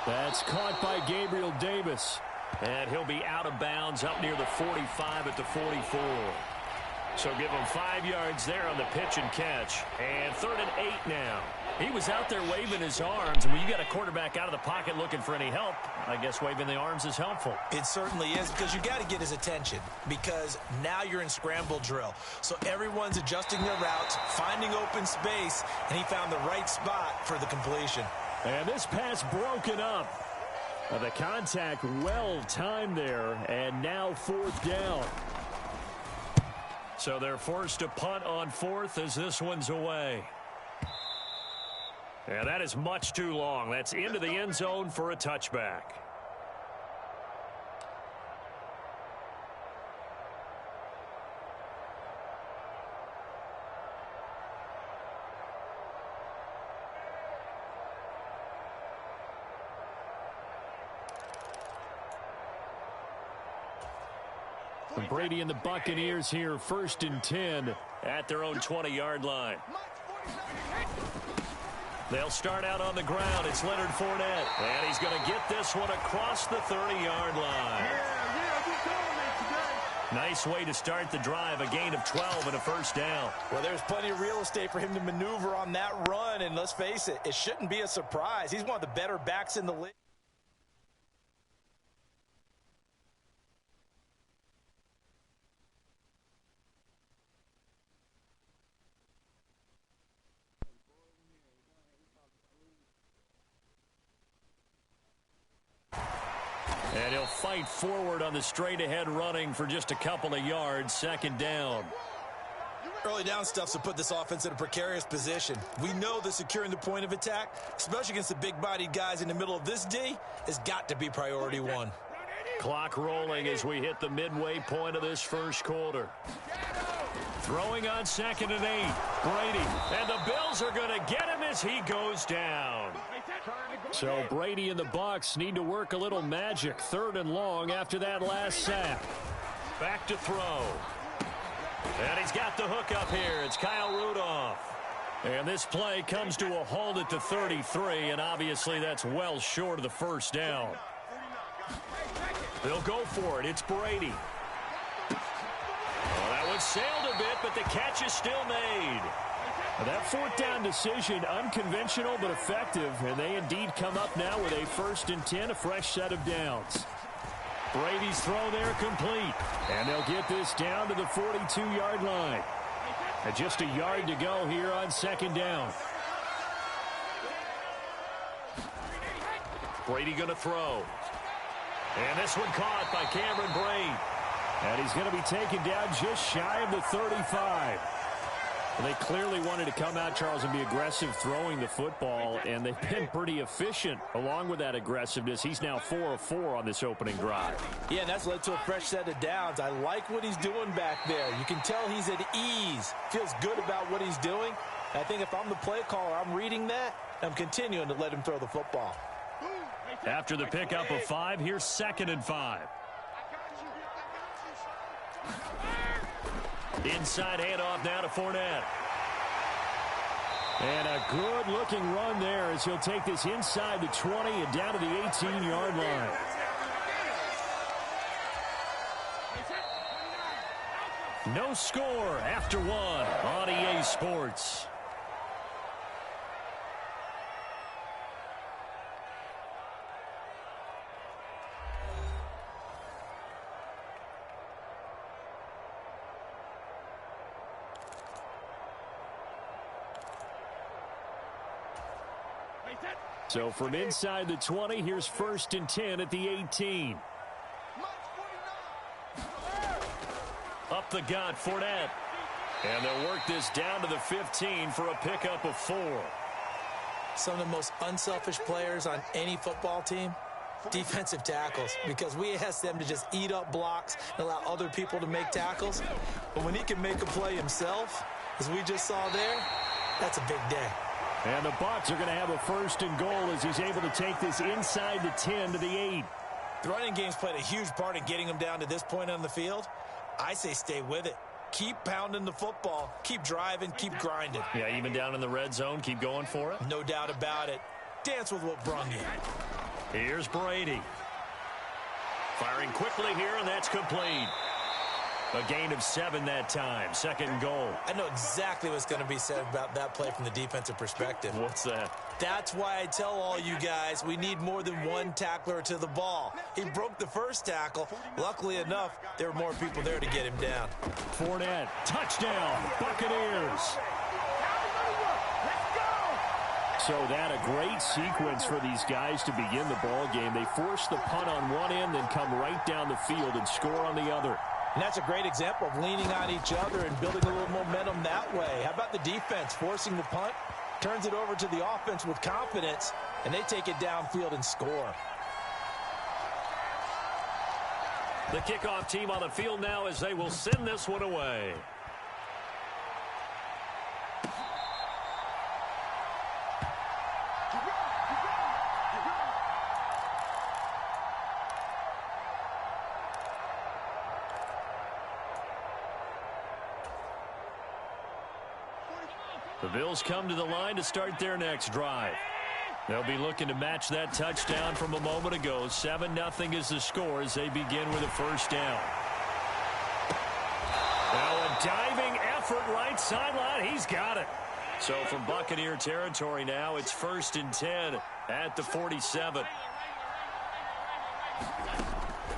Speaker 2: That's caught by Gabriel Davis. And he'll be out of bounds up near the 45 at the 44. So give him 5 yards there on the pitch and catch. And 3rd and 8 now. He was out there waving his arms. And when you got a quarterback out of the pocket looking for any help, I guess waving the arms is helpful.
Speaker 3: It certainly is, because you got to get his attention, because now you're in scramble drill. So everyone's adjusting their routes, finding open space, and he found the right spot for the completion.
Speaker 2: And this pass broken up. The contact well timed there, and now 4th down. So they're forced to punt on 4th as this one's away. And that is much too long. That's into the end zone for a touchback. Brady and the Buccaneers here, 1st and 10 at their own 20-yard line. They'll start out on the ground. It's Leonard Fournette, and he's going to get this one across the 30-yard line. Nice way to start the drive, a gain of 12 and a 1st down.
Speaker 4: Well, there's plenty of real estate for him to maneuver on that run, and let's face it, it shouldn't be a surprise. He's one of the better backs in the league.
Speaker 2: And he'll fight forward on the straight-ahead running for just a couple of yards. 2nd down.
Speaker 3: Early down stuff's to put this offense in a precarious position. We know that securing the point of attack, especially against the big-bodied guys in the middle of this D, has got to be priority 1.
Speaker 2: Clock rolling as we hit the midway point of this 1st quarter. Throwing on 2nd and 8. Brady. And the Bills are going to get him as he goes down. So Brady and the Bucs need to work a little magic. 3rd and long after that last sack. Back to throw. And he's got the hook up here. It's Kyle Rudolph. And this play comes to a halt at the 33, and obviously that's well short of the 1st down. They'll go for it. It's Brady. Well, that one sailed a bit, but the catch is still made. That 4th down decision, unconventional but effective, and they indeed come up now with a 1st and 10, a fresh set of downs. Brady's throw there complete, and they'll get this down to the 42-yard line. And just a yard to go here on 2nd down. Brady going to throw. And this one caught by Cameron Brate. And he's going to be taken down just shy of the 35. They clearly wanted to come out, Charles, and be aggressive throwing the football, and they've been pretty efficient along with that aggressiveness. He's now 4 of 4 on this opening drive.
Speaker 4: Yeah, and that's led to a fresh set of downs. I like what he's doing back there. You can tell he's at ease, feels good about what he's doing. I think if I'm the play caller, I'm reading that, I'm continuing to let him throw the football.
Speaker 2: After the pickup of 5, here's 2nd and 5. Inside handoff now to Fournette. And a good-looking run there as he'll take this inside the 20 and down to the 18-yard line. No score after 1 on EA Sports. So from inside the 20, here's 1st and 10 at the 18. Up the gut, Fournette. And they'll work this down to the 15 for a pickup of 4.
Speaker 4: Some of the most unselfish players on any football team, defensive tackles, because we ask them to just eat up blocks and allow other people to make tackles. But when he can make a play himself, as we just saw there, that's a big day.
Speaker 2: And the Bucs are going to have a 1st and goal as he's able to take this inside the 10 to the 8.
Speaker 3: The running game's played a huge part in getting him down to this point on the field. I say stay with it. Keep pounding the football. Keep driving. Keep grinding.
Speaker 2: Yeah, even down in the red zone, keep going for it.
Speaker 3: No doubt about it. Dance with what brung you.
Speaker 2: Here's Brady. Firing quickly here, and that's complete. A gain of 7 that time. 2nd and goal.
Speaker 3: I know exactly what's going to be said about that play from the defensive perspective.
Speaker 2: What's that?
Speaker 3: That's why I tell all you guys we need more than one tackler to the ball. He broke the first tackle. Luckily enough, there were more people there to get him down.
Speaker 2: Fournette, touchdown, Buccaneers. So that a great sequence for these guys to begin the ball game. They force the punt on one end, then come right down the field and score on the other.
Speaker 4: And that's a great example of leaning on each other and building a little momentum that way. How about the defense forcing the punt, turns it over to the offense with confidence, and they take it downfield and score.
Speaker 2: The kickoff team on the field now as they will send this one away. The Bills come to the line to start their next drive. They'll be looking to match that touchdown from a moment ago. 7-0 is the score as they begin with a 1st down. Now a diving effort right sideline. He's got it. So from Buccaneer territory now, it's 1st and 10 at the 47.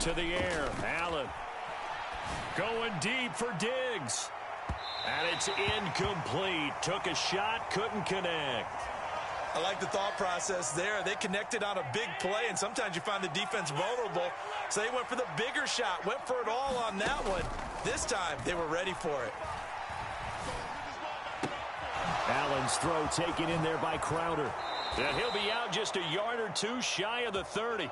Speaker 2: To the air, Allen. Going deep for Diggs. And it's incomplete. Took a shot, couldn't connect.
Speaker 3: I like the thought process there. They connected on a big play, and sometimes you find the defense vulnerable. So they went for the bigger shot, went for it all on that one. This time, they were ready for it.
Speaker 2: Allen's throw taken in there by Crowder. And he'll be out just a yard or 2 shy of the 30.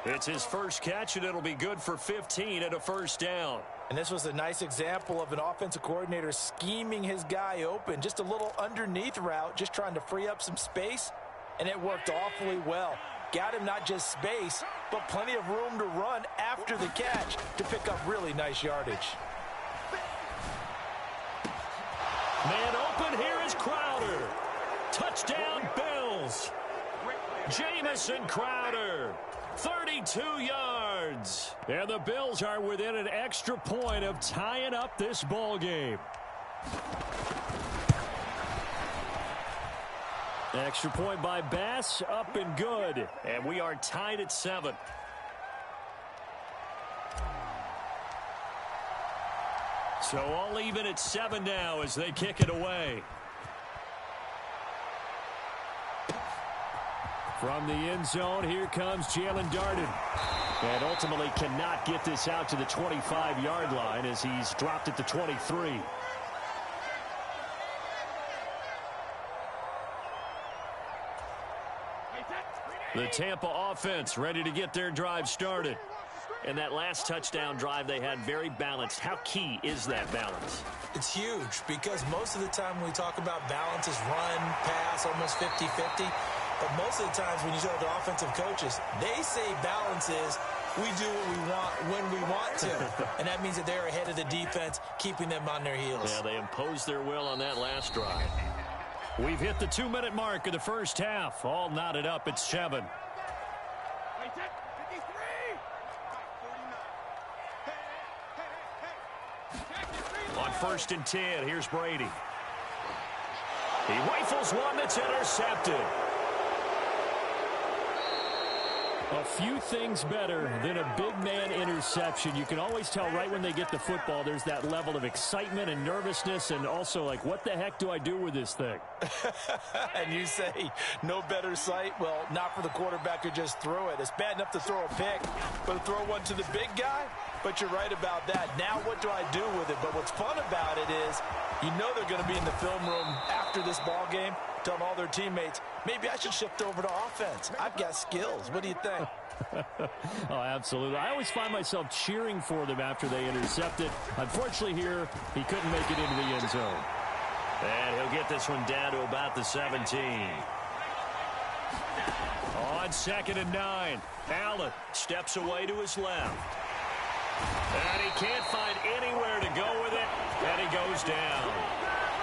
Speaker 2: It's his first catch, and it'll be good for 15 at a 1st down.
Speaker 4: And this was a nice example of an offensive coordinator scheming his guy open. Just a little underneath route, just trying to free up some space, and it worked awfully well. Got him not just space, but plenty of room to run after the catch to pick up really nice yardage.
Speaker 2: Man open, here is Crowder. Touchdown, Bills. Jamison Crowder. 32 yards. And the Bills are within an extra point of tying up this ball game. Extra point by Bass, up and good. And we are tied at 7. So all even at 7 now as they kick it away. From the end zone, here comes Jalen Darden. And ultimately cannot get this out to the 25-yard line as he's dropped at the 23. The Tampa offense ready to get their drive started. And that last touchdown drive they had very balanced. How key is that balance?
Speaker 3: It's huge because most of the time when we talk about balance is run, pass, almost 50-50. But most of the times when you talk to offensive coaches, they say balance is we do what we want when we want to. And that means that they're ahead of the defense, keeping them on their heels.
Speaker 2: Yeah, they imposed their will on that last drive. We've hit the 2-minute mark of the first half. All knotted up at 7. On 1st and 10, here's Brady. He rifles one that's intercepted. A few things better than a big man interception. You can always tell right when they get the football, there's that level of excitement and nervousness and also like, what the heck do I do with this thing?
Speaker 4: And you say no better sight? Well, not for the quarterback who just threw it. It's bad enough to throw a pick, but to throw one to the big guy? But you're right about that. Now what do I do with it? But what's fun about it is you know they're going to be in the film room after this ball game telling all their teammates, maybe I should shift over to offense. I've got skills. What do you think?
Speaker 2: Oh, absolutely. I always find myself cheering for them after they intercept it. Unfortunately here, he couldn't make it into the end zone. And he'll get this one down to about the 17. On 2nd and 9, Allen steps away to his left. And he can't find anywhere to go with it, and he goes down.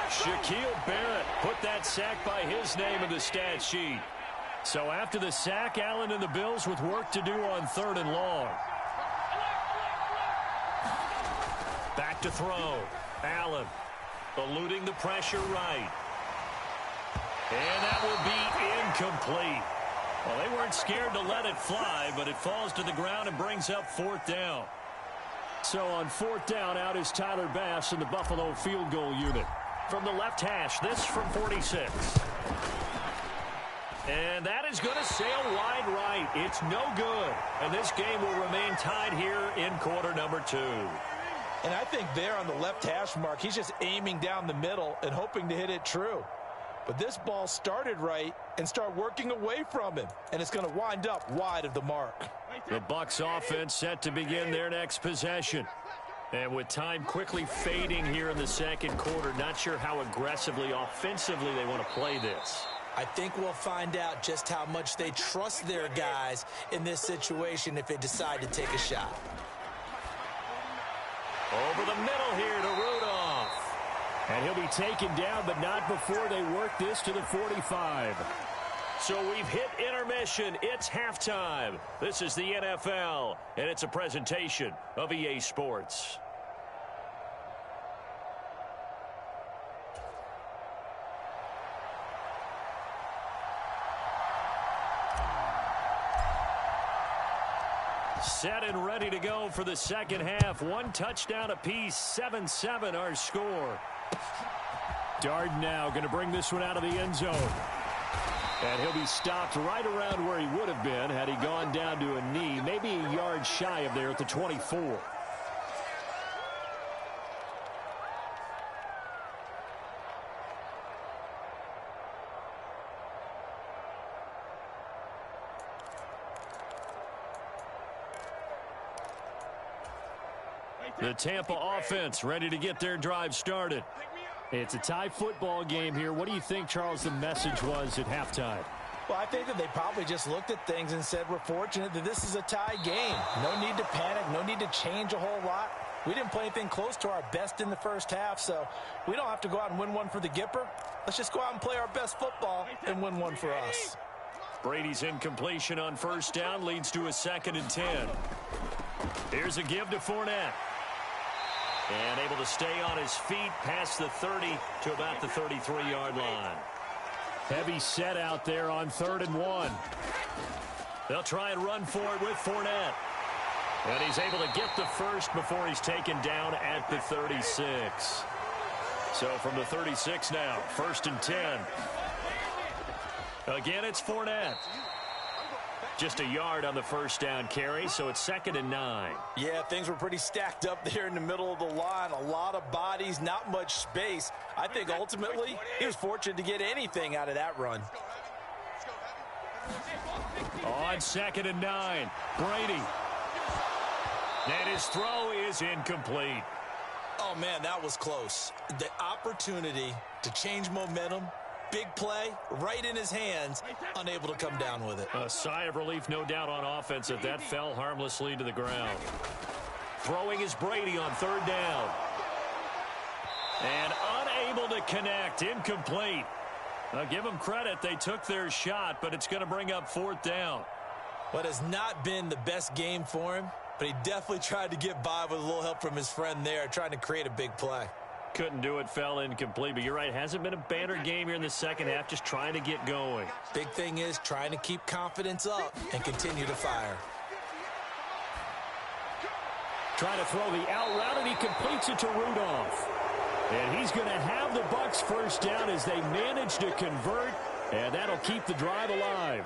Speaker 2: Shaquille Barrett put that sack by his name in the stat sheet. So after the sack, Allen and the Bills with work to do on 3rd and long. Back to throw. Allen eluding the pressure right. And that will be incomplete. Well, they weren't scared to let it fly, but it falls to the ground and brings up 4th down. So on 4th down, out is Tyler Bass in the Buffalo field goal unit. From the left hash, this from 46. And that is going to sail wide right. It's no good. And this game will remain tied here in quarter number 2.
Speaker 4: And I think there on the left hash mark, he's just aiming down the middle and hoping to hit it true. But this ball started right and start working away from him. And it's going to wind up wide of the mark.
Speaker 2: The Bucs offense set to begin their next possession. And with time quickly fading here in the second quarter, not sure how aggressively, offensively they want to play this.
Speaker 3: I think we'll find out just how much they trust their guys in this situation if they decide to take a shot.
Speaker 2: Over the middle here to Rudolph. And he'll be taken down, but not before they work this to the 45. So we've hit intermission. It's halftime. This is the NFL, and it's a presentation of EA Sports. Set and ready to go for the second half. One touchdown apiece, 7-7 our score. Darden now going to bring this one out of the end zone. And he'll be stopped right around where he would have been had he gone down to a knee, maybe a yard shy of there at the 24. The Tampa offense ready to get their drive started. It's a tie football game here. What do you think, Charles, the message was at halftime?
Speaker 4: Well, I think that they probably just looked at things and said, we're fortunate that this is a tie game. No need to panic. No need to change a whole lot. We didn't play anything close to our best in the first half, so we don't have to go out and win one for the Gipper. Let's just go out and play our best football and win one for us.
Speaker 2: Brady's incompletion on first down leads to a 2nd and 10. Here's a give to Fournette. And able to stay on his feet past the 30 to about the 33-yard line. Heavy set out there on 3rd and 1. They'll try and run for it with Fournette. And he's able to get the first before he's taken down at the 36. So from the 36 now, 1st and 10. Again, it's Fournette. Just a yard on the first down carry, so it's 2nd and 9.
Speaker 4: Yeah, things were pretty stacked up there in the middle of the line. A lot of bodies, not much space. I think ultimately he was fortunate to get anything out of that run.
Speaker 2: On 2nd and 9, Brady. And his throw is incomplete.
Speaker 3: Oh, man, that was close. The opportunity to change momentum, big play, right in his hands, unable to come down with it.
Speaker 2: A sigh of relief, no doubt, on offense if that fell harmlessly to the ground. Throwing is Brady on 3rd down. And unable to connect, incomplete. Now, give them credit, they took their shot, but it's going to bring up 4th down.
Speaker 3: What has not been the best game for him, but he definitely tried to get by with a little help from his friend there, trying to create a big play.
Speaker 2: Couldn't do it, fell incomplete, but you're right, hasn't been a banner game here in the second half, just trying to get going.
Speaker 3: Big thing is trying to keep confidence up and continue to fire.
Speaker 2: Trying to throw the out route, and he completes it to Rudolph. And he's going to have the Bucs first down as they manage to convert, and that'll keep the drive alive.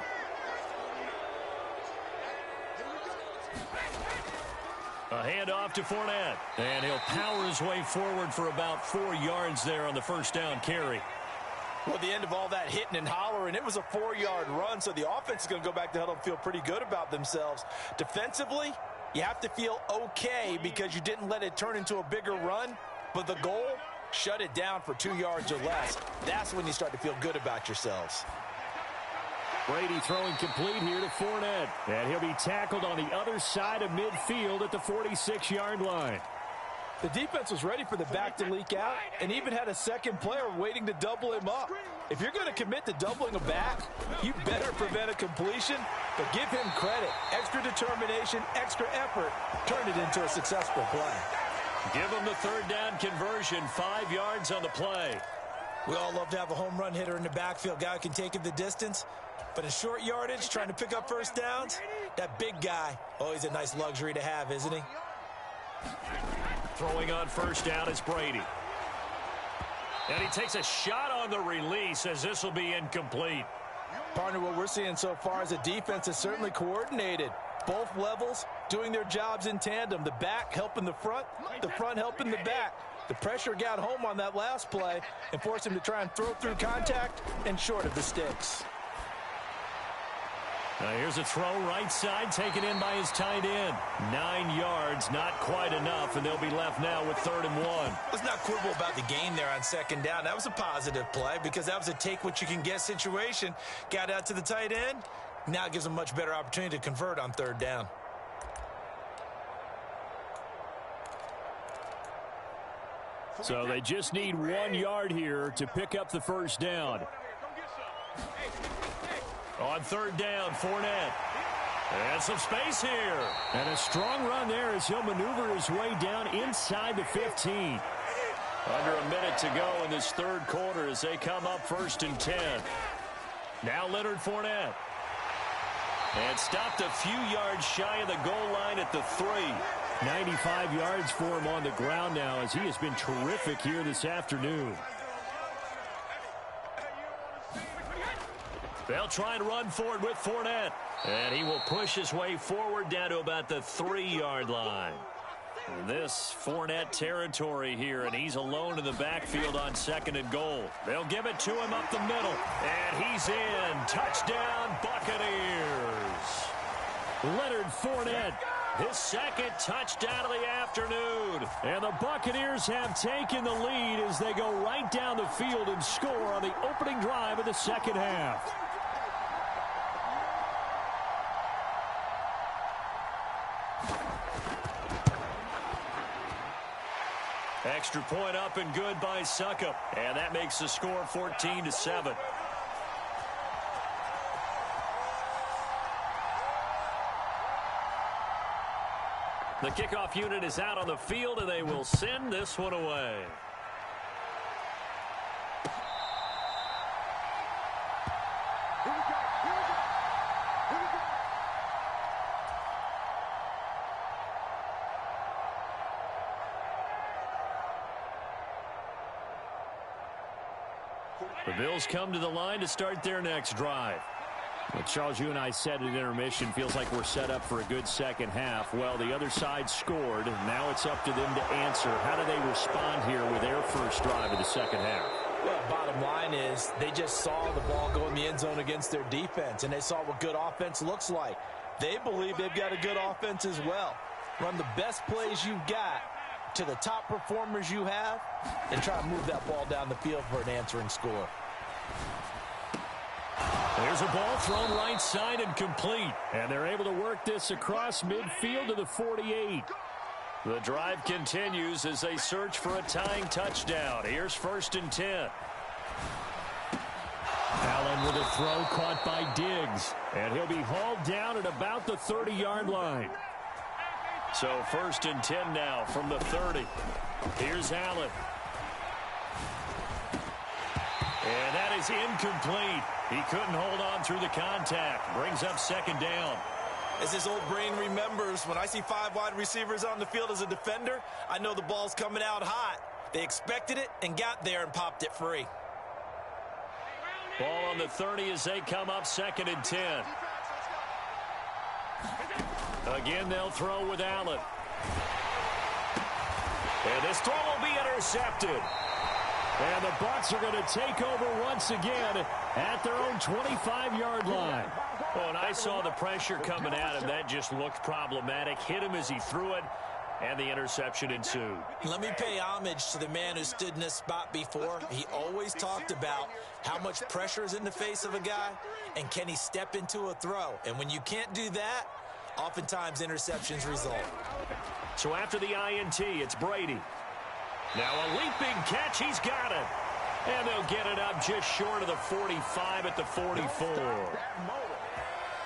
Speaker 2: A handoff to Fournette, and he'll power his way forward for about 4 yards there on the first down carry.
Speaker 4: Well, at the end of all that hitting and hollering, it was a 4-yard run, so the offense is going to go back to huddle and feel pretty good about themselves. Defensively, you have to feel okay because you didn't let it turn into a bigger run, but the goal, shut it down for 2 yards or less. That's when you start to feel good about yourselves.
Speaker 2: Brady throwing complete here to Fournette. And he'll be tackled on the other side of midfield at the 46-yard line.
Speaker 4: The defense was ready for the back to leak out and even had a second player waiting to double him up. If you're going to commit to doubling a back, you better prevent a completion, but give him credit. Extra determination, extra effort turned it into a successful play.
Speaker 2: Give him the 3rd down conversion, 5 yards on the play.
Speaker 3: We all love to have a home run hitter in the backfield. Guy who can take it the distance. But in short yardage, trying to pick up first downs, that big guy, always a nice luxury to have, isn't he?
Speaker 2: Throwing on first down is Brady. And he takes a shot on the release as this will be incomplete.
Speaker 4: Partner, what we're seeing so far is a defense is certainly coordinated. Both levels doing their jobs in tandem. The back helping the front helping the back. The pressure got home on that last play and forced him to try and throw through contact and short of the sticks.
Speaker 2: Now here's a throw right side taken in by his tight end. 9 yards, not quite enough, and they'll be left now with 3rd and 1.
Speaker 3: Let's not quibble about the gain there on 2nd down. That was a positive play because that was a take-what-you-can-get situation. Got out to the tight end. Now it gives them a much better opportunity to convert on 3rd down.
Speaker 2: So they just need 1 yard here to pick up the first down. On 3rd down, Fournette. And some space here. And a strong run there as he'll maneuver his way down inside the 15. Under a minute to go in this 3rd quarter as they come up 1st and 10. Now Leonard Fournette. And stopped a few yards shy of the goal line at the 3. 95 yards for him on the ground now as he has been terrific here this afternoon. They'll try and run forward with Fournette. And he will push his way forward down to about the 3-yard line. And this Fournette territory here, and he's alone in the backfield on 2nd and goal. They'll give it to him up the middle. And he's in. Touchdown, Buccaneers. Leonard Fournette, his 2nd touchdown of the afternoon. And the Buccaneers have taken the lead as they go right down the field and score on the opening drive of the 2nd half. Extra point up and good by Suckup. And that makes the score 14-7. The kickoff unit is out on the field, and they will send this one away. The Bills come to the line to start their next drive.
Speaker 5: Well, Charles, you and I said at intermission, feels like we're set up for a good second half. Well, the other side scored, and now it's up to them to answer. How do they respond here with their first drive of the second half?
Speaker 4: Well, bottom line is they just saw the ball go in the end zone against their defense, and they saw what good offense looks like. They believe they've got a good offense as well. Run the best plays you've got to the top performers you have, and try to move that ball down the field for an answering score.
Speaker 5: There's a ball thrown right side and complete. And they're able to work this across midfield to the 48. The drive continues as they search for a tying touchdown. Here's 1st and 10. Allen with a throw caught by Diggs. And he'll be hauled down at about the 30-yard line. So 1st and 10 now from the 30. Here's Allen. And that is incomplete. He couldn't hold on through the contact. Brings up 2nd down.
Speaker 3: As his old brain remembers, when I see 5 wide receivers on the field as a defender, I know the ball's coming out hot. They expected it and got there and popped it free.
Speaker 5: Ball on the 30 as they come up 2nd and 10. Again, they'll throw with Allen. And this throw will be intercepted. And the Bucs are going to take over once again at their own 25-yard line. Oh, and I saw the pressure coming at him. That just looked problematic. Hit him as he threw it, and the interception ensued.
Speaker 3: Let me pay homage to the man who stood in this spot before. He always talked about how much pressure is in the face of a guy, and can he step into a throw. And when you can't do that, oftentimes interceptions result.
Speaker 5: So after the INT, it's Brady. Now a leaping catch, he's got it. And they'll get it up just short of the 45 at the 44.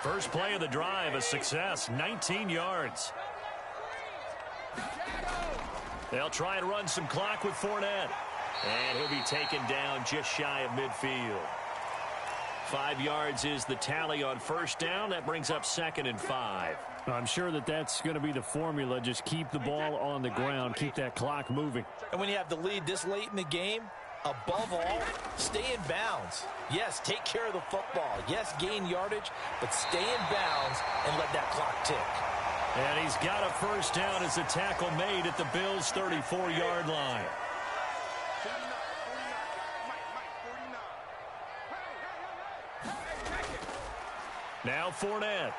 Speaker 5: First play of the drive, a success, 19 yards. They'll try and run some clock with Fournette. And he'll be taken down just shy of midfield. 5 yards is the tally on 1st down. That brings up 2nd and 5. I'm sure that's going to be the formula. Just keep the ball on the ground. Keep that clock moving.
Speaker 4: And when you have the lead this late in the game, above all, stay in bounds. Yes, take care of the football. Yes, gain yardage, but stay in bounds and let that clock tick.
Speaker 5: And he's got a 1st down as the tackle made at the Bills' 34-yard line. Now Fournette.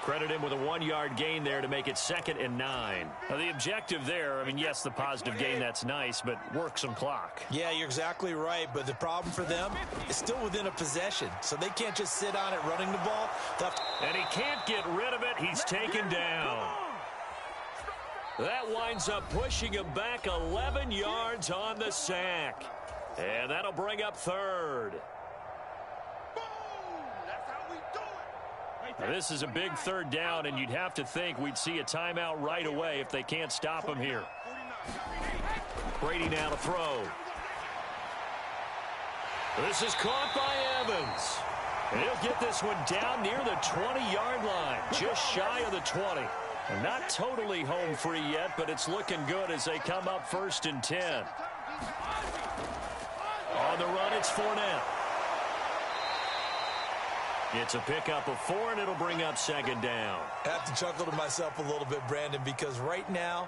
Speaker 5: Credit him with a 1-yard gain there to make it 2nd and 9. Now the objective there, I mean, yes, the positive gain, that's nice, but work some clock.
Speaker 3: Yeah, you're exactly right, but the problem for them is still within a possession, so they can't just sit on it running the ball.
Speaker 5: And he can't get rid of it. He's taken down. That winds up pushing him back 11 yards on the sack. And that'll bring up 3rd. Now, this is a big 3rd down, and you'd have to think we'd see a timeout right away if they can't stop him here. Brady now to throw. This is caught by Evans. And he'll get this one down near the 20-yard line, just shy of the 20. And not totally home free yet, but it's looking good as they come up 1st and 10. On the run, it's Fournette. It's a pickup of 4, and it'll bring up 2nd down.
Speaker 3: I have to chuckle to myself a little bit, Brandon, because right now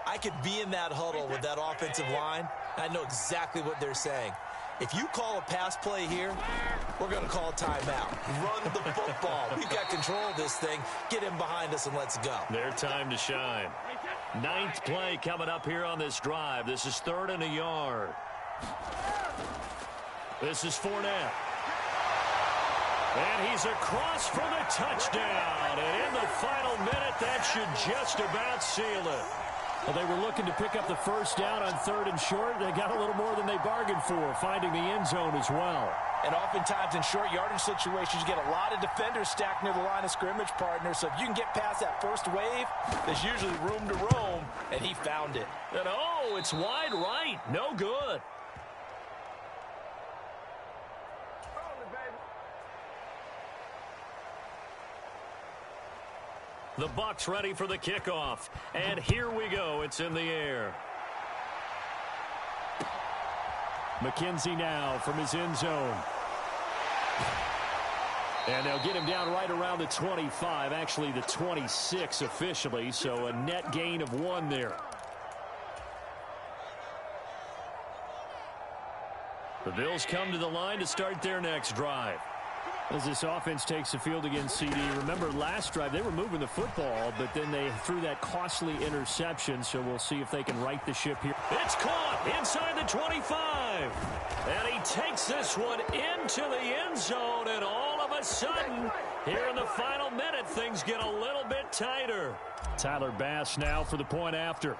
Speaker 3: I could be in that huddle with that offensive line. I know exactly what they're saying. If you call a pass play here, we're going to call a timeout. Run the football. We've got control of this thing. Get him behind us and let's go.
Speaker 5: Their time to shine. 9th play coming up here on this drive. This is 3rd and a yard. This is Fournette. And he's across for the touchdown. And in the final minute, that should just about seal it. Well, they were looking to pick up the 1st down on 3rd and short. They got a little more than they bargained for, finding the end zone as well.
Speaker 4: And oftentimes in short yardage situations, you get a lot of defenders stacked near the line of scrimmage, partner. So if you can get past that first wave, there's usually room to roam, and he found it.
Speaker 5: And oh, it's wide right. No good. The Bucs ready for the kickoff. And here we go. It's in the air. McKenzie now from his end zone.
Speaker 2: And they'll get him down right around the 25, actually the 26 officially, so a net gain of 1 there. The Bills come to the line to start their next drive. As this offense takes the field against CD, remember last drive they were moving the football, but then they threw that costly interception, so we'll see if they can right the ship here. It's caught inside the 25, and he takes this one into the end zone, and all of a sudden, here in the final minute, things get a little bit tighter. Tyler Bass now for the point after.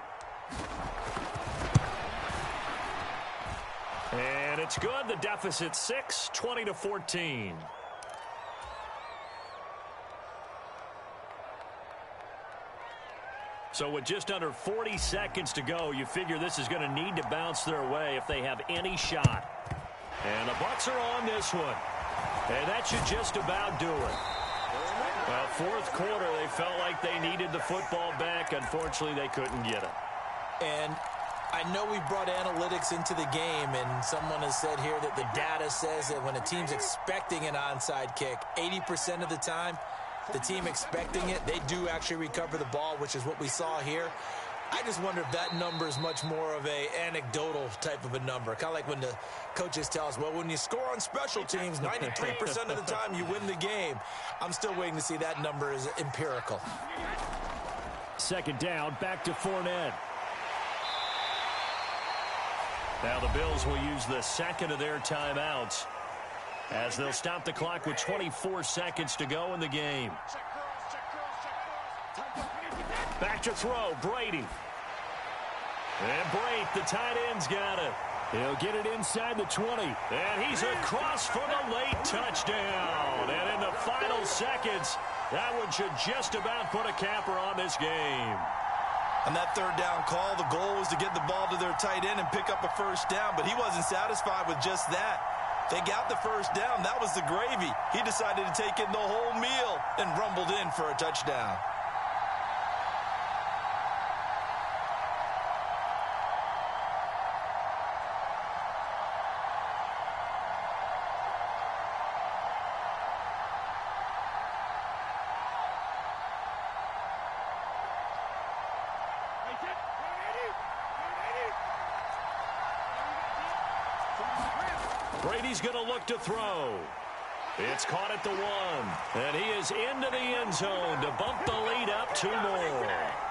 Speaker 2: And it's good. The deficit 6, 20-14. So with just under 40 seconds to go, you figure this is going to need to bounce their way if they have any shot. And the Bucs are on this one. And that should just about do it. Well, fourth quarter, they felt like they needed the football back. Unfortunately, they couldn't get it.
Speaker 4: And I know we brought analytics into the game, and someone has said here that the data says that when a team's expecting an onside kick, 80% of the time, the team expecting it, they do actually recover the ball, which is what we saw here. I just wonder if that number is much more of a anecdotal type of a number. Kind of like when the coaches tell us, well, when you score on special teams, 93% of the time you win the game. I'm still waiting to see that number is empirical.
Speaker 2: Second down, back to Fournette. Now the Bills will use the second of their timeouts as they'll stop the clock with 24 seconds to go in the game. Back to throw, Brady. And Brate, the tight end's got it. He'll get it inside the 20. And he's across for the late touchdown. And in the final seconds, that one should just about put a capper on this game.
Speaker 3: On that third down call, the goal was to get the ball to their tight end and pick up a first down, but he wasn't satisfied with just that. They got the first down. That was the gravy. He decided to take in the whole meal and rumbled in for a touchdown.
Speaker 2: Brady's going to look to throw. It's caught at the 1. And he is into the end zone to bump the lead up 2 more.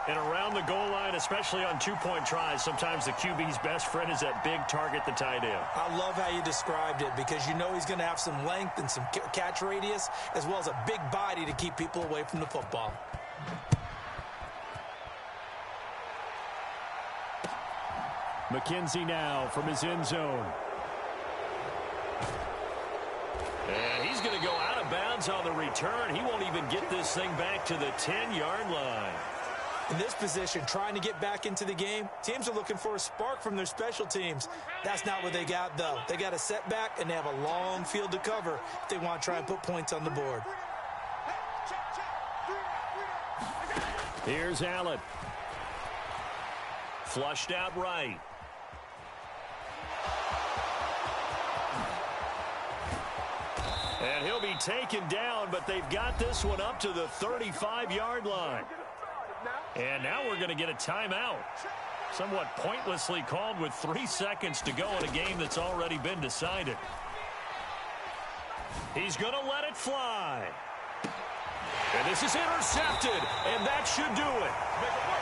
Speaker 2: And around the goal line, especially on two-point tries, sometimes the QB's best friend is that big target, the tight end.
Speaker 4: I love how you described it because you know he's going to have some length and some catch radius as well as a big body to keep people away from the football.
Speaker 2: McKenzie now from his end zone. And he's going to go out of bounds on the return. He won't even get this thing back to the 10-yard line.
Speaker 4: In this position, trying to get back into the game, teams are looking for a spark from their special teams. That's not what they got, though. They got a setback, and they have a long field to cover if they want to try and put points on the board.
Speaker 2: Here's Allen. Flushed out right. And he'll be taken down, but they've got this one up to the 35-yard line. And now we're going to get a timeout. Somewhat pointlessly called with 3 seconds to go in a game that's already been decided. He's going to let it fly. And this is intercepted, and that should do it.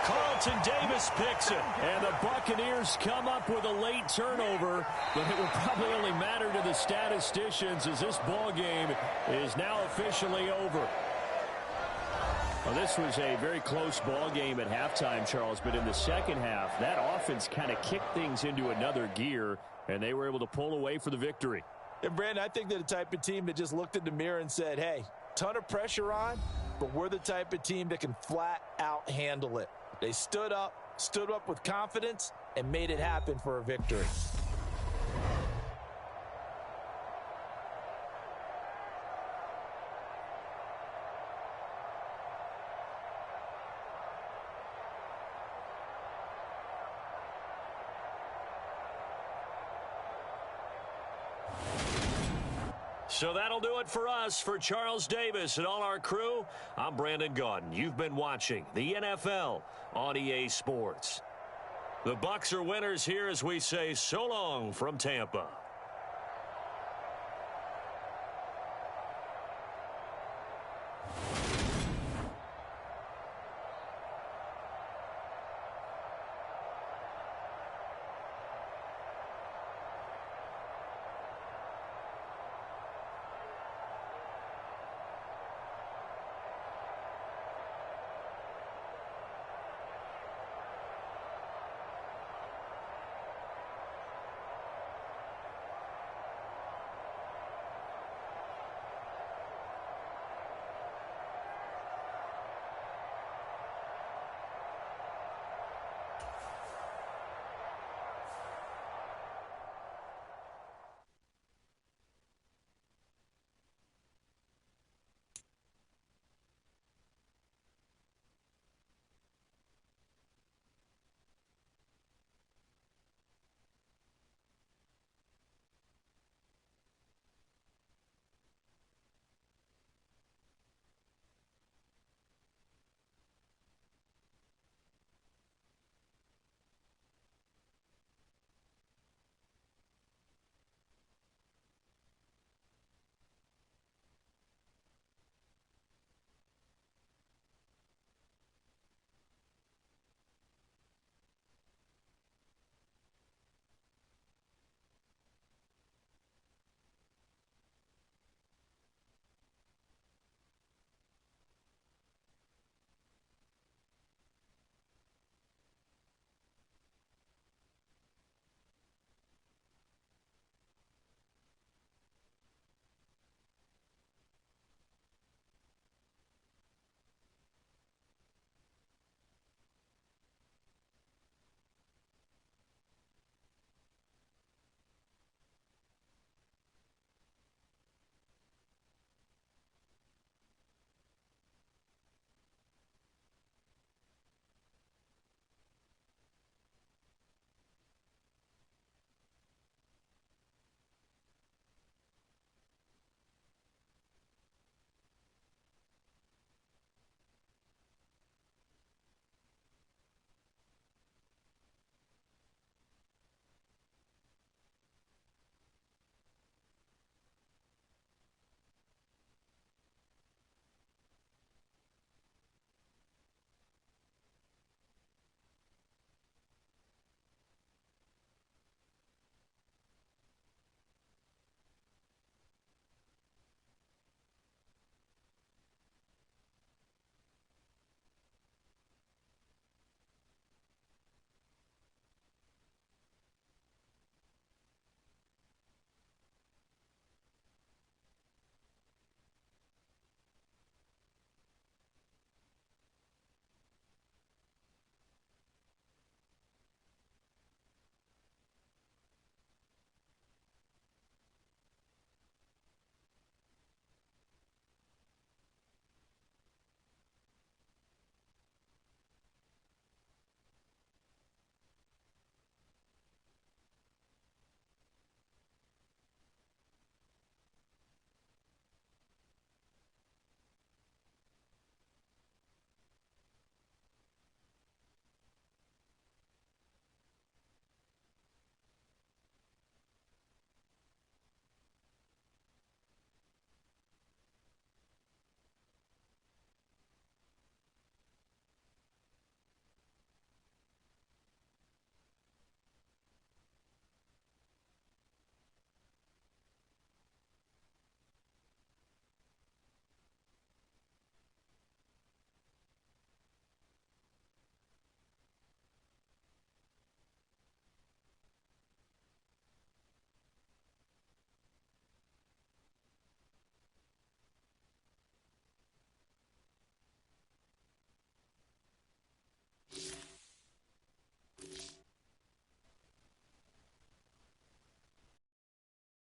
Speaker 2: Carlton Davis picks it, and the Buccaneers come up with a late turnover, but it will probably only matter to the statisticians as this ball game is now officially over. Well, this was a very close ball game at halftime, Charles, but in the second half, that offense kind of kicked things into another gear, and they were able to pull away for the victory.
Speaker 4: And, Brandon, I think they're the type of team that just looked in the mirror and said, hey, ton of pressure on, but we're the type of team that can flat out handle it. They stood up with confidence, and made it happen for a victory.
Speaker 2: So that'll do it for us. For Charles Davis and all our crew, I'm Brandon Gaudin. You've been watching the NFL on EA Sports. The Bucs are winners here as we say so long from Tampa.